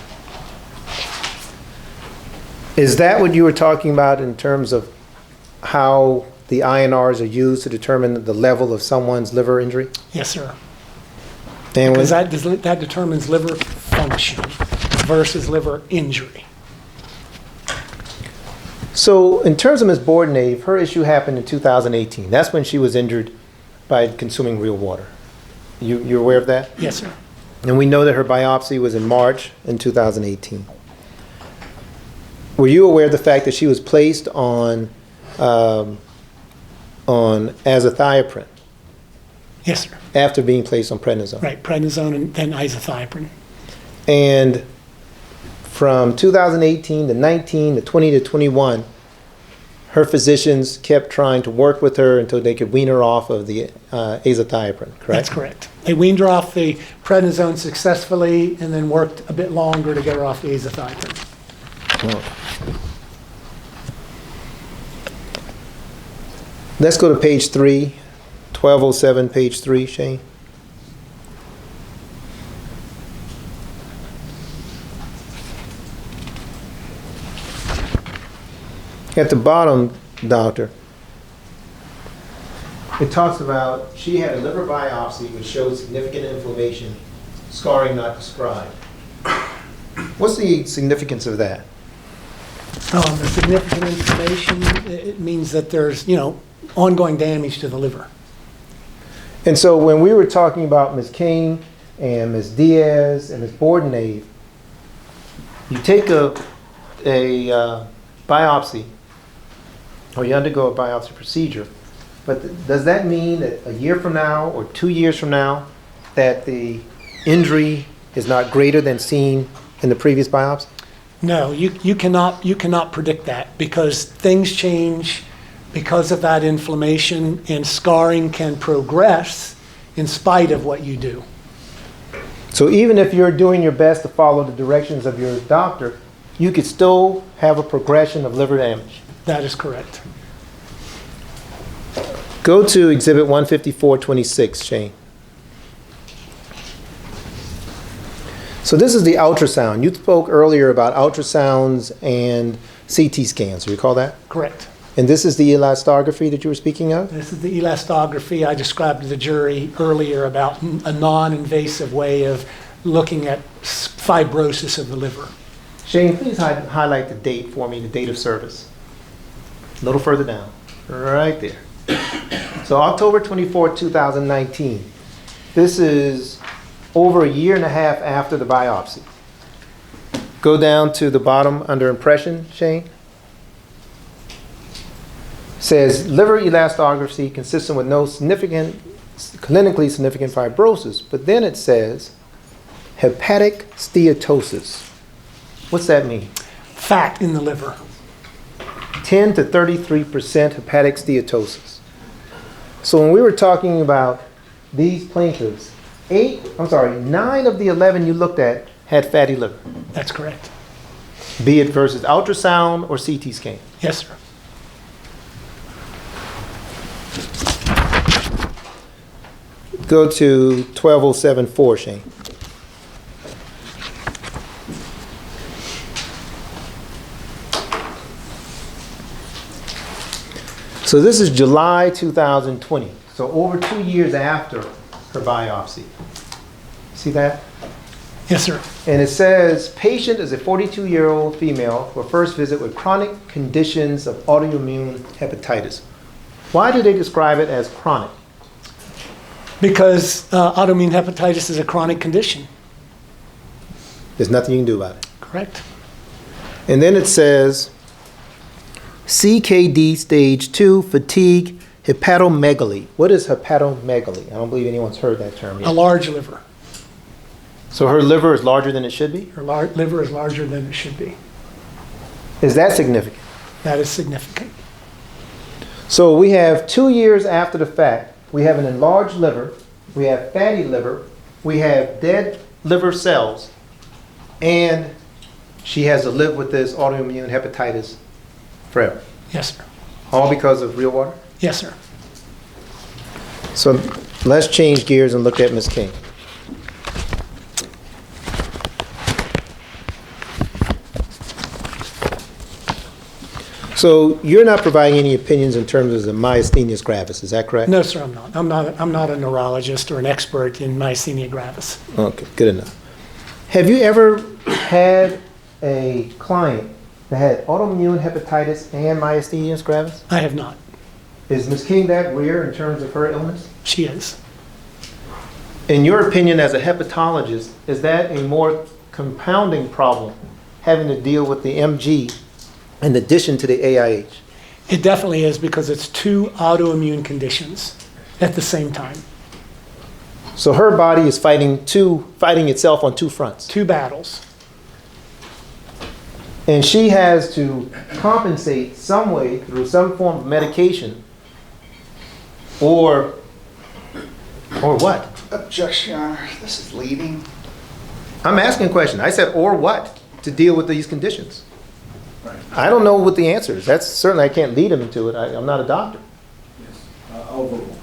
Is that what you were talking about in terms of how the INRs are used to determine the level of someone's liver injury? Yes, sir. And Because that determines liver function versus liver injury. so in terms of Ms. Bordnave, her issue happened in 2018. That's when she was injured by consuming real water. You're aware of that? Yes, sir. And we know that her biopsy was in March in 2018. Were you aware of the fact that she was placed on azathioprine Yes, sir. after being placed on prednisone? Right, prednisone and then isothioprine. And from 2018 to 19 to 20 to 21, her physicians kept trying to work with her until they could wean her off of the azathioprine, correct? That's correct. They weaned her off the prednisone successfully and then worked a bit longer to get her off the azathioprine. Let's go to page 3, 1207, page 3, Shane. At the bottom, doctor, it talks about she had a liver biopsy which showed significant inflammation, scarring not described. What's the significance of that? The significant inflammation, it means that there's, ongoing damage to the liver. And so when we were talking about Ms. King and Ms. Diaz and Ms. Bordnave, you take a biopsy, or you undergo a biopsy procedure, but does that mean that a year from now or 2 years from now that the injury is not greater than seen in the previous biopsy? No, you cannot predict that because things change because of that inflammation, and scarring can progress in spite of what you do. So even if you're doing your best to follow the directions of your doctor, you could still have a progression of liver damage. That is correct. Go to Exhibit 15426, Shane. So this is the ultrasound. You spoke earlier about ultrasounds and CT scans. Do you recall that? Correct. And this is the elastography that you were speaking of? This is the elastography I described to the jury earlier about a non-invasive way of looking at fibrosis of the liver. Shane, please highlight the date for me, the date of service. A little further down. Right there. So October 24, 2019. This is over a year and a half after the biopsy. Go down to the bottom under impression, Shane. Says liver elastography consistent with no clinically significant fibrosis, but then it says hepatic steatosis. What's that mean? Fat in the liver. 10 to 33% hepatic steatosis. So when we were talking about these plaintiffs, 9 of the 11 you looked at had fatty liver, That's correct. be it versus ultrasound or CT scan. Yes, sir. Go to 12074, Shane. So this is July 2020, so over 2 years after her biopsy. See that? Yes, sir. And it says, patient is a 42-year-old female for first visit with chronic conditions of autoimmune hepatitis. Why do they describe it as chronic? Because autoimmune hepatitis is a chronic condition. There's nothing you can do about it. Correct. And then it says, CKD stage 2 fatigue hepatomegaly. What is hepatomegaly? I don't believe anyone's heard that term A yet. large liver. So her liver is larger than it should be? Her liver is larger than it should be. Is that significant? That is significant. So we have 2 years after the fact, we have an enlarged liver, we have fatty liver, we have dead liver cells, and she has to live with this autoimmune hepatitis forever. Yes, sir. All because of real water? Yes, sir. So let's change gears and look at Ms. King. So you're not providing any opinions in terms of the myasthenia gravis, is that correct? No, sir, I'm not. I'm not a neurologist or an expert in myasthenia gravis. Okay, good enough. Have you ever had a client that had autoimmune hepatitis and myasthenia gravis? I have not. Is Ms. King that rare in terms of her illness? She is. In your opinion as a hepatologist, is that a more compounding problem, having to deal with the MG in addition to the AIH? It definitely is, because it's two autoimmune conditions at the same time. So her body is fighting itself on two fronts. Two battles. And she has to compensate some way through some form of medication or what? Objection, Your Honor. This is leading. I'm asking a question. I said, or what, to deal with these conditions? Right. I don't know what the answer is. That's certainly, I can't lead him into it. I'm not a doctor. Yes. Overrule.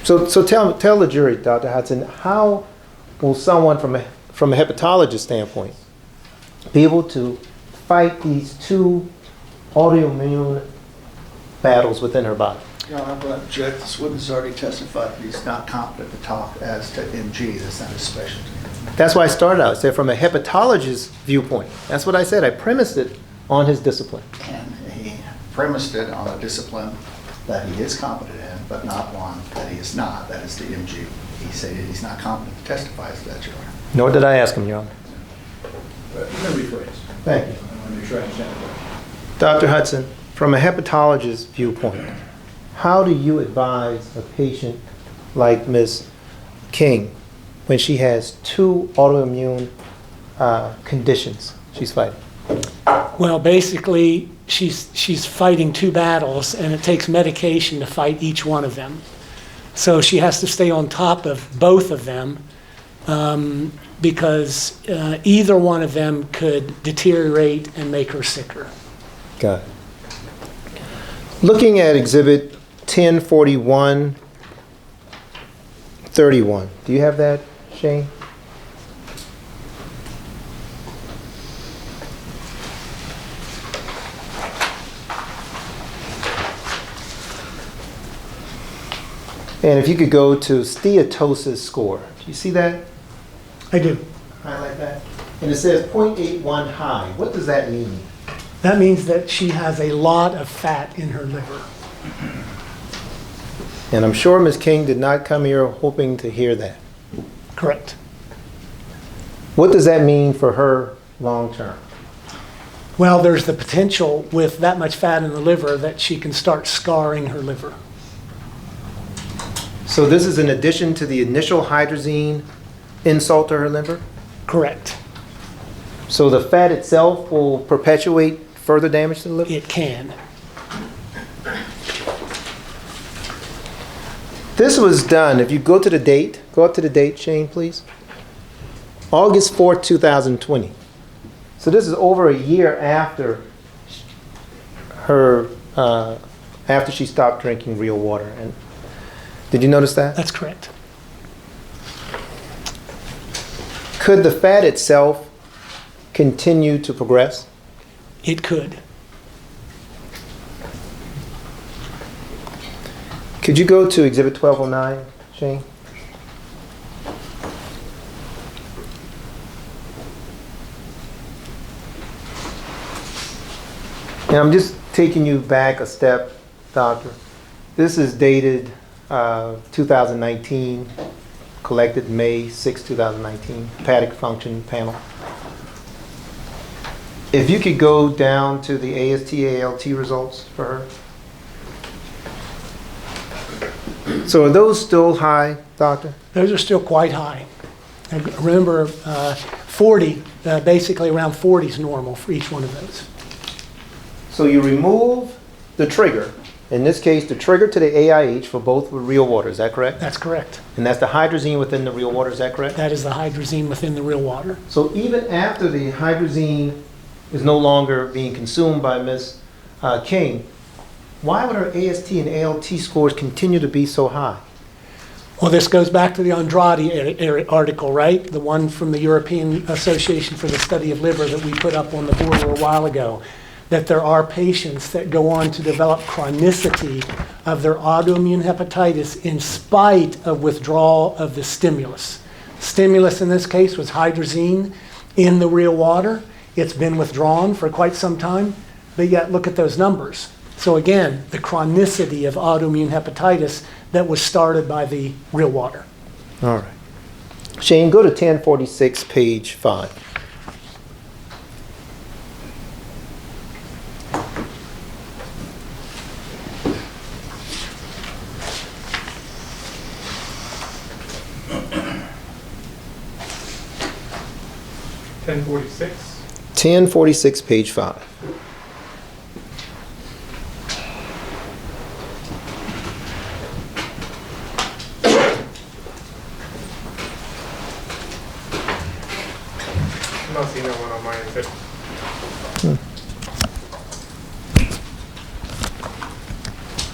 So tell the jury, Dr. Hudson, how will someone from a hepatologist standpoint be able to fight these two autoimmune battles within her body? Your Honor, I object. This witness has already testified that he's not competent to talk as to MG. That's not his specialty. That's why I started out. I said from a hepatologist's viewpoint. That's what I said. I premised it on his discipline. And he premised it on a discipline that he is competent in, but not one that he is not. That is the MG. He said he's not competent to testify as to that, Your Honor. Nor did I ask him, Your Honor. But let me rephrase. Thank you. I want to make sure I understand the question. Dr. Hudson, from a hepatologist's viewpoint, how do you advise a patient like Ms. King when she has two autoimmune conditions she's fighting? Well, basically, she's fighting two battles, and it takes medication to fight each one of them. So she has to stay on top of both of them, because either one of them could deteriorate and make her sicker. Got it. Looking at Exhibit 1041-31, do you have that, Shane? And if you could go to steatosis score. Do you see that? I do. Highlight that. And it says 0.81 high. What does that mean? That means that she has a lot of fat in her liver. And I'm sure Ms. King did not come here hoping to hear that. Correct. What does that mean for her long term? Well, there's the potential with that much fat in the liver that she can start scarring her liver. So this is in addition to the initial hydrazine insult to her liver? Correct. So the fat itself will perpetuate further damage to the liver? It can. This was done, if you go to the date, go up to the date, Shane, please. August 4th, 2020. So this is over a year after her, after she stopped drinking real water. And did you notice that? That's correct. Could the fat itself continue to progress? It could. Could you go to Exhibit 1209, Shane? And I'm just taking you back a step, Doctor. This is dated 2019, collected May 6, 2019, hepatic function panel. If you could go down to the AST/ALT results for her. So are those still high, Doctor? Those are still quite high. And remember, 40, basically around 40 is normal for each one of those. So you remove the trigger, in this case, the trigger to the AIH for both real water, is that correct? That's correct. And that's the hydrazine within the real water, is that correct? That is the hydrazine within the real water. So even after the hydrazine is no longer being consumed by Ms. King, why would her AST and ALT scores continue to be so high? Well, this goes back to the Andrade article, right? The one from the European Association for the Study of Liver that we put up on the board a while ago, that there are patients that go on to develop chronicity of their autoimmune hepatitis in spite of withdrawal of the stimulus. Stimulus in this case was hydrazine in the real water. It's been withdrawn for quite some time, but yet look at those numbers. So again, the chronicity of autoimmune hepatitis that was started by the real water. All right. Shane, go to 1046, page 5. $10.46. 1046, page 5. I'm not seeing that one on mine. Is it?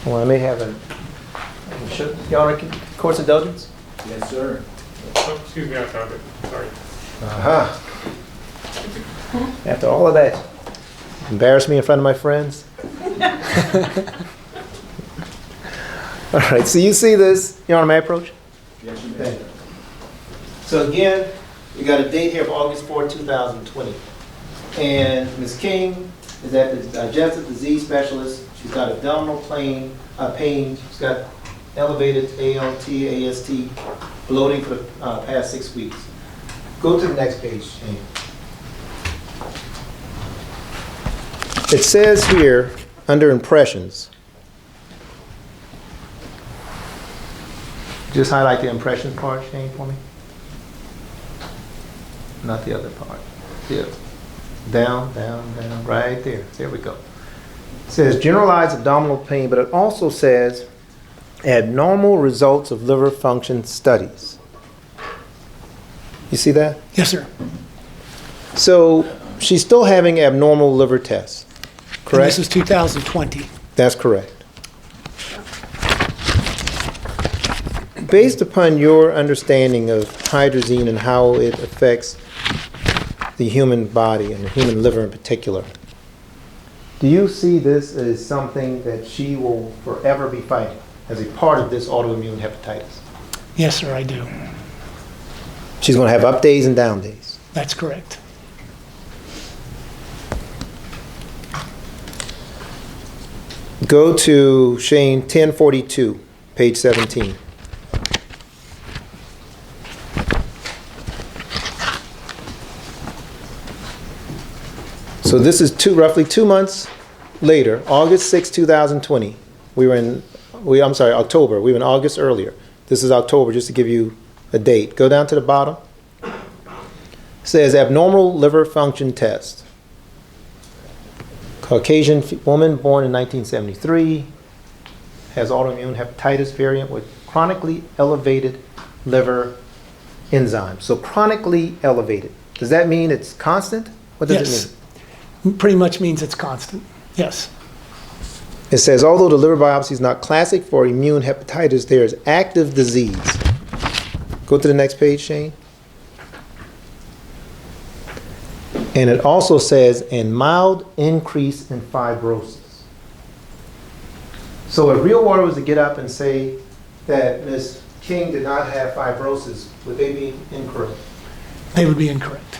Well, I may have a... Y'all reckon course indulgence? Yes, sir. Oh, excuse me, I found it. Sorry. Uh-huh. After all of that, embarrass me in front of my friends? All right, so you see this, you know my approach? Yes, you may. So again, we got a date here of August 4, 2020. And Ms. King is at the digestive disease specialist. She's got abdominal pain. She's got elevated ALT, AST, bloating for the past 6 weeks. Go to the next page, Shane. It says here, under impressions, just highlight the impression part, Shane, for me. Not the other part. Yeah. Down, down, down, right there. There we go. It says generalized abdominal pain, but it also says abnormal results of liver function studies. You see that? Yes, sir. So she's still having abnormal liver tests, And correct? this is 2020. That's correct. Based upon your understanding of hydrazine and how it affects the human body and the human liver in particular, do you see this as something that she will forever be fighting as a part of this autoimmune hepatitis? Yes, sir, I do. She's going to have up days and down days. That's correct. Go to Shane 1042, page 17. So this is roughly 2 months later, August 6, 2020. October. We were in August earlier. This is October, just to give you a date. Go down to the bottom. It says abnormal liver function test. Caucasian woman born in 1973. Has autoimmune hepatitis variant with chronically elevated liver enzyme. So chronically elevated. Does that mean it's constant? What does it mean? Pretty much means it's constant, yes. It says, although the liver biopsy is not classic for immune hepatitis, there is active disease. Go to the next page, Shane. And it also says, and mild increase in fibrosis. So if Real Water was to get up and say that Ms. King did not have fibrosis, would they be incorrect? They would be incorrect.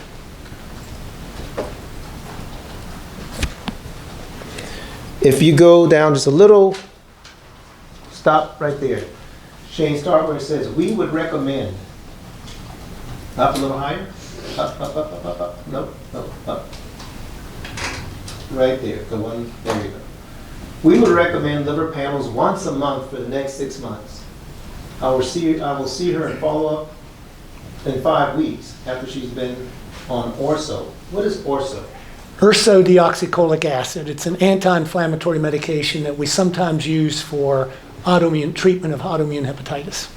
If you go down just a little, stop right there. Shane, start where it says, we would recommend. Up a little higher. Up. Nope, up. Right there, the one, there you go. We would recommend liver panels once a month for the next 6 months. I will see her and follow up in 5 weeks after she's been on Orso. What is Orso? Ursodeoxycholic acid. It's an anti-inflammatory medication that we sometimes use for treatment of autoimmune hepatitis.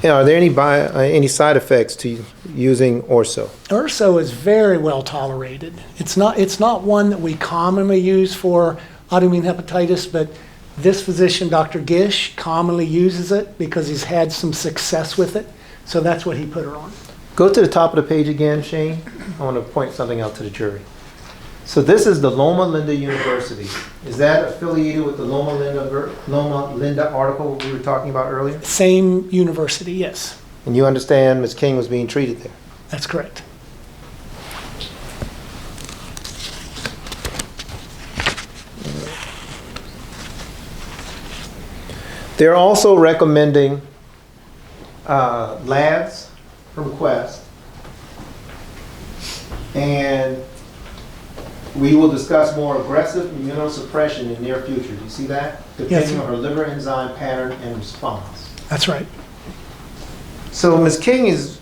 Yeah, are there any side effects to using Orso? Urso is very well tolerated. It's not one that we commonly use for autoimmune hepatitis, but this physician, Dr. Gish, commonly uses it because he's had some success with it. So that's what he put her on. Go to the top of the page again, Shane. I want to point something out to the jury. So this is the Loma Linda University. Is that affiliated with the Loma Linda article we were talking about earlier? Same university, yes. And you understand Ms. King was being treated there? That's correct. They're also recommending labs from Quest, and we will discuss more aggressive immunosuppression in near future. Do you see that? Depending on her liver enzyme pattern and response. That's right. So Ms. King is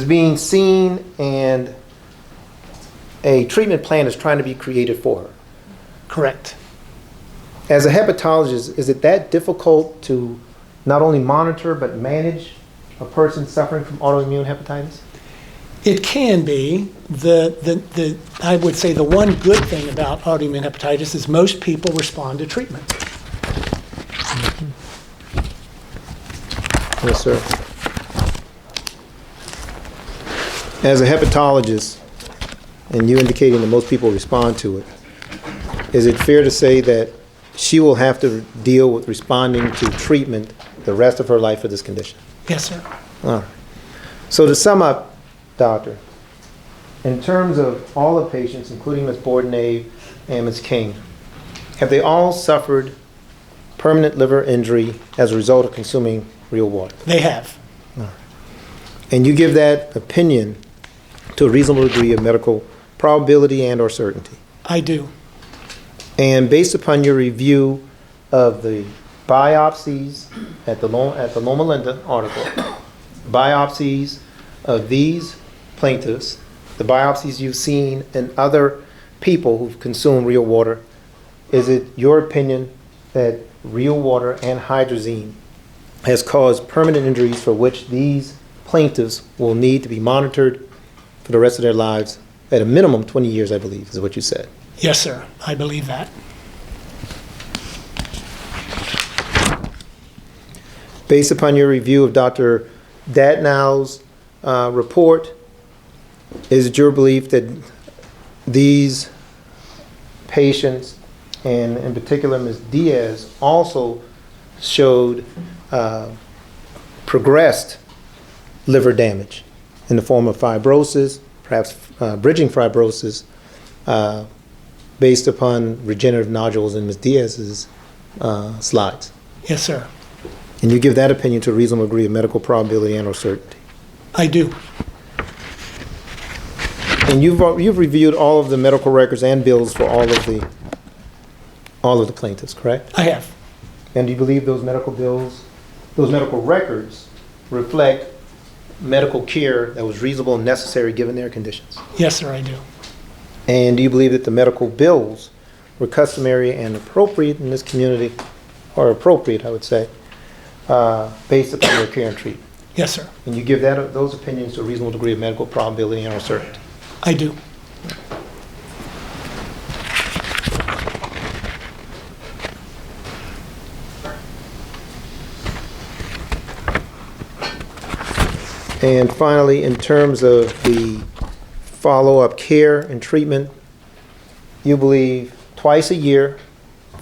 being seen, and a treatment plan is trying to be created for her. Correct. As a hepatologist, is it that difficult to not only monitor but manage a person suffering from autoimmune hepatitis? It can be. I would say the one good thing about autoimmune hepatitis is most people respond to treatment. Yes, sir. As a hepatologist, and you indicating that most people respond to it, is it fair to say that she will have to deal with responding to treatment the rest of her life for this condition? Yes, sir. All right. So to sum up, Doctor, in terms of all the patients, including Ms. Bordenave and Ms. King, have they all suffered permanent liver injury as a result of consuming Real Water? They have. All right. And you give that opinion to a reasonable degree of medical probability and or certainty? I do. And based upon your review of the biopsies at the Loma Linda article, biopsies of these plaintiffs, the biopsies you've seen in other people who've consumed Real Water, is it your opinion that Real Water and hydrazine has caused permanent injuries for which these plaintiffs will need to be monitored for the rest of their lives, at a minimum 20 years, I believe, is what you said? Yes, sir. I believe that. Based upon your review of Dr. Datnow's report, is it your belief that these patients, and in particular Ms. Diaz, also showed progressed liver damage in the form of fibrosis, perhaps bridging fibrosis, based upon regenerative nodules in Ms. Diaz's slides? Yes, sir. And you give that opinion to a reasonable degree of medical probability and or certainty? I do. And you've reviewed all of the medical records and bills for all of the plaintiffs, correct? I have. And do you believe those medical bills, those medical records reflect medical care that was reasonable and necessary given their conditions? Yes, sir, I do. And do you believe that the medical bills were customary and appropriate in this community, or appropriate, I would say, based upon their care and treatment. Yes, sir. And you give those opinions to a reasonable degree of medical probability and are certainty. I do. And finally, in terms of the follow-up care and treatment, you believe twice a year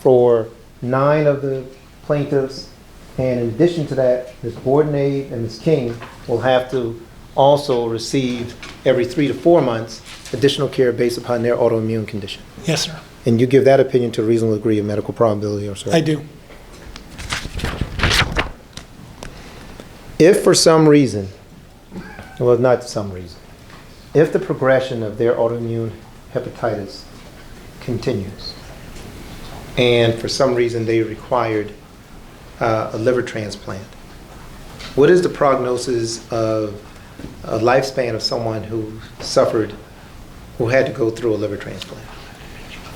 for 9 of the plaintiffs, and in addition to that, Ms. Bourdonnais and Ms. King will have to also receive every 3 to 4 months additional care based upon their autoimmune condition. Yes, sir. And you give that opinion to a reasonable degree of medical probability or certainty. I do. If for some reason, well, not some reason, if the progression of their autoimmune hepatitis continues, and for some reason they required a liver transplant, what is the prognosis of a lifespan of someone who had to go through a liver transplant?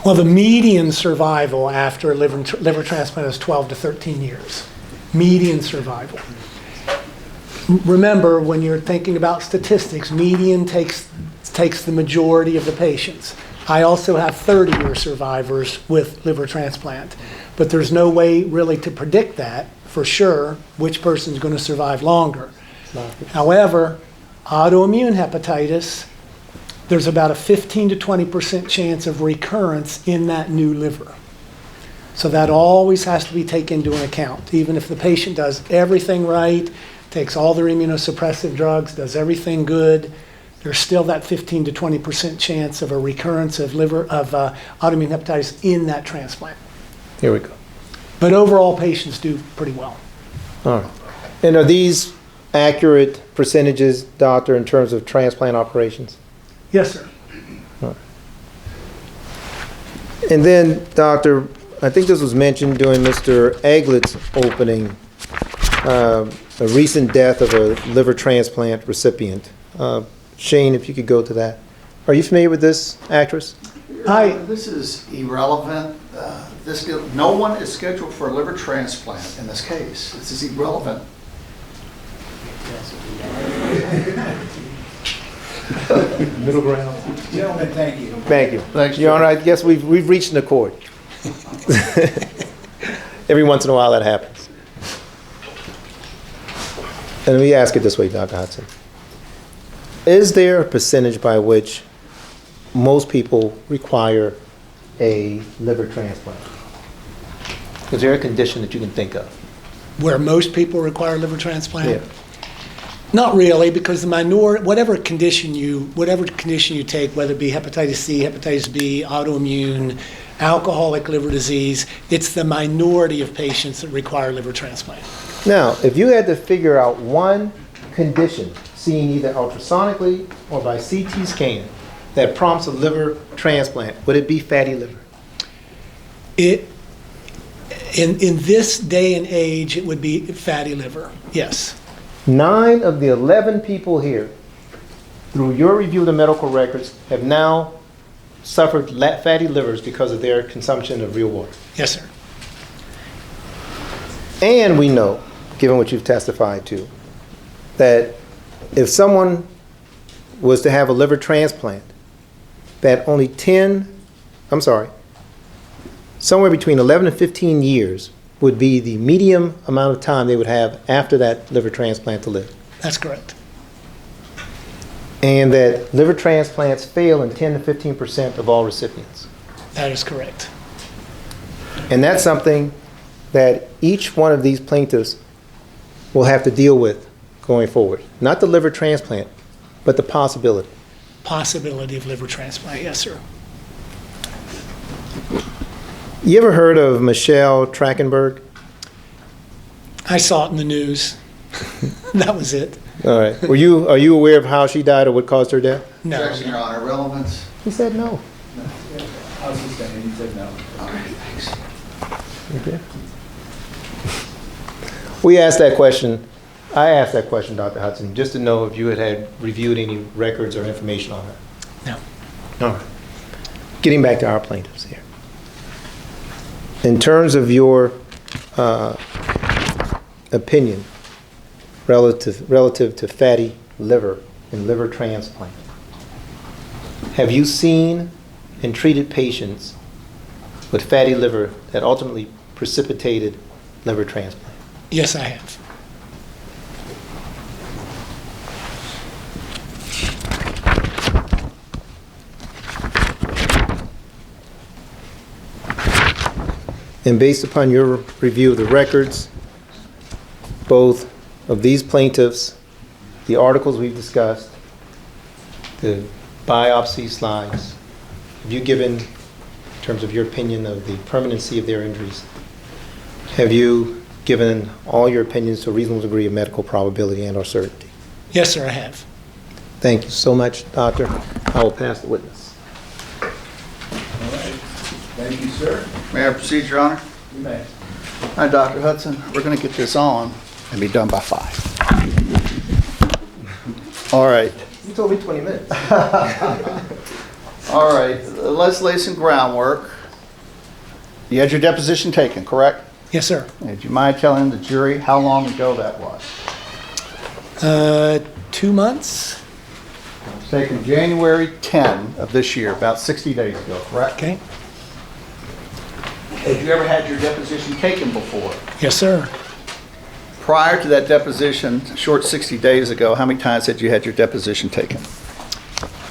Well, the median survival after a liver transplant is 12 to 13 years. Median survival. Remember, when you're thinking about statistics, median takes the majority of the patients. I also have 30-year survivors with liver transplant, but there's no way really to predict that for sure, which person's going to survive longer. However, autoimmune hepatitis, there's about a 15 to 20% chance of recurrence in that new liver. So that always has to be taken into account. Even if the patient does everything right, takes all their immunosuppressive drugs, does everything good, there's still that 15 to 20% chance of a recurrence of autoimmune hepatitis in that transplant. Here we go. But overall, patients do pretty well. All right. And are these accurate percentages, doctor, in terms of transplant operations? Yes, sir. And then, doctor, I think this was mentioned during Mr. Aglett's opening, a recent death of a liver transplant recipient. Shane, if you could go to that. Are you familiar with this actress? This is irrelevant. No one is scheduled for a liver transplant in this case. This is irrelevant. Middle ground. Gentlemen, thank you. Thank you. Thanks, Your Honor, I guess we've reached an accord. Every once in a while that happens. And let me ask it this way, Dr. Hudson. Is there a percentage by which most people require a liver transplant? Is there a condition that you can think of? Where most people require liver transplant? Yeah. Not really, because the minority, whatever condition you take, whether it be hepatitis C, hepatitis B, autoimmune, alcoholic liver disease, it's the minority of patients that require liver transplant. Now, if you had to figure out one condition seen either ultrasonically or by CT scan that prompts a liver transplant, would it be fatty liver? In this day and age, it would be fatty liver, yes. 9 of the 11 people here, through your review of the medical records, have now suffered fatty livers because of their consumption of real water. Yes, sir. And we know, given what you've testified to, that if someone was to have a liver transplant, that only somewhere between 11 and 15 years would be the medium amount of time they would have after that liver transplant to live. That's correct. And that liver transplants fail in 10 to 15% of all recipients. That is correct. And that's something that each one of these plaintiffs will have to deal with going forward. Not the liver transplant, but the possibility. Possibility of liver transplant, yes, sir. You ever heard of Michelle Trachtenberg? I saw it in the news. That was it. All right. Are you aware of how she died or what caused her death? No. Objection, Your Honor. Relevance. He said no. I was just saying, he said no. All right, thanks. Okay. We asked that question. I asked that question, Dr. Hudson, just to know if you had reviewed any records or information on her. No. All right. Getting back to our plaintiffs here. In terms of your opinion relative to fatty liver and liver transplant? Have you seen and treated patients with fatty liver that ultimately precipitated liver transplant? Yes, I have. And based upon your review of the records, both of these plaintiffs, the articles we've discussed, the biopsy slides, have you given, in terms of your opinion of the permanency of their injuries, have you given all your opinions to a reasonable degree of medical probability and or certainty? Yes, sir, I have. Thank you so much, Doctor. I will pass the witness. All right. Thank you, sir. May I proceed, Your Honor? You may. Hi, Dr. Hudson. We're going to get this on and be done by 5. All right. You told me 20 minutes. All right. Let's lay some groundwork. You had your deposition taken, correct? Yes, sir. Would you mind telling the jury how long ago that was? 2 months. It was taken January 10 of this year, about 60 days ago, correct? Okay. Had you ever had your deposition taken before? Yes, sir. Prior to that deposition, short 60 days ago, how many times had you had your deposition taken?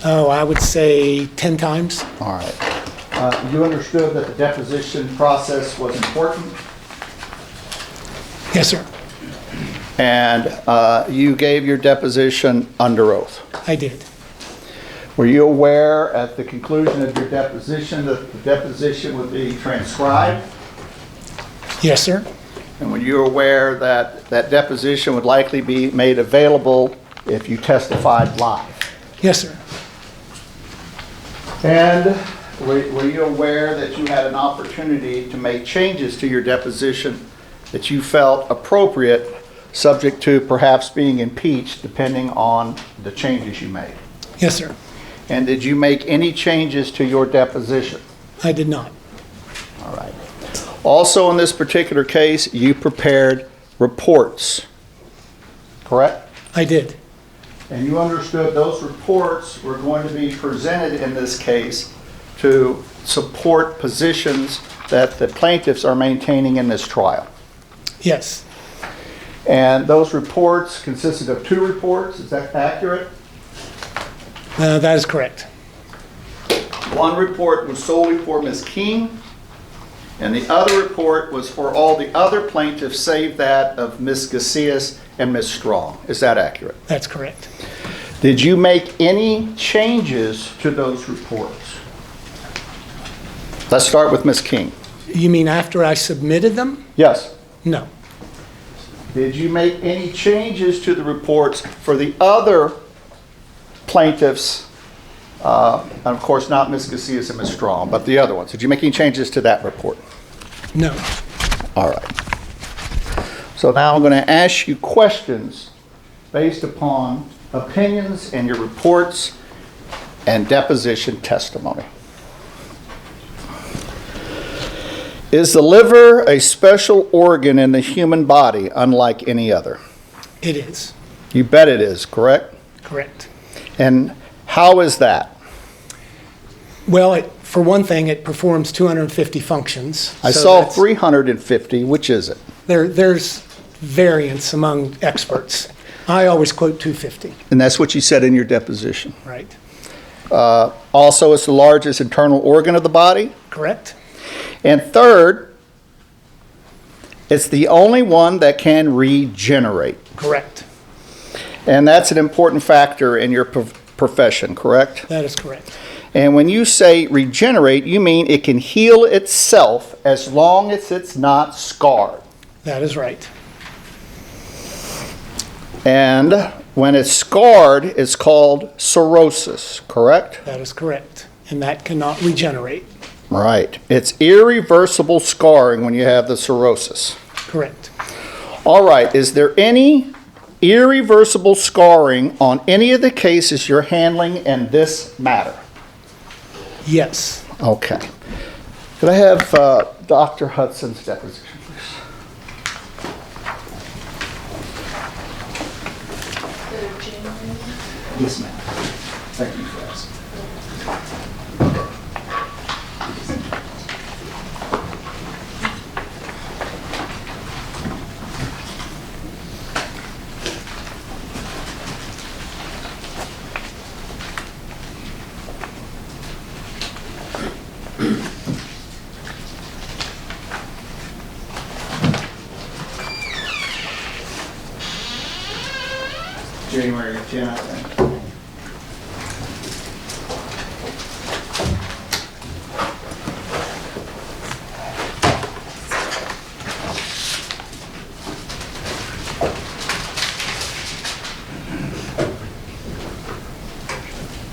Oh, I would say 10 times. All right. You understood that the deposition process was important, Yes, sir. and you gave your deposition under oath. I did. Were you aware at the conclusion of your deposition that the deposition would be transcribed? Yes, sir. And were you aware that that deposition would likely be made available if you testified live? Yes, sir. And were you aware that you had an opportunity to make changes to your deposition that you felt appropriate, subject to perhaps being impeached depending on the changes you made? Yes, sir. And did you make any changes to your deposition? I did not. All right. Also, in this particular case, you prepared reports, correct? I did. And you understood those reports were going to be presented in this case to support positions that the plaintiffs are maintaining in this trial. Yes. And those reports consisted of 2 reports, is that accurate? That is correct. One report was solely for Ms. King, and the other report was for all the other plaintiffs save that of Ms. Casillas and Ms. Strong. Is that accurate? That's correct. Did you make any changes to those reports? Let's start with Ms. King. You mean after I submitted them? Yes. No. Did you make any changes to the reports for the other plaintiffs? And of course, not Ms. Casillas and Ms. Strong, but the other ones. Did you make any changes to that report? No. All right. So now I'm going to ask you questions based upon opinions in your reports and deposition testimony. Is the liver a special organ in the human body unlike any other? It is. You bet it is, correct? Correct. And how is that? Well, for one thing, it performs 250 functions. I so saw that's- 350. Which is it? There's variance among experts. I always quote 250. And that's what you said in your deposition. Right. Also, it's the largest internal organ of the body. Correct? And third, it's the only one that can regenerate. Correct. And that's an important factor in your profession, correct? That is correct. And when you say regenerate, you mean it can heal itself as long as it's not scarred. That is right. And when it's scarred, it's called cirrhosis, correct? That is correct. And that cannot regenerate. Right. It's irreversible scarring when you have the cirrhosis. Correct. All right. Is there any irreversible scarring on any of the cases you're handling in this matter? Yes. Okay. Could I have Dr. Hudson's deposition, please? this matter. Thank you for asking. January 10th, I think.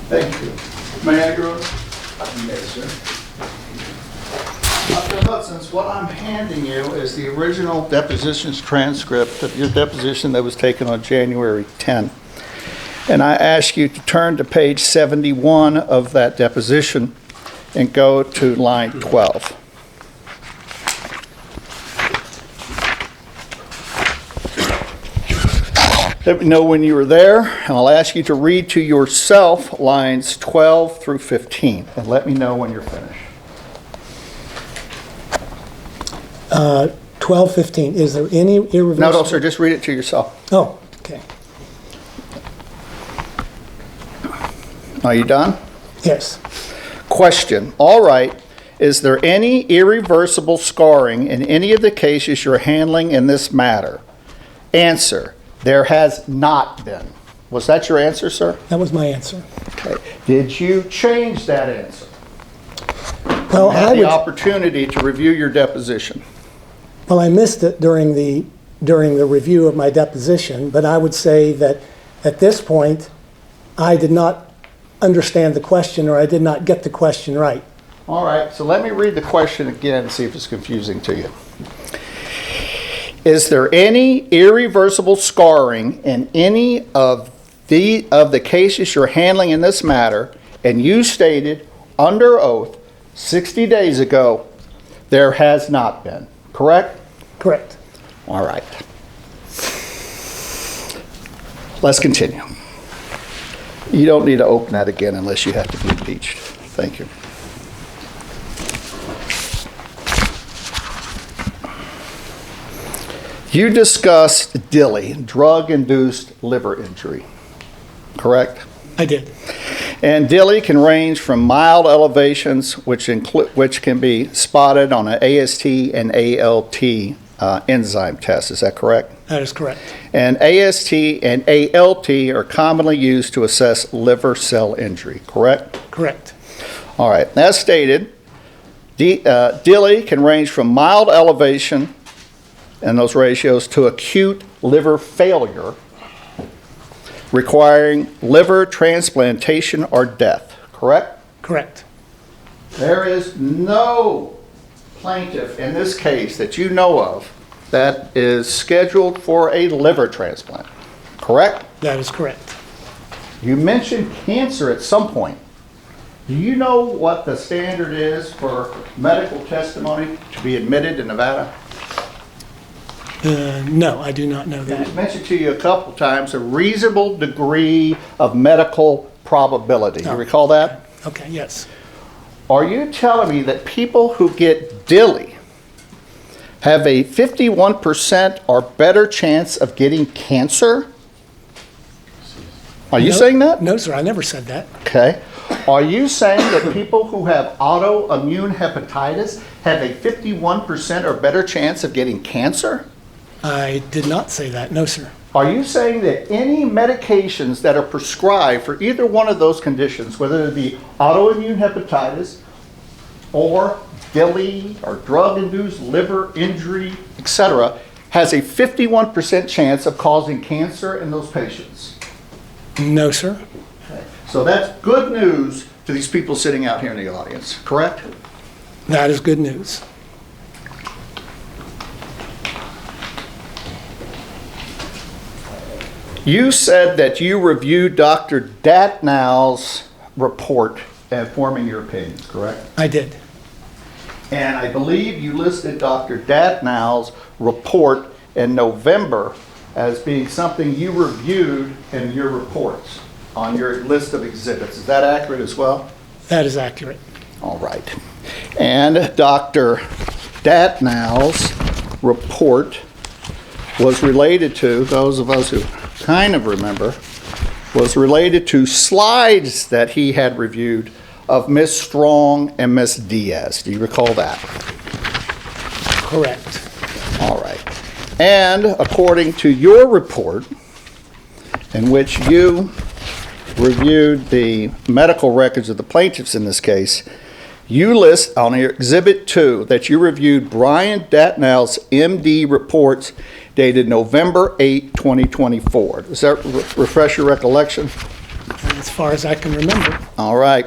Thank you. May I go? Yes, sir. Dr. Hudson, what I'm handing you is the original depositions transcript of your deposition that was taken on January 10. And I ask you to turn to page 71 of that deposition and go to line 12. Let me know when you were there, and I'll ask you to read to yourself lines 12 through 15, and let me know when you're finished. 12, 15, is there any irreversible? No, sir, just read it to yourself. Oh, okay. Are you done? Yes. Question. All right. Is there any irreversible scarring in any of the cases you're handling in this matter? Answer. There has not been. Was that your answer, sir? That was my answer. Okay. Did you change that answer? Well, You had the opportunity to review your deposition. Well, I missed it during the review of my deposition, but I would say that at this point, I did not understand the question, or I did not get the question right. All right, so let me read the question again and see if it's confusing to you. Is there any irreversible scarring in any of the cases you're handling in this matter, and you stated under oath 60 days ago, there has not been, correct? Correct. All right. Let's continue. You don't need to open that again unless you have to be impeached. Thank you. You discussed DILI, drug-induced liver injury, correct? I did. And DILI can range from mild elevations, which can be spotted on an AST and ALT enzyme test. Is that correct? That is correct. And AST and ALT are commonly used to assess liver cell injury, correct? Correct. All right. As stated, DILI can range from mild elevation and those ratios to acute liver failure, requiring liver transplantation or death, correct? Correct. There is no plaintiff in this case that you know of that is scheduled for a liver transplant, correct? That is correct. You mentioned cancer at some point. Do you know what the standard is for medical testimony to be admitted in Nevada? No, I do not know It that. was mentioned to you a couple times, a reasonable degree of medical probability. You Oh. recall that? Okay, yes. Are you telling me that people who get DILI have a 51% or better chance of getting cancer? Are you No- saying that? No, sir, I never said that. Okay. Are you saying that people who have autoimmune hepatitis have a 51% or better chance of getting cancer? I did not say that. No, sir. Are you saying that any medications that are prescribed for either one of those conditions, whether it be autoimmune hepatitis or DILI or drug-induced liver injury, etc., has a 51% chance of causing cancer in those patients? No, sir. So that's good news to these people sitting out here in the audience, correct? That is good news. You said that you reviewed Dr. Datnow's report and forming your opinions, correct? I did. And I believe you listed Dr. Datnow's report in November as being something you reviewed in your reports. on your list of exhibits. Is that accurate as well? That is accurate. All right. And Dr. Datnow's report was related to, those of us who kind of remember, was related to slides that he had reviewed of Ms. Strong and Ms. Diaz. Do you recall that? Correct. All right. And according to your report, in which you reviewed the medical records of the plaintiffs in this case, you list on your Exhibit 2 that you reviewed Brian Datnow's MD reports dated November 8, 2024. Does that refresh your recollection? As far as I can remember. All right.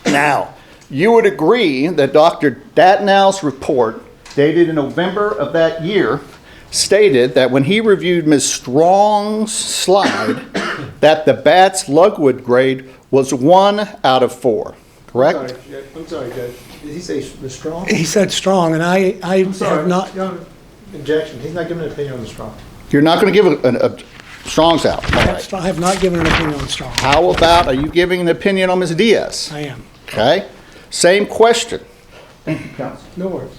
Now, you would agree that Dr. Datnow's report dated in November of that year stated that when he reviewed Ms. Strong's slide, that the Batts Lugwood grade was 1 out of 4, correct? I'm sorry, Judge. Did he say Ms. Strong? He said strong, and I have not, Objection. He's not giving an opinion on the Strong. You're not going to give a Strong's out. All right. I have not given an opinion on strong. How about, are you giving an opinion on Ms. Diaz? I am. Okay. Same question. Thank you, counsel. No worries.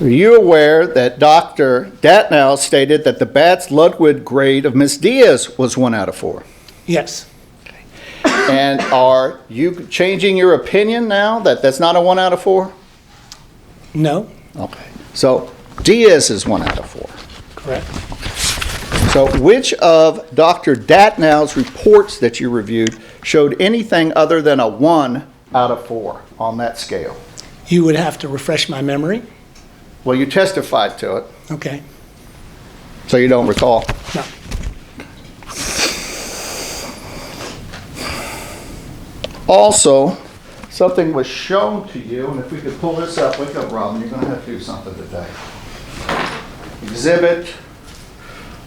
Are you aware that Dr. Datnow stated that the Batts Lugwood grade of Ms. Diaz was 1 out of 4? Yes. And are you changing your opinion now that that's not a 1 out of 4? No. Okay. So Diaz is 1 out of 4. Correct. So which of Dr. Datnow's reports that you reviewed showed anything other than a 1 out of 4 on that scale? You would have to refresh my memory. Well, you testified to it, Okay. so you don't recall. No. Also, something was shown to you, and if we could pull this up, wake up, Robin, you're going to have to do something today. Exhibit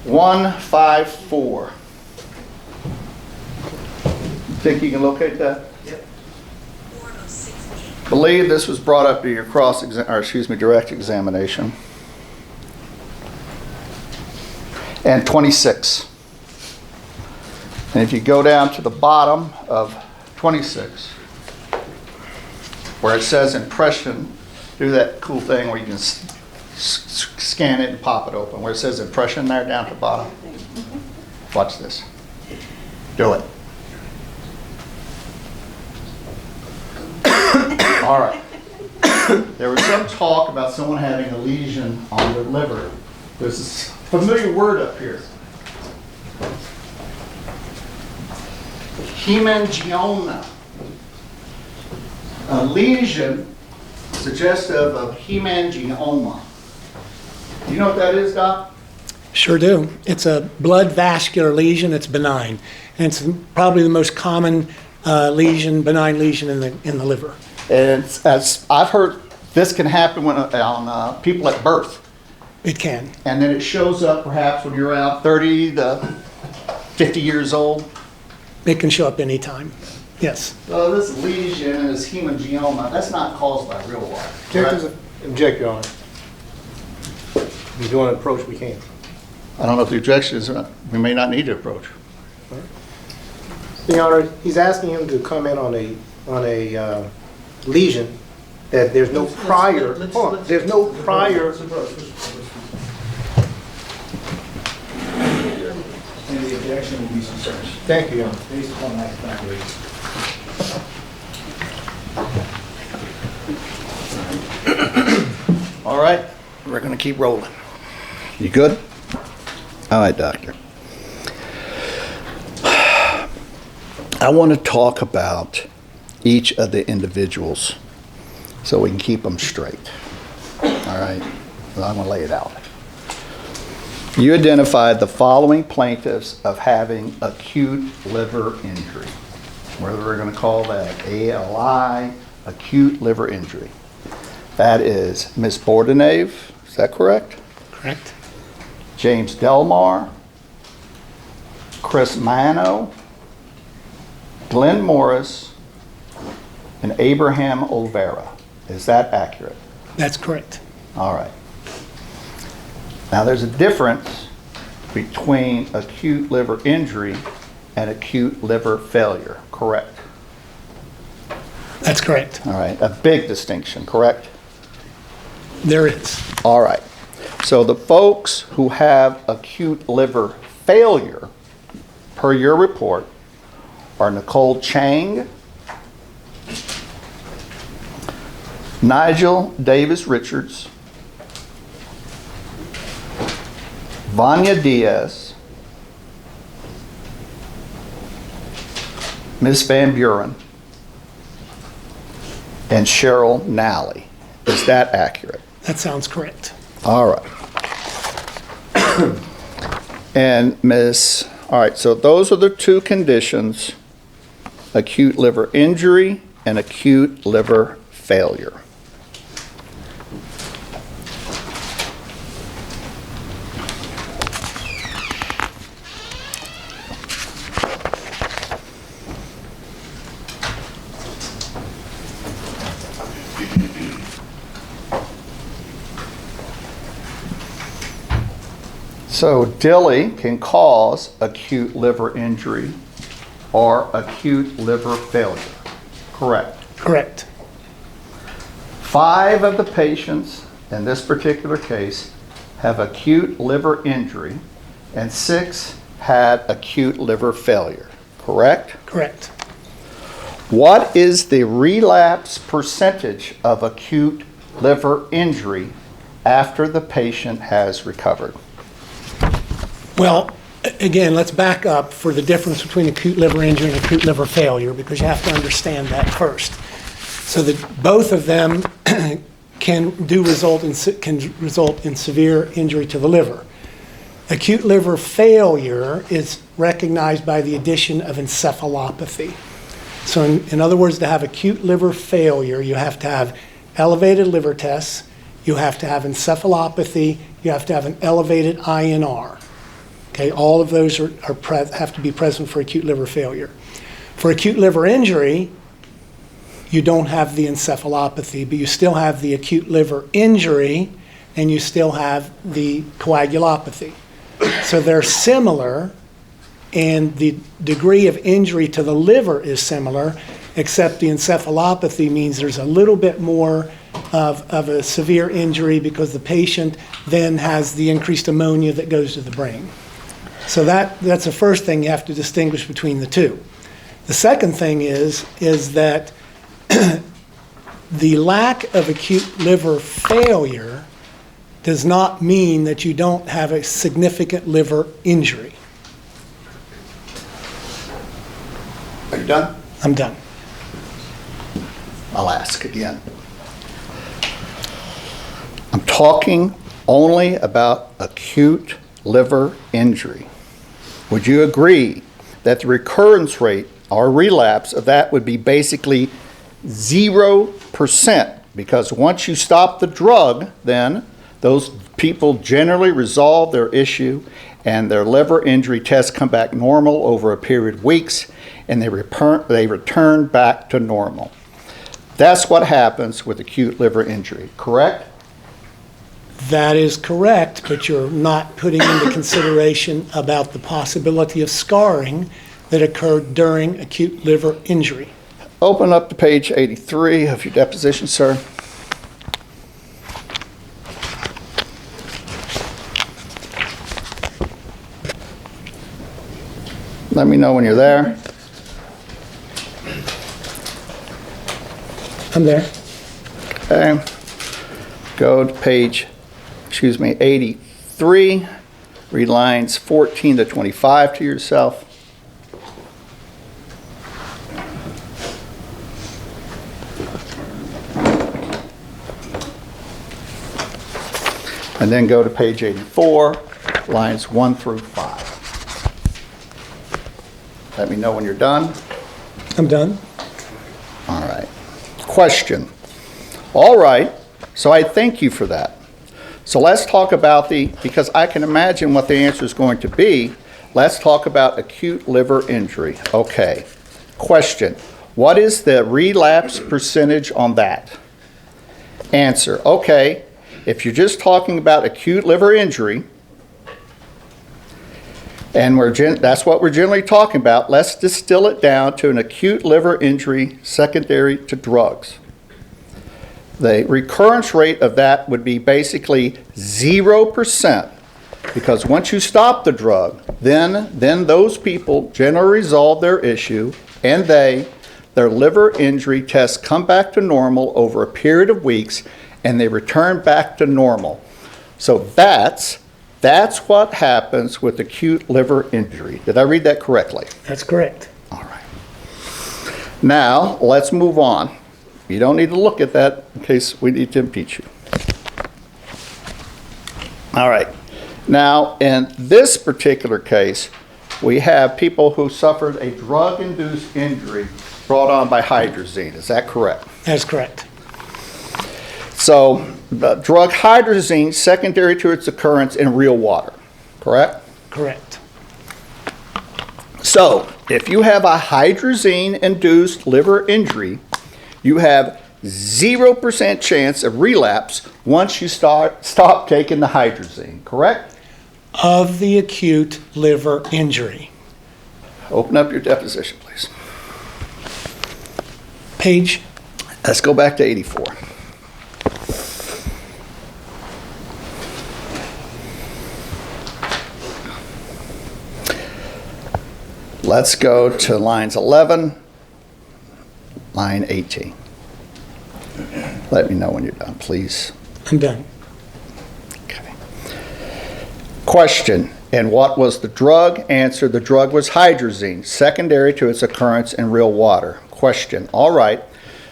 154. Think you can locate that? Yep. Believe this was brought up to your direct examination. And 26. And if you go down to the bottom of 26, where it says impression, do that cool thing where you can scan it and pop it open, where it says impression there down at the bottom. Watch this. Do it. All right. There was some talk about someone having a lesion on their liver. There's this familiar word up here. Hemangioma. A lesion suggestive of hemangioma. Do you know what that is, Doc? Sure do. It's a blood vascular lesion. It's benign. And it's probably the most common benign lesion in the liver. And as I've heard, this can happen on people at birth. It can. And then it shows up perhaps when you're around 30 to 50 years old. It can show up anytime. Yes. So this lesion and this hemangioma, that's not caused by real life. Object, Your Honor. If you do want to approach, we can. I don't know if the objection is, we may not need to approach. Your Honor, he's asking him to comment on a lesion that there's no prior. There's no prior. And the objection will be sustained Thank you, Your Honor. based upon that fact rate. All right, we're going to keep rolling. You good? All right, doctor. I want to talk about each of the individuals so we can keep them straight. All right, well, I'm going to lay it out. You identified the following plaintiffs of having acute liver injury, whether we're going to call that ALI, acute liver injury. That is Ms. Bordenave, is that correct? Correct. James Delmar, Chris Mano, Glenn Morris, and Abraham Olvera. Is that accurate? That's correct. All right. Now there's a difference between acute liver injury and acute liver failure, correct? That's correct. All right, a big distinction, correct? There is. All right. So the folks who have acute liver failure, per your report, are Nicole Chang, Nigel Davis Richards, Vanya Diaz, Ms. Van Buren, and Cheryl Nally. Is that accurate? That sounds correct. All right. And all right, so those are the two conditions, acute liver injury and acute liver failure. So DILI can cause acute liver injury or acute liver failure, correct? Correct. 5 of the patients in this particular case have acute liver injury and 6 had acute liver failure, correct? Correct. What is the relapse percentage of acute liver injury after the patient has recovered? Well, again, let's back up for the difference between acute liver injury and acute liver failure, because you have to understand that first. So that both of them can result in severe injury to the liver. Acute liver failure is recognized by the addition of encephalopathy. So in other words, to have acute liver failure, you have to have elevated liver tests, you have to have encephalopathy, you have to have an elevated INR. Okay, all of those have to be present for acute liver failure. For acute liver injury, you don't have the encephalopathy, but you still have the acute liver injury and you still have the coagulopathy. So they're similar, and the degree of injury to the liver is similar, except the encephalopathy means there's a little bit more of a severe injury because the patient then has the increased ammonia that goes to the brain. So that's the first thing you have to distinguish between the two. The second thing is that the lack of acute liver failure does not mean that you don't have a significant liver injury. Are you done? I'm done. I'll ask again. I'm talking only about acute liver injury. Would you agree that the recurrence rate or relapse of that would be basically 0%? Because once you stop the drug, then those people generally resolve their issue and their liver injury tests come back normal over a period of weeks, and they return back to normal. That's what happens with acute liver injury, correct? That is correct, but you're not putting into consideration about the possibility of scarring that occurred during acute liver injury. Open up to page 83 of your deposition, sir. Let me know when you're there. I'm there. Okay. Go to page 83. Read lines 14 to 25 to yourself. And then go to page 84, lines 1 through 5. Let me know when you're done. I'm done. All right. Question. All right. So I thank you for that. So let's talk about because I can imagine what the answer is going to be. Let's talk about acute liver injury. Okay. Question. What is the relapse percentage on that? Answer. Okay. If you're just talking about acute liver injury, And that's what we're generally talking about. Let's distill it down to an acute liver injury secondary to drugs. The recurrence rate of that would be basically 0%, because once you stop the drug, then those people generally resolve their issue, and their liver injury tests come back to normal over a period of weeks, and they return back to normal. So that's what happens with acute liver injury. Did I read that correctly? That's correct. All right. Now, let's move on. You don't need to look at that in case we need to impeach you. All right. Now, in this particular case, we have people who suffered a drug-induced injury brought on by hydrazine. Is that correct? That's correct. So, the drug hydrazine secondary to its occurrence in real water, correct? Correct. So, if you have a hydrazine-induced liver injury, you have 0% chance of relapse once you stop taking the hydrazine, correct? Of the acute liver injury. Open up your deposition, please. Page. Let's go back to 84. Let's go to lines 11, line 18. Let me know when you're done, please. I'm done. Okay. Question, and what was the drug? Answer, the drug was hydrazine, secondary to its occurrence in real water. Question, all right.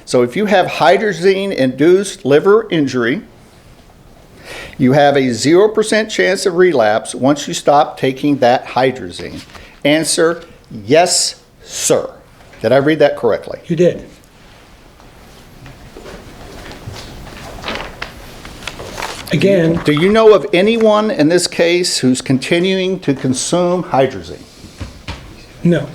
So if you have hydrazine-induced liver injury, you have a 0% chance of relapse once you stop taking that hydrazine. Answer, yes, sir. Did I read that correctly? You did. Again, Do you know of anyone in this case who's continuing to consume hydrazine? no.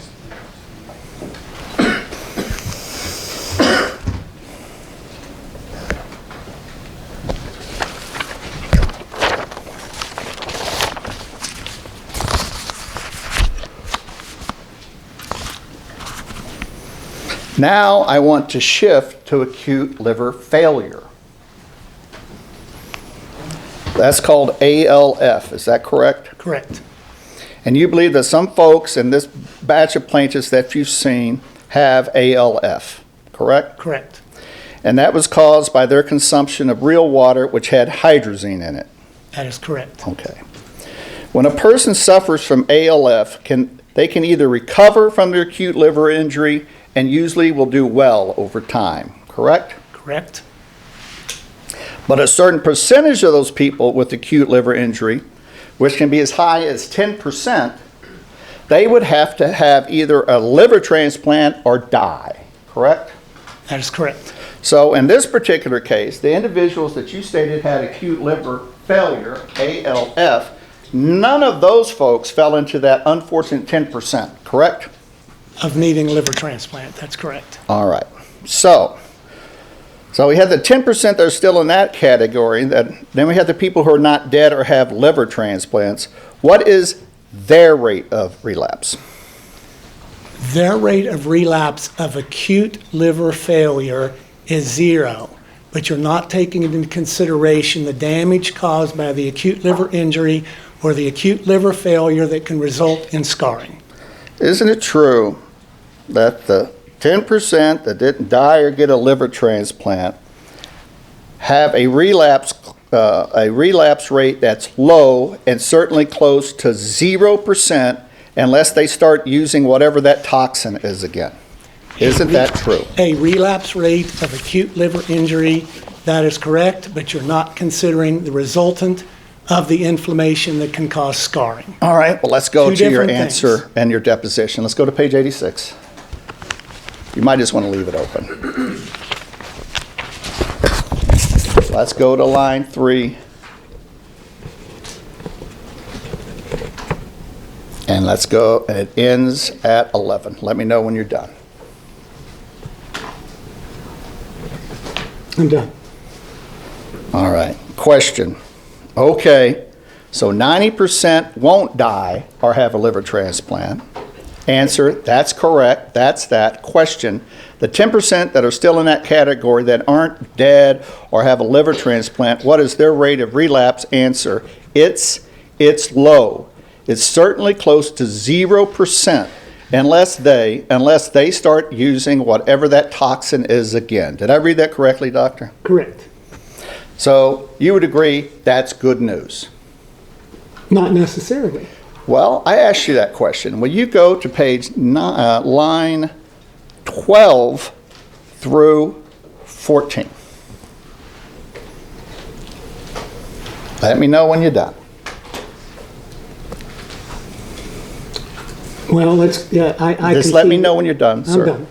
Now I want to shift to acute liver failure. That's called ALF, is that correct? Correct. And you believe that some folks in this batch of plaintiffs that you've seen have ALF, correct? Correct. And that was caused by their consumption of real water which had hydrazine in it. That is correct. Okay. When a person suffers from ALF, they can either recover from their acute liver injury and usually will do well over time, correct? Correct. But a certain percentage of those people with acute liver injury, which can be as high as 10%, they would have to have either a liver transplant or die, correct? That is correct. So in this particular case, the individuals that you stated had acute liver failure, ALF, none of those folks fell into that unfortunate 10%, correct? Of needing liver transplant. That's correct. All right. So we have the 10% that are still in that category. Then we have the people who are not dead or have liver transplants. What is their rate of relapse? Their rate of relapse of acute liver failure is 0, but you're not taking into consideration the damage caused by the acute liver injury or the acute liver failure that can result in scarring. Isn't it true that the 10% that didn't die or get a liver transplant have a relapse rate that's low and certainly close to 0% unless they start using whatever that toxin is again? Isn't that true? A relapse rate of acute liver injury, that is correct, but you're not considering the resultant of the inflammation that can cause scarring. All right, well, let's go Two to your different answer things. and your deposition. Let's go to page 86. You might just want to leave it open. Let's go to line 3. And let's go, and it ends at 11. Let me know when you're done. I'm done. All right, question. Okay, So 90% won't die or have a liver transplant. Answer, that's correct, that's that. Question, the 10% that are still in that category that aren't dead or have a liver transplant, what is their rate of relapse? Answer, it's low. It's certainly close to 0% unless they start using whatever that toxin is again. Did I read that correctly, doctor? Correct. So you would agree that's good news? Not necessarily. Well, I asked you that question. Will you go to line 12 through 14? Let me know when you're done. Well, let's, yeah, I Just can let see- me know when you're done, sir. I'm done.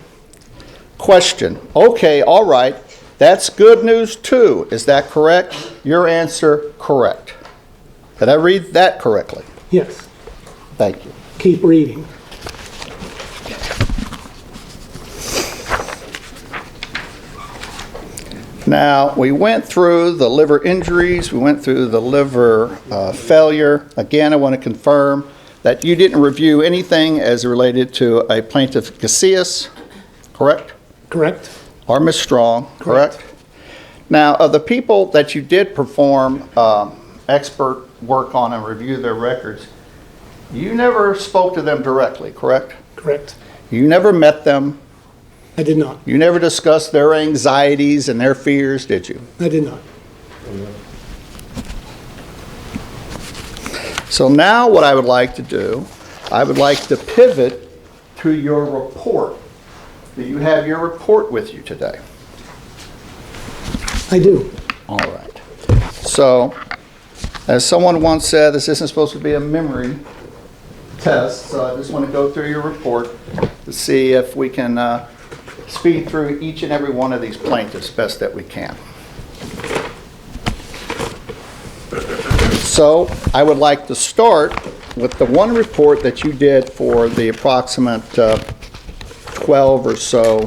Question. Okay, all right. That's good news too. Is that correct? Your answer, correct. Did I read that correctly? Yes. Thank you. Keep reading. Now, we went through the liver injuries, we went through the liver failure. Again, I want to confirm that you didn't review anything as related to a plaintiff Casillas, correct? Correct? Or Ms. Strong, correct? Now, of the people that you did perform expert work on and review their records, you never spoke to them directly, correct? Correct. You never met them. I did not. You never discussed their anxieties and their fears, did you? I did not. So now what I would like to do, I would like to pivot to your report. Do you have your report with you today? I do. All right. So, as someone once said, this isn't supposed to be a memory test, so I just want to go through your report to see if we can speed through each and every one of these plaintiffs best that we can. So, I would like to start with the one report that you did for the approximate 12 or so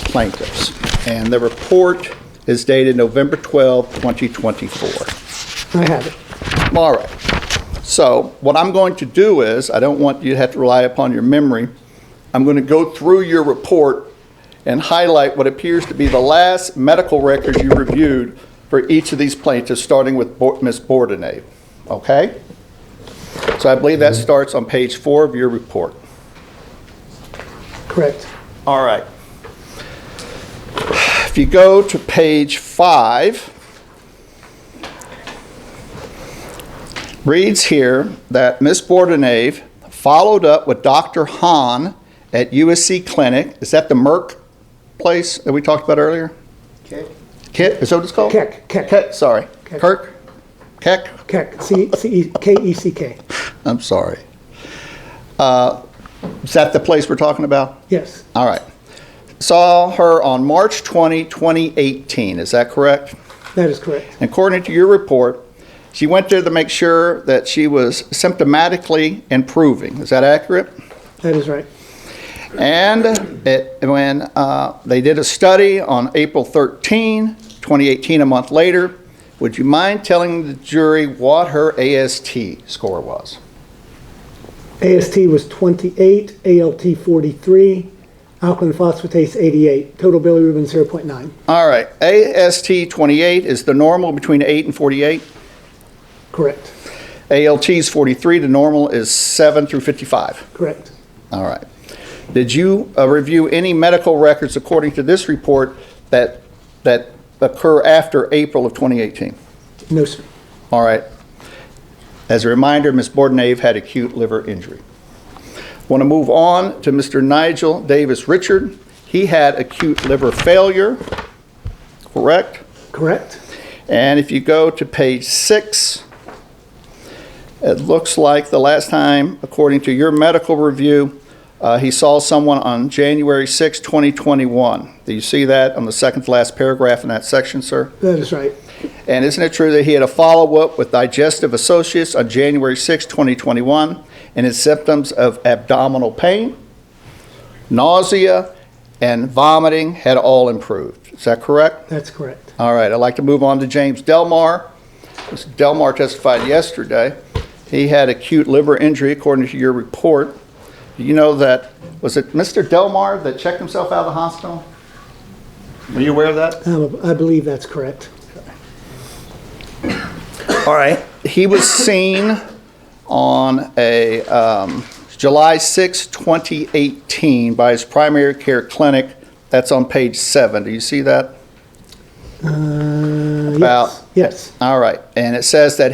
plaintiffs. And the report is dated November 12, 2024. I have it. All right. So what I'm going to do is, I don't want you to have to rely upon your memory. I'm going to go through your report and highlight what appears to be the last medical records you reviewed for each of these plaintiffs, starting with Ms. Bourdonnais. Okay? So I believe that starts on page 4 of your report. Correct. All right. If you go to page 5, reads here that Ms. Bourdonnais followed up with Dr. Hahn at USC Clinic. Is that the Merck place that we talked about earlier? Kit? Is that what it's called? Keck. Keck, sorry. Keck. Kirk? Keck? Keck. K-E-C-K. I'm sorry. Is that the place we're talking about? Yes. All right. Saw her on March 20, 2018. Is that correct? That is correct. According to your report, she went there to make sure that she was symptomatically improving. Is that accurate? That is right. And when they did a study on April 13, 2018, a month later, would you mind telling the jury what her AST score was? AST was 28, ALT 43, alkaline phosphatase 88, total bilirubin 0.9. All right. AST 28 is the normal between 8 and 48. Correct. ALT is 43. The normal is 7 through 55. Correct. All right. Did you review any medical records according to this report that occur after April of 2018? No, sir. All right. As a reminder, Ms. Bourdonnais had acute liver injury. Want to move on to Mr. Nigel Davis Richard. He had acute liver failure, correct? Correct. And if you go to page 6, it looks like the last time, according to your medical review, he saw someone on January 6, 2021. Do you see that on the second to last paragraph in that section, sir? That is right. And isn't it true that he had a follow-up with Digestive Associates on January 6, 2021, and his symptoms of abdominal pain, nausea, and vomiting had all improved? Is that correct? That's correct. All right, I'd like to move on to James Delmar. Mr. Delmar testified yesterday. He had acute liver injury according to your report. Do you know that, was it Mr. Delmar that checked himself out of the hospital? Were you aware of that? I believe that's correct. All right. He was seen on a July 6, 2018 by his primary care clinic. That's on page 7. Do you see that? Yes. All right. And it says that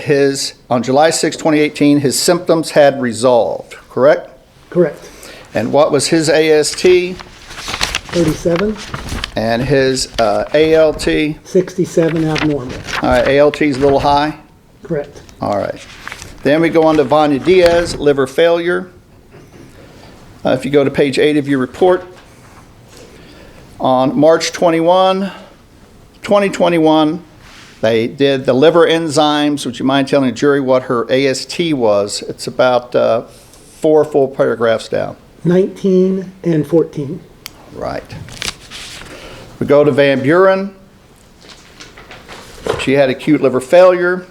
on July 6, 2018, his symptoms had resolved, correct? Correct. And what was his AST 37, and his ALT? 67 abnormal. All right, ALT is a little high. Correct. All right. Then we go on to Vanya Diaz, liver failure. If you go to page 8 of your report, on March 21, 2021, they did the liver enzymes. Would you mind telling the jury what her AST was? It's about 4 full paragraphs down. 19 and 14. Right. We go to Van Buren. She had acute liver failure.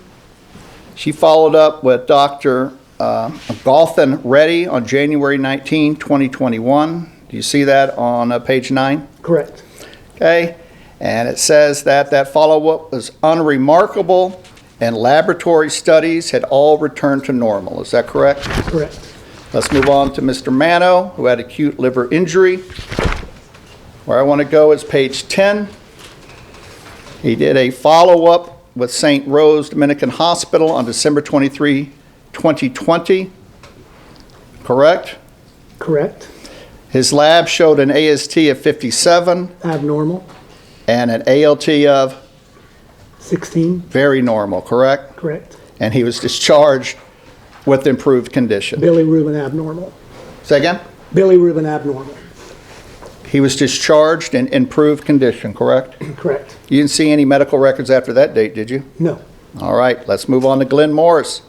She followed up with Dr. Gauthan Reddy on January 19, 2021. Do you see that on page 9? Correct. Okay. And it says that follow-up was unremarkable and laboratory studies had all returned to normal. Is that correct? Correct. Let's move on to Mr. Mano, who had acute liver injury. Where I want to go is page 10. He did a follow-up with St. Rose Dominican Hospital on December 23, 2020. Correct? Correct. His lab showed an AST of 57 Abnormal. and an ALT of 16. very normal, correct? Correct. And he was discharged with improved condition. Bilirubin abnormal. Say again? Bilirubin abnormal. He was discharged in improved condition, correct? Correct. You didn't see any medical records after that date, did you? No. All right, let's move on to Glenn Morris,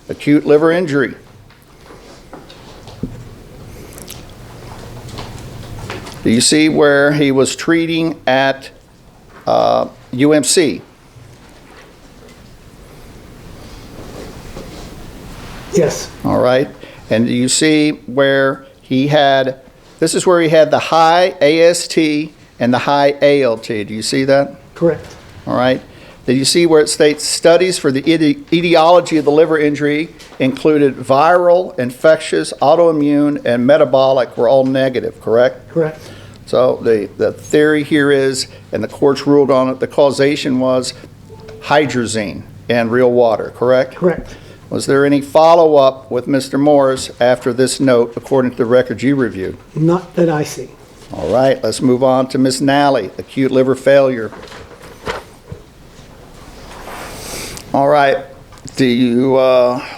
acute liver injury. Do you see where he was treating at UMC? Yes. All right, and do you see where he had, this is where he had the high AST and the high ALT. Do you see that? Correct. All right. Did you see where it states studies for the etiology of the liver injury included viral, infectious, autoimmune, and metabolic were all negative, correct? Correct. So the theory here is, and the courts ruled on it, the causation was hydrazine and real water, correct? Correct. Was there any follow-up with Mr. Morris after this note, according to the records you reviewed? Not that I see. All right, let's move on to Ms. Nally, acute liver failure. All right,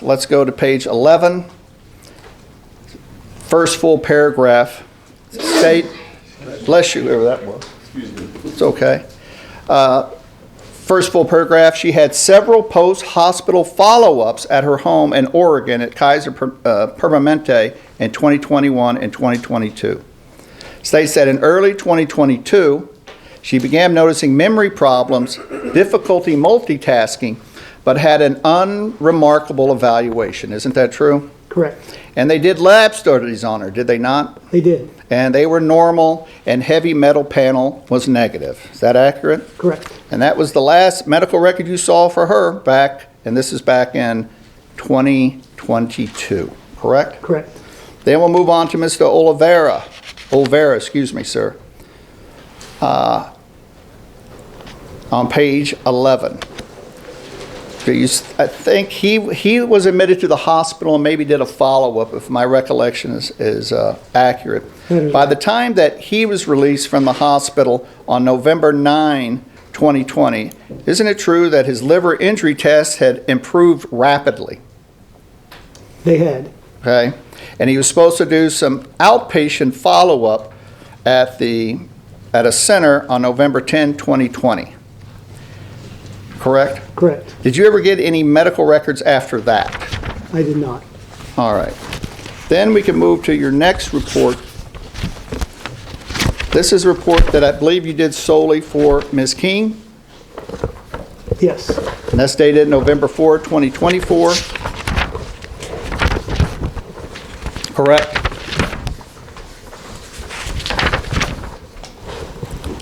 let's go to page 11. First full paragraph. State, bless you, whoever that was. Excuse me. It's okay. First full paragraph, she had several post-hospital follow-ups at her home in Oregon at Kaiser Permanente in 2021 and 2022. States that in early 2022, she began noticing memory problems, difficulty multitasking, but had an unremarkable evaluation. Isn't that true? Correct. And they did lab studies on her, did they not? They did. And they were normal, and heavy metal panel was negative. Is that accurate? Correct. And that was the last medical record you saw for her back, and this is back in 2022, correct? Correct. Then we'll move on to Mr. Olivera, excuse me, sir. On page 11. I think he was admitted to the hospital and maybe did a follow-up, if my recollection is accurate. By the time that he was released from the hospital on November 9, 2020, isn't it true that his liver injury tests had improved rapidly? They had. Okay, and he was supposed to do some outpatient follow-up at a center on November 10, 2020. Correct? Correct. Did you ever get any medical records after that? I did not. All right. Then we can move to your next report. This is a report that I believe you did solely for Ms. King. Yes. And that's dated November 4, 2024. Correct?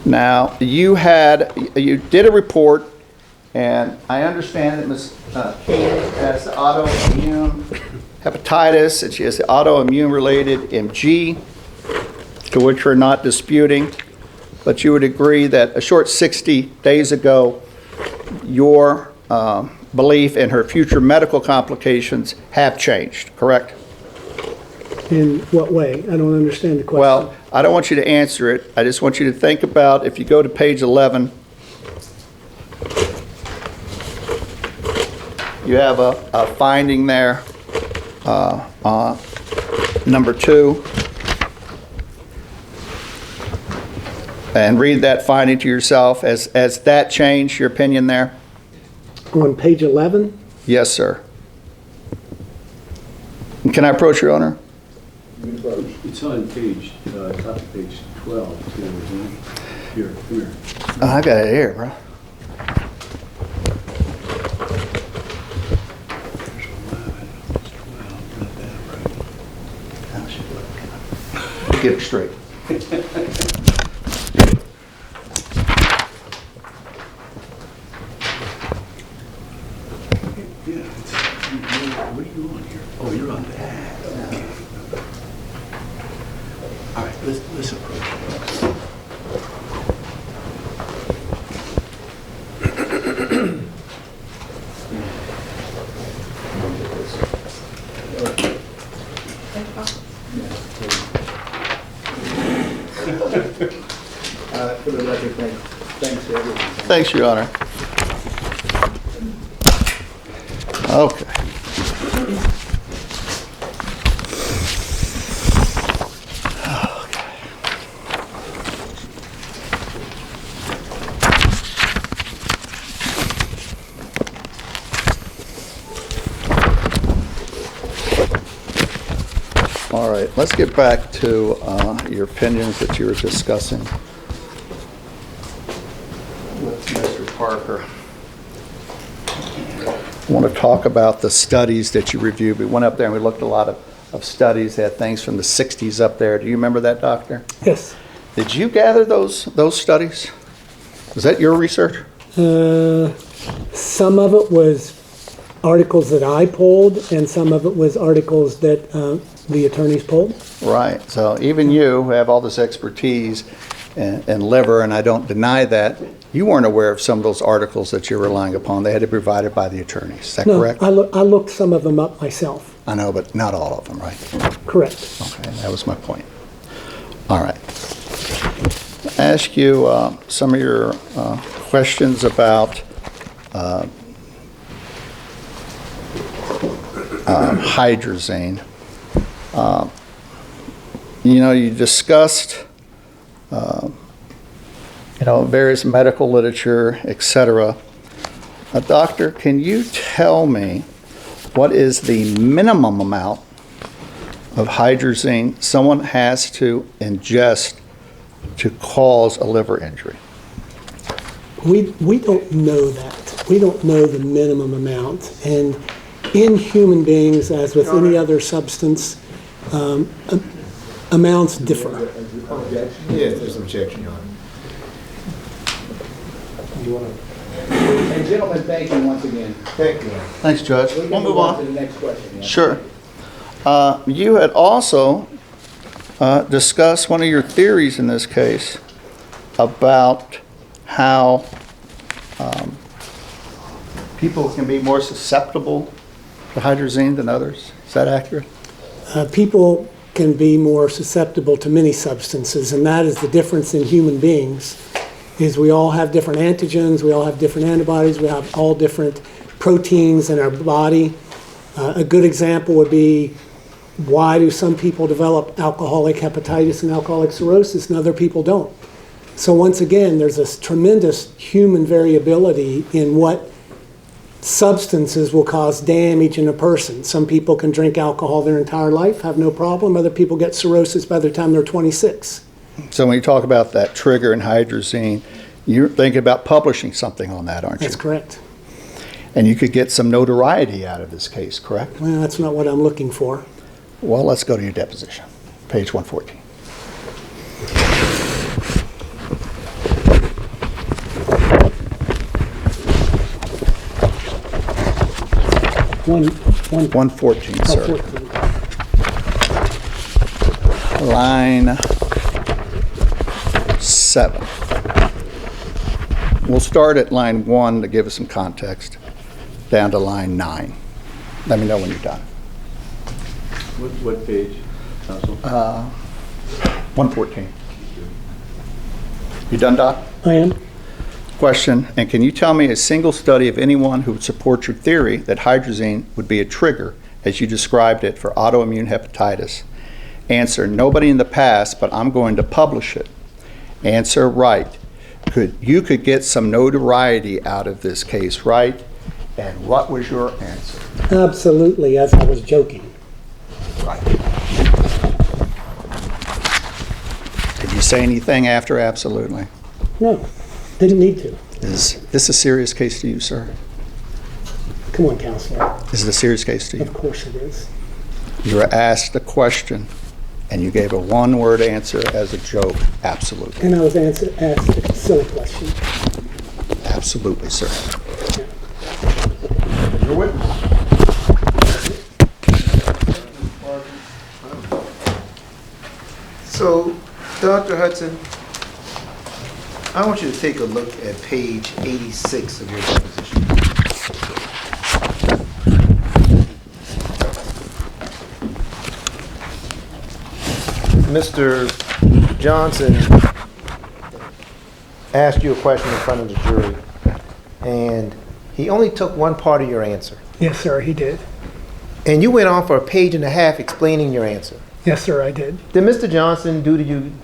Now, you did a report, and I understand that Ms. King has the autoimmune hepatitis, and she has the autoimmune-related MG, to which we're not disputing. But you would agree that a short 60 days ago, your belief in her future medical complications have changed, correct? In what way? I don't understand the question. Well, I don't want you to answer it. I just want you to think about, if you go to page 11, you have a finding there, number 2. And read that finding to yourself. Has that changed your opinion there? On page 11? Yes, sir. Can I approach your Honor? It's on page, top of page 12, too, isn't it? Here, come here. Oh, I got it here, bro. There's 11, it's 12, not that, right? How should I look? Get it straight. Yeah, what are you on here? Oh, you're on that. Okay. All right, let's approach it. For the record, thanks to everyone. Thanks, Your Honor. Okay. All right, let's get back to your opinions that you were discussing with Mr. Parker. I want to talk about the studies that you reviewed. We went up there and we looked at a lot of studies. They had things from the 60s up there. Do you remember that, Doctor? Yes. Did you gather those studies? Was that your research? Some of it was articles that I pulled, and some of it was articles that the attorneys pulled. Right. So even you, who have all this expertise in liver, and I don't deny that, you weren't aware of some of those articles that you're relying upon. They had to be provided by the attorneys. Is that correct? I looked some of them up myself. I know, but not all of them, right? Correct. Okay, that was my point. All right. I ask you some of your questions about hydrazine. You discussed, various medical literature, etc. Doctor, can you tell me what is the minimum amount of hydrazine someone has to ingest to cause a liver injury? We don't know that. We don't know the minimum amount. And in human beings, as with any other substance, amounts differ. Yes, there's an objection, Your Honor. And gentlemen, thank you once again. Thank you. Thanks, Judge. We can We'll move on. to the next question. Yeah. Sure. You had also discussed one of your theories in this case about how people can be more susceptible to hydrazine than others. Is that accurate? People can be more susceptible to many substances, and that is the difference in human beings, is we all have different antigens, we all have different antibodies, we have all different proteins in our body. A good example would be, why do some people develop alcoholic hepatitis and alcoholic cirrhosis and other people don't? So once again, there's this tremendous human variability in what substances will cause damage in a person. Some people can drink alcohol their entire life, have no problem. Other people get cirrhosis by the time they're 26. So when you talk about that trigger in hydrazine, you're thinking about publishing something on that, aren't you? That's correct. And you could get some notoriety out of this case, correct? Well, that's not what I'm looking for. Well, let's go to your deposition, page 114. One, 114, sir. 14. Line 7. We'll start at line 1 to give us some context, down to line 9. Let me know when you're done. What page, counsel? 114. You done, Doc? I am. Question, and can you tell me a single study of anyone who would support your theory that hydrazine would be a trigger, as you described it, for autoimmune hepatitis? Answer, nobody in the past, but I'm going to publish it. Answer, right. You could get some notoriety out of this case, right? And what was your answer? Absolutely, as I was joking. Right. Did you say anything after absolutely? No, didn't need to. Is this a serious case to you, sir? Come on, counselor. Is it a serious case to you? Of course it is. You were asked a question, and you gave a one-word answer as a joke. Absolutely. And I was asked a silly question. Absolutely, sir. Your witness. So, Dr. Hudson, I want you to take a look at page 86 of your deposition. Mr. Johnson asked you a question in front of the jury, and he only took one part of your answer. Yes, sir, he did. And you went on for a page and a half explaining your answer. Yes, sir, I did. Did Mr. Johnson do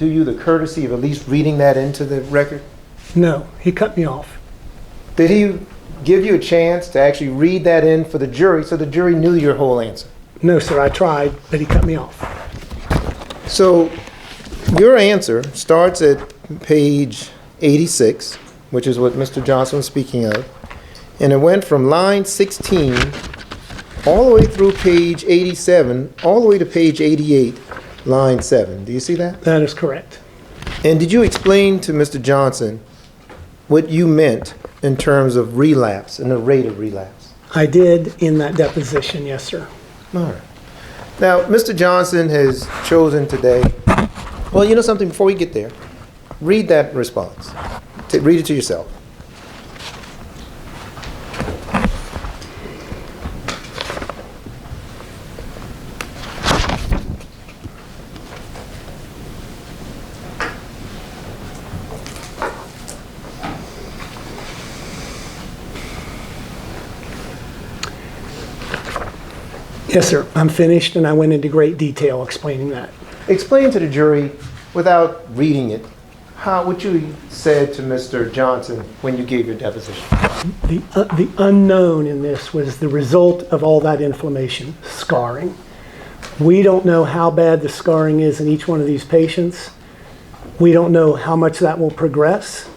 you the courtesy of at least reading that into the record? No, he cut me off. Did he give you a chance to actually read that in for the jury so the jury knew your whole answer? No, sir, I tried, but he cut me off. So your answer starts at page 86, which is what Mr. Johnson was speaking of, and it went from line 16 all the way through page 87, all the way to page 88, line 7. Do you see that? That is correct. And did you explain to Mr. Johnson what you meant in terms of relapse and the rate of relapse? I did in that deposition, yes, sir. All right. Now, Mr. Johnson has chosen today, well, you know something, before we get there, read that response. Read it to yourself. Yes, sir, I'm finished, and I went into great detail explaining that. Explain to the jury, without reading it, what you said to Mr. Johnson when you gave your deposition. The unknown in this was the result of all that inflammation, scarring. We don't know how bad the scarring is in each one of these patients. We don't know how much that will progress,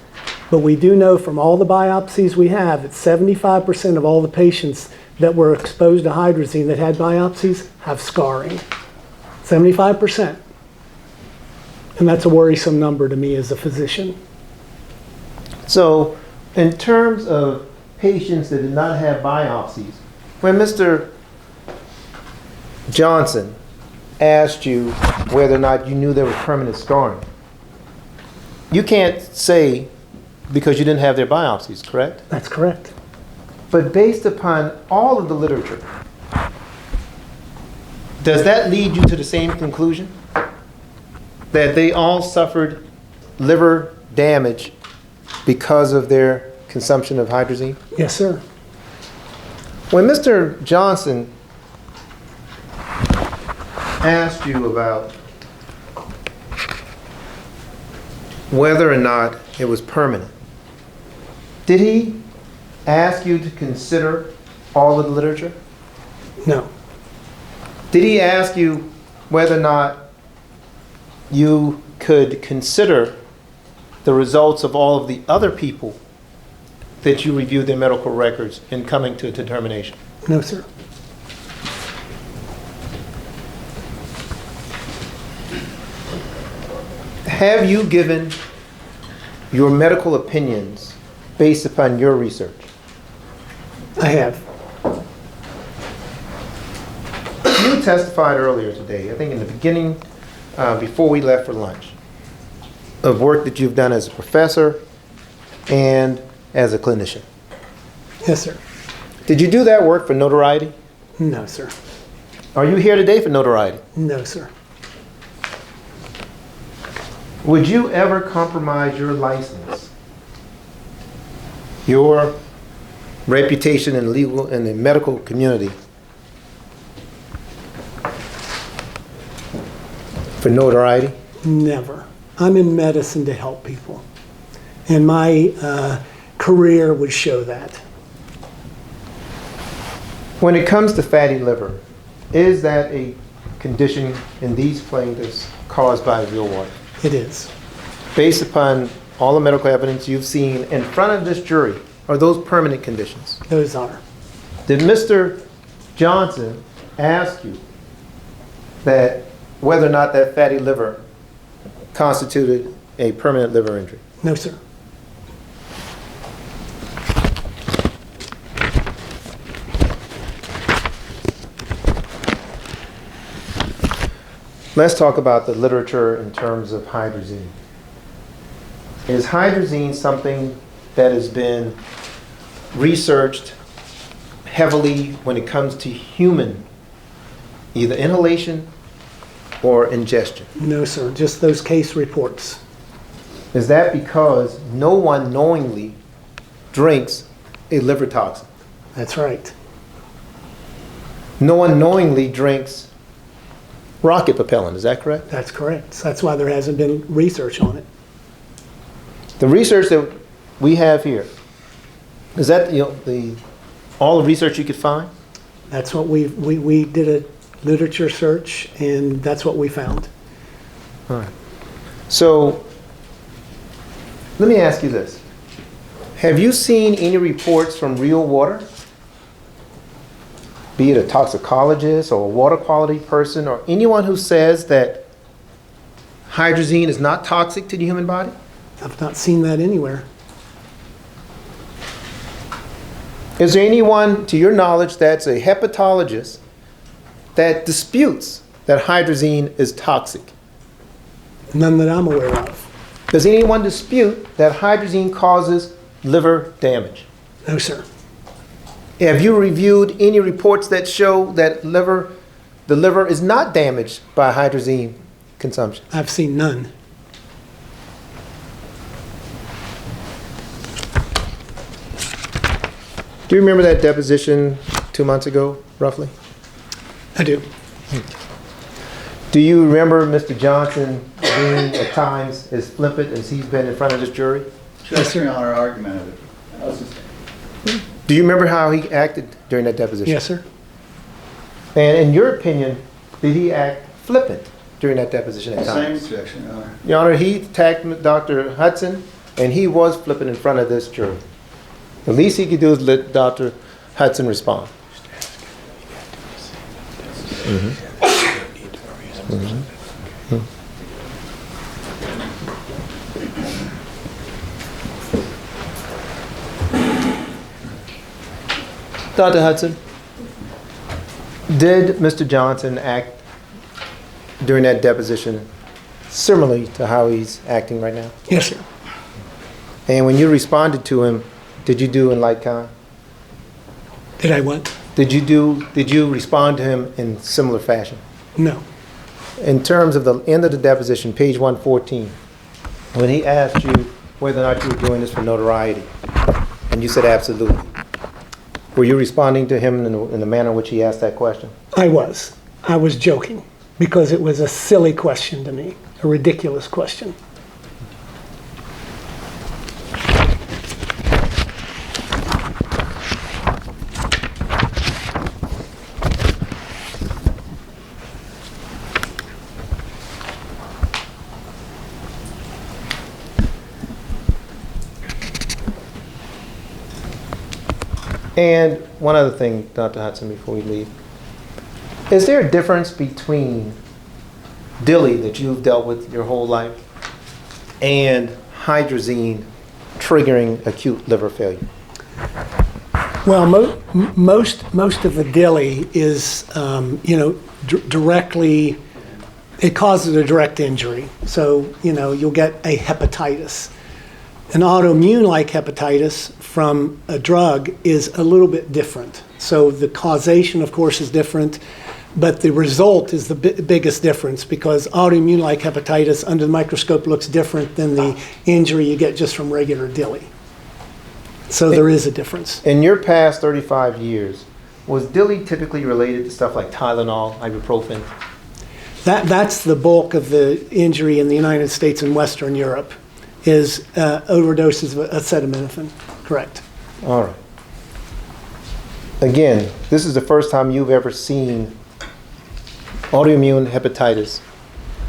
but we do know from all the biopsies we have that 75% of all the patients that were exposed to hydrazine that had biopsies have scarring. 75%. And that's a worrisome number to me as a physician. So, in terms of patients that did not have biopsies, when Mr. Johnson asked you whether or not you knew there was permanent scarring, you can't say because you didn't have their biopsies, correct? That's correct. But based upon all of the literature, does that lead you to the same conclusion? That they all suffered liver damage because of their consumption of hydrazine? Yes, sir. When Mr. Johnson asked you about whether or not it was permanent, did he ask you to consider all of the literature? No. Did he ask you whether or not you could consider the results of all of the other people that you reviewed their medical records in coming to a determination? No, sir. Have you given your medical opinions based upon your research? I have. You testified earlier today, I think in the beginning, before we left for lunch, of work that you've done as a professor and as a clinician. Yes, sir. Did you do that work for notoriety? No, sir. Are you here today for notoriety? No, sir. Would you ever compromise your license, your reputation in legal in the medical community for notoriety? Never. I'm in medicine to help people. And my career would show that. When it comes to fatty liver, is that a condition in these plaintiffs caused by real water? It is. Based upon all the medical evidence you've seen in front of this jury, are those permanent conditions? Those are. Did Mr. Johnson ask you that whether or not that fatty liver constituted a permanent liver injury? No, sir. Let's talk about the literature in terms of hydrazine. Is hydrazine something that has been researched heavily when it comes to human, either inhalation or ingestion? No, sir. Just those case reports. Is that because no one knowingly drinks a liver toxin? That's right. No one knowingly drinks rocket propellant, is that correct? That's correct. So that's why there hasn't been research on it. The research that we have here, is that all the research you could find? That's what we did a literature search, and that's what we found. All right. So let me ask you this. Have you seen any reports from Real Water, be it a toxicologist or a water quality person or anyone who says that hydrazine is not toxic to the human body? I've not seen that anywhere. Is there anyone, to your knowledge, that's a hepatologist that disputes that hydrazine is toxic? None that I'm aware of. Does anyone dispute that hydrazine causes liver damage? No, sir. Have you reviewed any reports that show that the liver is not damaged by hydrazine consumption? I've seen none. Do you remember that deposition 2 months ago, roughly? I do. Do you remember Mr. Johnson being at times as flippant as he's been in front of this jury? Just Your Honor, argument of it. Do you remember how he acted during that deposition? Yes, sir. And in your opinion, did he act flippant during that deposition at Same times? objection, Your Honor. Your Honor, he attacked Dr. Hudson, and he was flippant in front of this jury. The least he could do is let Dr. Hudson respond. Dr. Hudson, did Mr. Johnson act during that deposition similarly to how he's acting right now? Yes, sir. And when you responded to him, did you do in like kind? Did I what? Did you respond to him in similar fashion? No. In terms of the end of the deposition, page 114, when he asked you whether or not you were doing this for notoriety, and you said absolutely, were you responding to him in the manner in which he asked that question? I was. I was joking because it was a silly question to me, a ridiculous question. And one other thing, Dr. Hudson, before we leave. Is there a difference between DILI that you've dealt with your whole life and hydrazine triggering acute liver failure? Well, most of the DILI is, directly, it causes a direct injury. So, you'll get a hepatitis. An autoimmune-like hepatitis from a drug is a little bit different. So the causation, of course, is different, but the result is the biggest difference, because autoimmune-like hepatitis under the microscope looks different than the injury you get just from regular DILI. So there is a difference. In your past 35 years, was DILI typically related to stuff like Tylenol, ibuprofen? That's the bulk of the injury in the United States and Western Europe, is overdoses of acetaminophen. Correct. All right. Again, this is the first time you've ever seen autoimmune hepatitis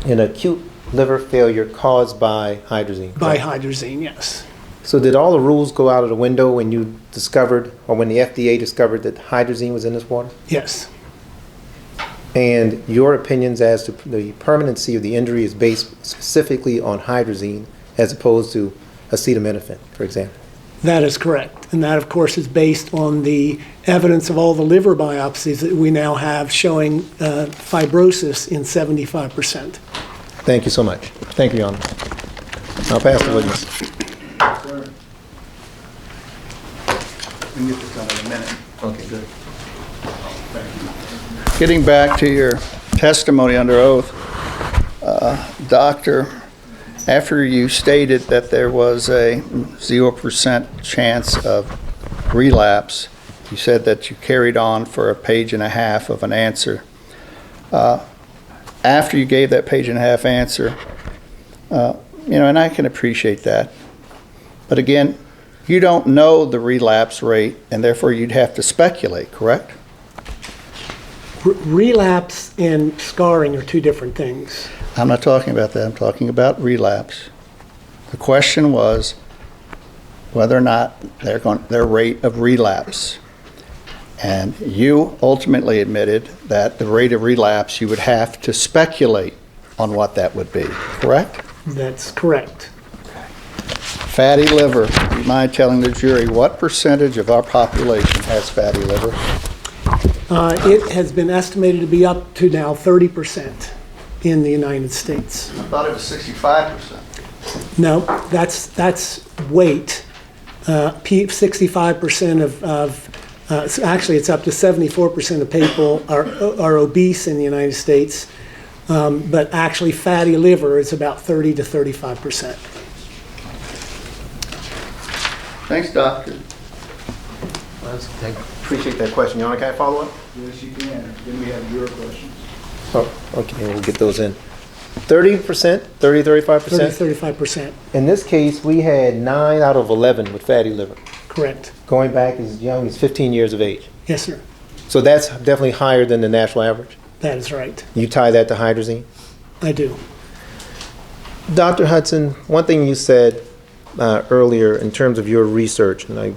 in acute liver failure caused by hydrazine. By hydrazine, yes. So did all the rules go out of the window when you discovered, or when the FDA discovered that hydrazine was in this water? Yes. And your opinions as to the permanency of the injury is based specifically on hydrazine as opposed to acetaminophen, for example? That is correct. And that, of course, is based on the evidence of all the liver biopsies that we now have showing fibrosis in 75%. Thank you so much. Thank you, Your Honor. I'll pass the witness. Sir. We can get this done in a minute. Okay, good. Getting back to your testimony under oath, Doctor, after you stated that there was a 0% chance of relapse, you said that you carried on for a page and a half of an answer. After you gave that page and a half answer, and I can appreciate that, but again, you don't know the relapse rate, and therefore you'd have to speculate, correct? Relapse and scarring are two different things. I'm not talking about that. I'm talking about relapse. The question was whether or not their rate of relapse. And you ultimately admitted that the rate of relapse, you would have to speculate on what that would be, correct? That's correct. Fatty liver. Do you mind telling the jury what percentage of our population has fatty liver? It has been estimated to be up to now 30% in the United States. I thought it was 65%. No, that's weight. 65% of actually it's up to 74% of people are obese in the United States, but actually fatty liver is about 30 to 35%. Thanks, Doctor. I appreciate that question. Your Honor, can I follow up? Yes, you can. Then we have your questions. Oh, okay, we'll get those in. 30%, 30, 35%? 30, 35%. In this case, we had 9 out of 11 with fatty liver, Correct. going back as young as 15 years of age. Yes, sir. So that's definitely higher than the national average. That is right. You tie that to hydrazine? I do. Dr. Hudson, one thing you said earlier in terms of your research, and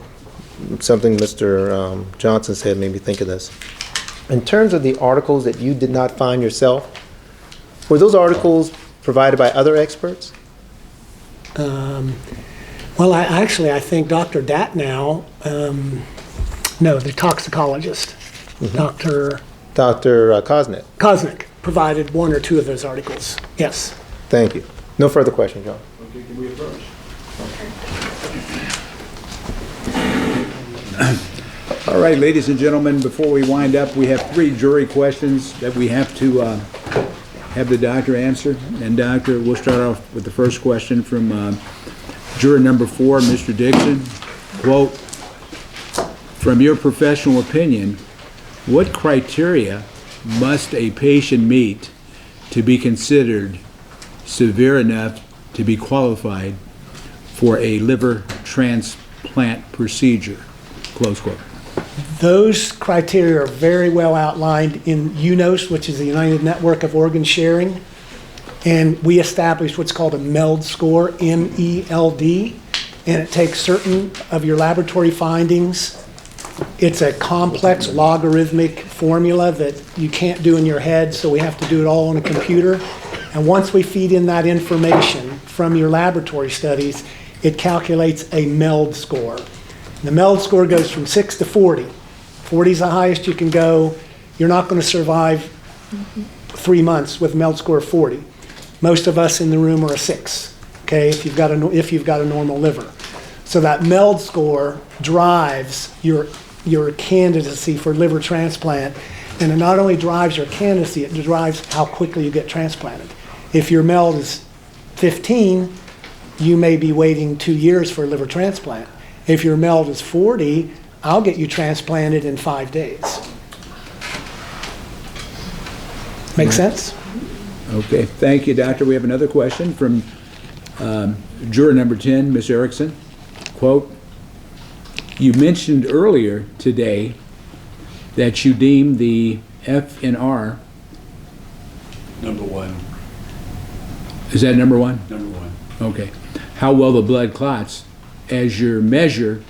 something Mr. Johnson said made me think of this. In terms of the articles that you did not find yourself, were those articles provided by other experts? Well, I think Dr. Datnow, no, the toxicologist, Dr. Kosnick provided one or two of those articles. Yes. Thank you. No further questions, John. Okay, can we approach? All right, ladies and gentlemen, before we wind up, we have 3 jury questions that we have to have the doctor answer. And Doctor, we'll start off with the first question from juror number 4, Mr. Dixon. Quote, from your professional opinion, what criteria must a patient meet to be considered severe enough to be qualified for a liver transplant procedure? Close quote. Those criteria are very well outlined in UNOS, which is the United Network of Organ Sharing. And we established what's called a MELD score, MELD. And it takes certain of your laboratory findings It's a complex logarithmic formula that you can't do in your head, so we have to do it all on a computer. And once we feed in that information from your laboratory studies, it calculates a MELD score. The MELD score goes from 6 to 40. 40 is the highest you can go. You're not going to survive 3 months with a MELD score of 40. Most of us in the room are a 6, okay, if you've got a normal liver. So that MELD score drives your candidacy for liver transplant, and it not only drives your candidacy, it drives how quickly you get transplanted. If your MELD is 15, you may be waiting 2 years for a liver transplant. If your MELD is 40, I'll get you transplanted in 5 days. Make sense? Okay, thank you, Doctor. We have another question from juror number 10, Ms. Erickson. Quote, you mentioned earlier today that you deemed the FNR. Number one. Is that number one? Number one. Okay. How well the blood clots as your measure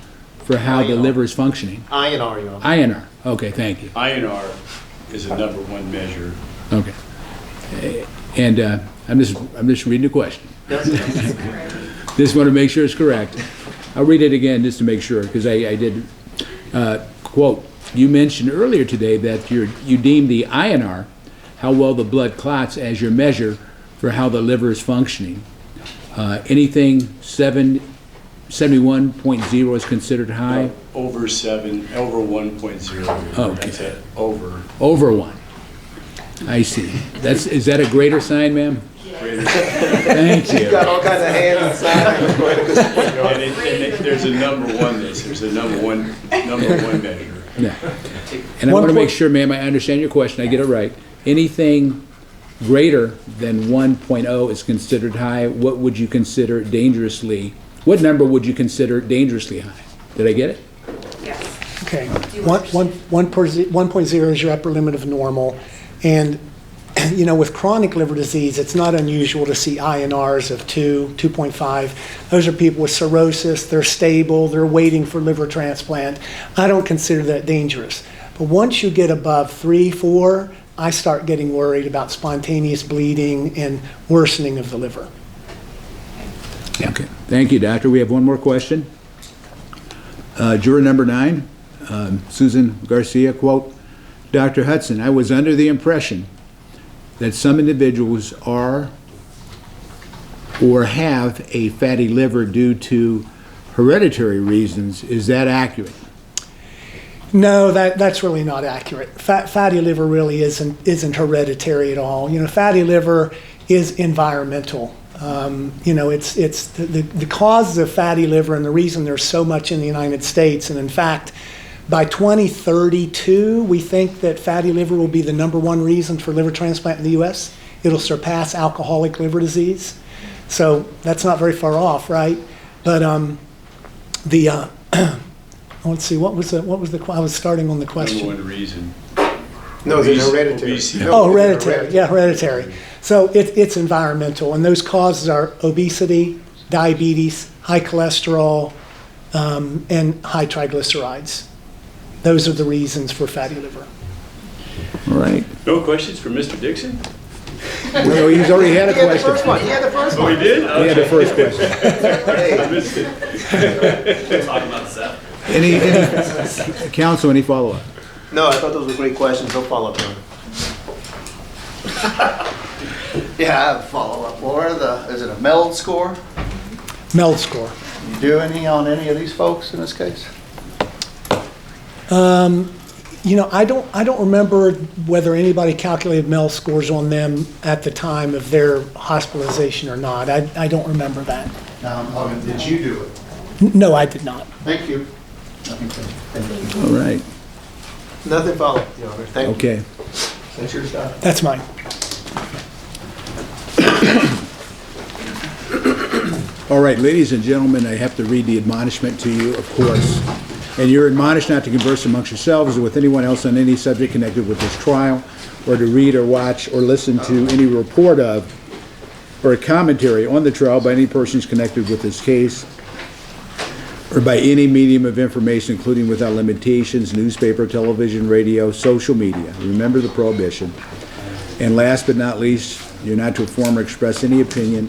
for how the liver is functioning? INR, Your Honor. INR. Okay, thank you. INR is a number one measure. Okay. And I'm just reading the question. Just want to make sure it's correct. I'll read it again just to make sure, because I did. Quote, you mentioned earlier today that you deem the INR, how well the blood clots, as your measure for how the liver is functioning. Anything 71.0 is considered high? No, over 1.0. Okay. That's it, over. Over 1. I see. Is that a greater sign, ma'am? Greater. Thank you. Got all kinds of hands and signs. And there's a number one there's a number one measure. Yeah. And I want to make sure, ma'am, I understand your question. I get it right. Anything greater than 1.0 is considered high. What would you consider dangerously? What number would you consider dangerously high? Did I get it? Yes. Okay. 1.0 is your upper limit of normal. And, you know, with chronic liver disease, it's not unusual to see INRs of 2, 2.5. Those are people with cirrhosis. They're stable. They're waiting for liver transplant. I don't consider that dangerous. But once you get above 3, 4, I start getting worried about spontaneous bleeding and worsening of the liver. Okay. Thank you, Doctor. We have one more question. Juror number 9, Susan Garcia, quote, Dr. Hudson, I was under the impression that some individuals are or have a fatty liver due to hereditary reasons. Is that accurate? No, that's really not accurate. Fatty liver really isn't hereditary at all. You know, fatty liver is environmental. You know, it's the causes of fatty liver, and the reason there's so much in the United States. And in fact, by 2032, we think that fatty liver will be the #1 reason for liver transplant in the U.S. It'll surpass alcoholic liver disease. So that's not very far off, right? But let's see, what was the? I was starting on the question. Number one reason. No, it's hereditary. Obesity. Oh, hereditary. Yeah, hereditary. So it's environmental, and those causes are obesity, diabetes, high cholesterol, and high triglycerides. Those are the reasons for fatty liver. All right. No questions for Mr. Dixon? No, he's already had a question. He had the first Oh, one. he did? He had the first question. I missed it. Talking about Seth. Any counsel, any follow-up? No, I thought those were great questions. No follow-up, Your Honor. Yeah, I have a follow-up. Is it a MELD score? MELD score. You do any on any of these folks in this case? You know, I don't remember whether anybody calculated MELD scores on them at the time of their hospitalization or not. I don't remember that. Did you do it? No, I did not. Thank you. Thank you. All right. Nothing follow-up, Your Honor. Thank you. Okay. That's your stuff. That's mine. All right, ladies and gentlemen, I have to read the admonishment to you, of course. And you're admonished not to converse amongst yourselves or with anyone else on any subject connected with this trial, or to read or watch or listen to any report of or a commentary on the trial by any persons connected with this case, or by any medium of information, including without limitations, newspaper, television, radio, social media. Remember the prohibition. And last but not least, you're not to inform or express any opinion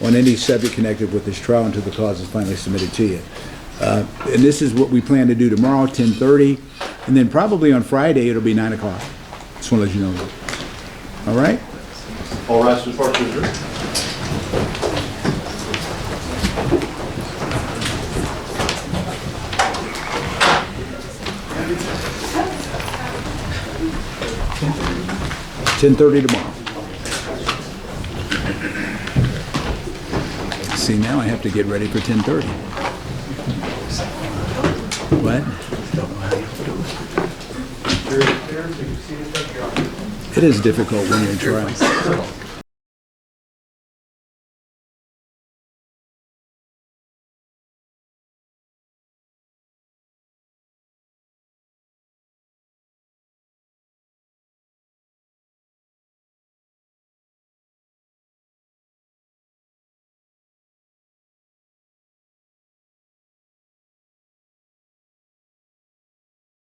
on any subject connected with this trial until the cause is finally submitted to you. And this is what we plan to do tomorrow, 10:30, and then probably on Friday, it'll be 9 o'clock. Just want to let you know that. All right? All rise to the pledge of allegiance. 10:30 tomorrow. See, now I have to get ready for 10:30. What? It is difficult when you're in trial.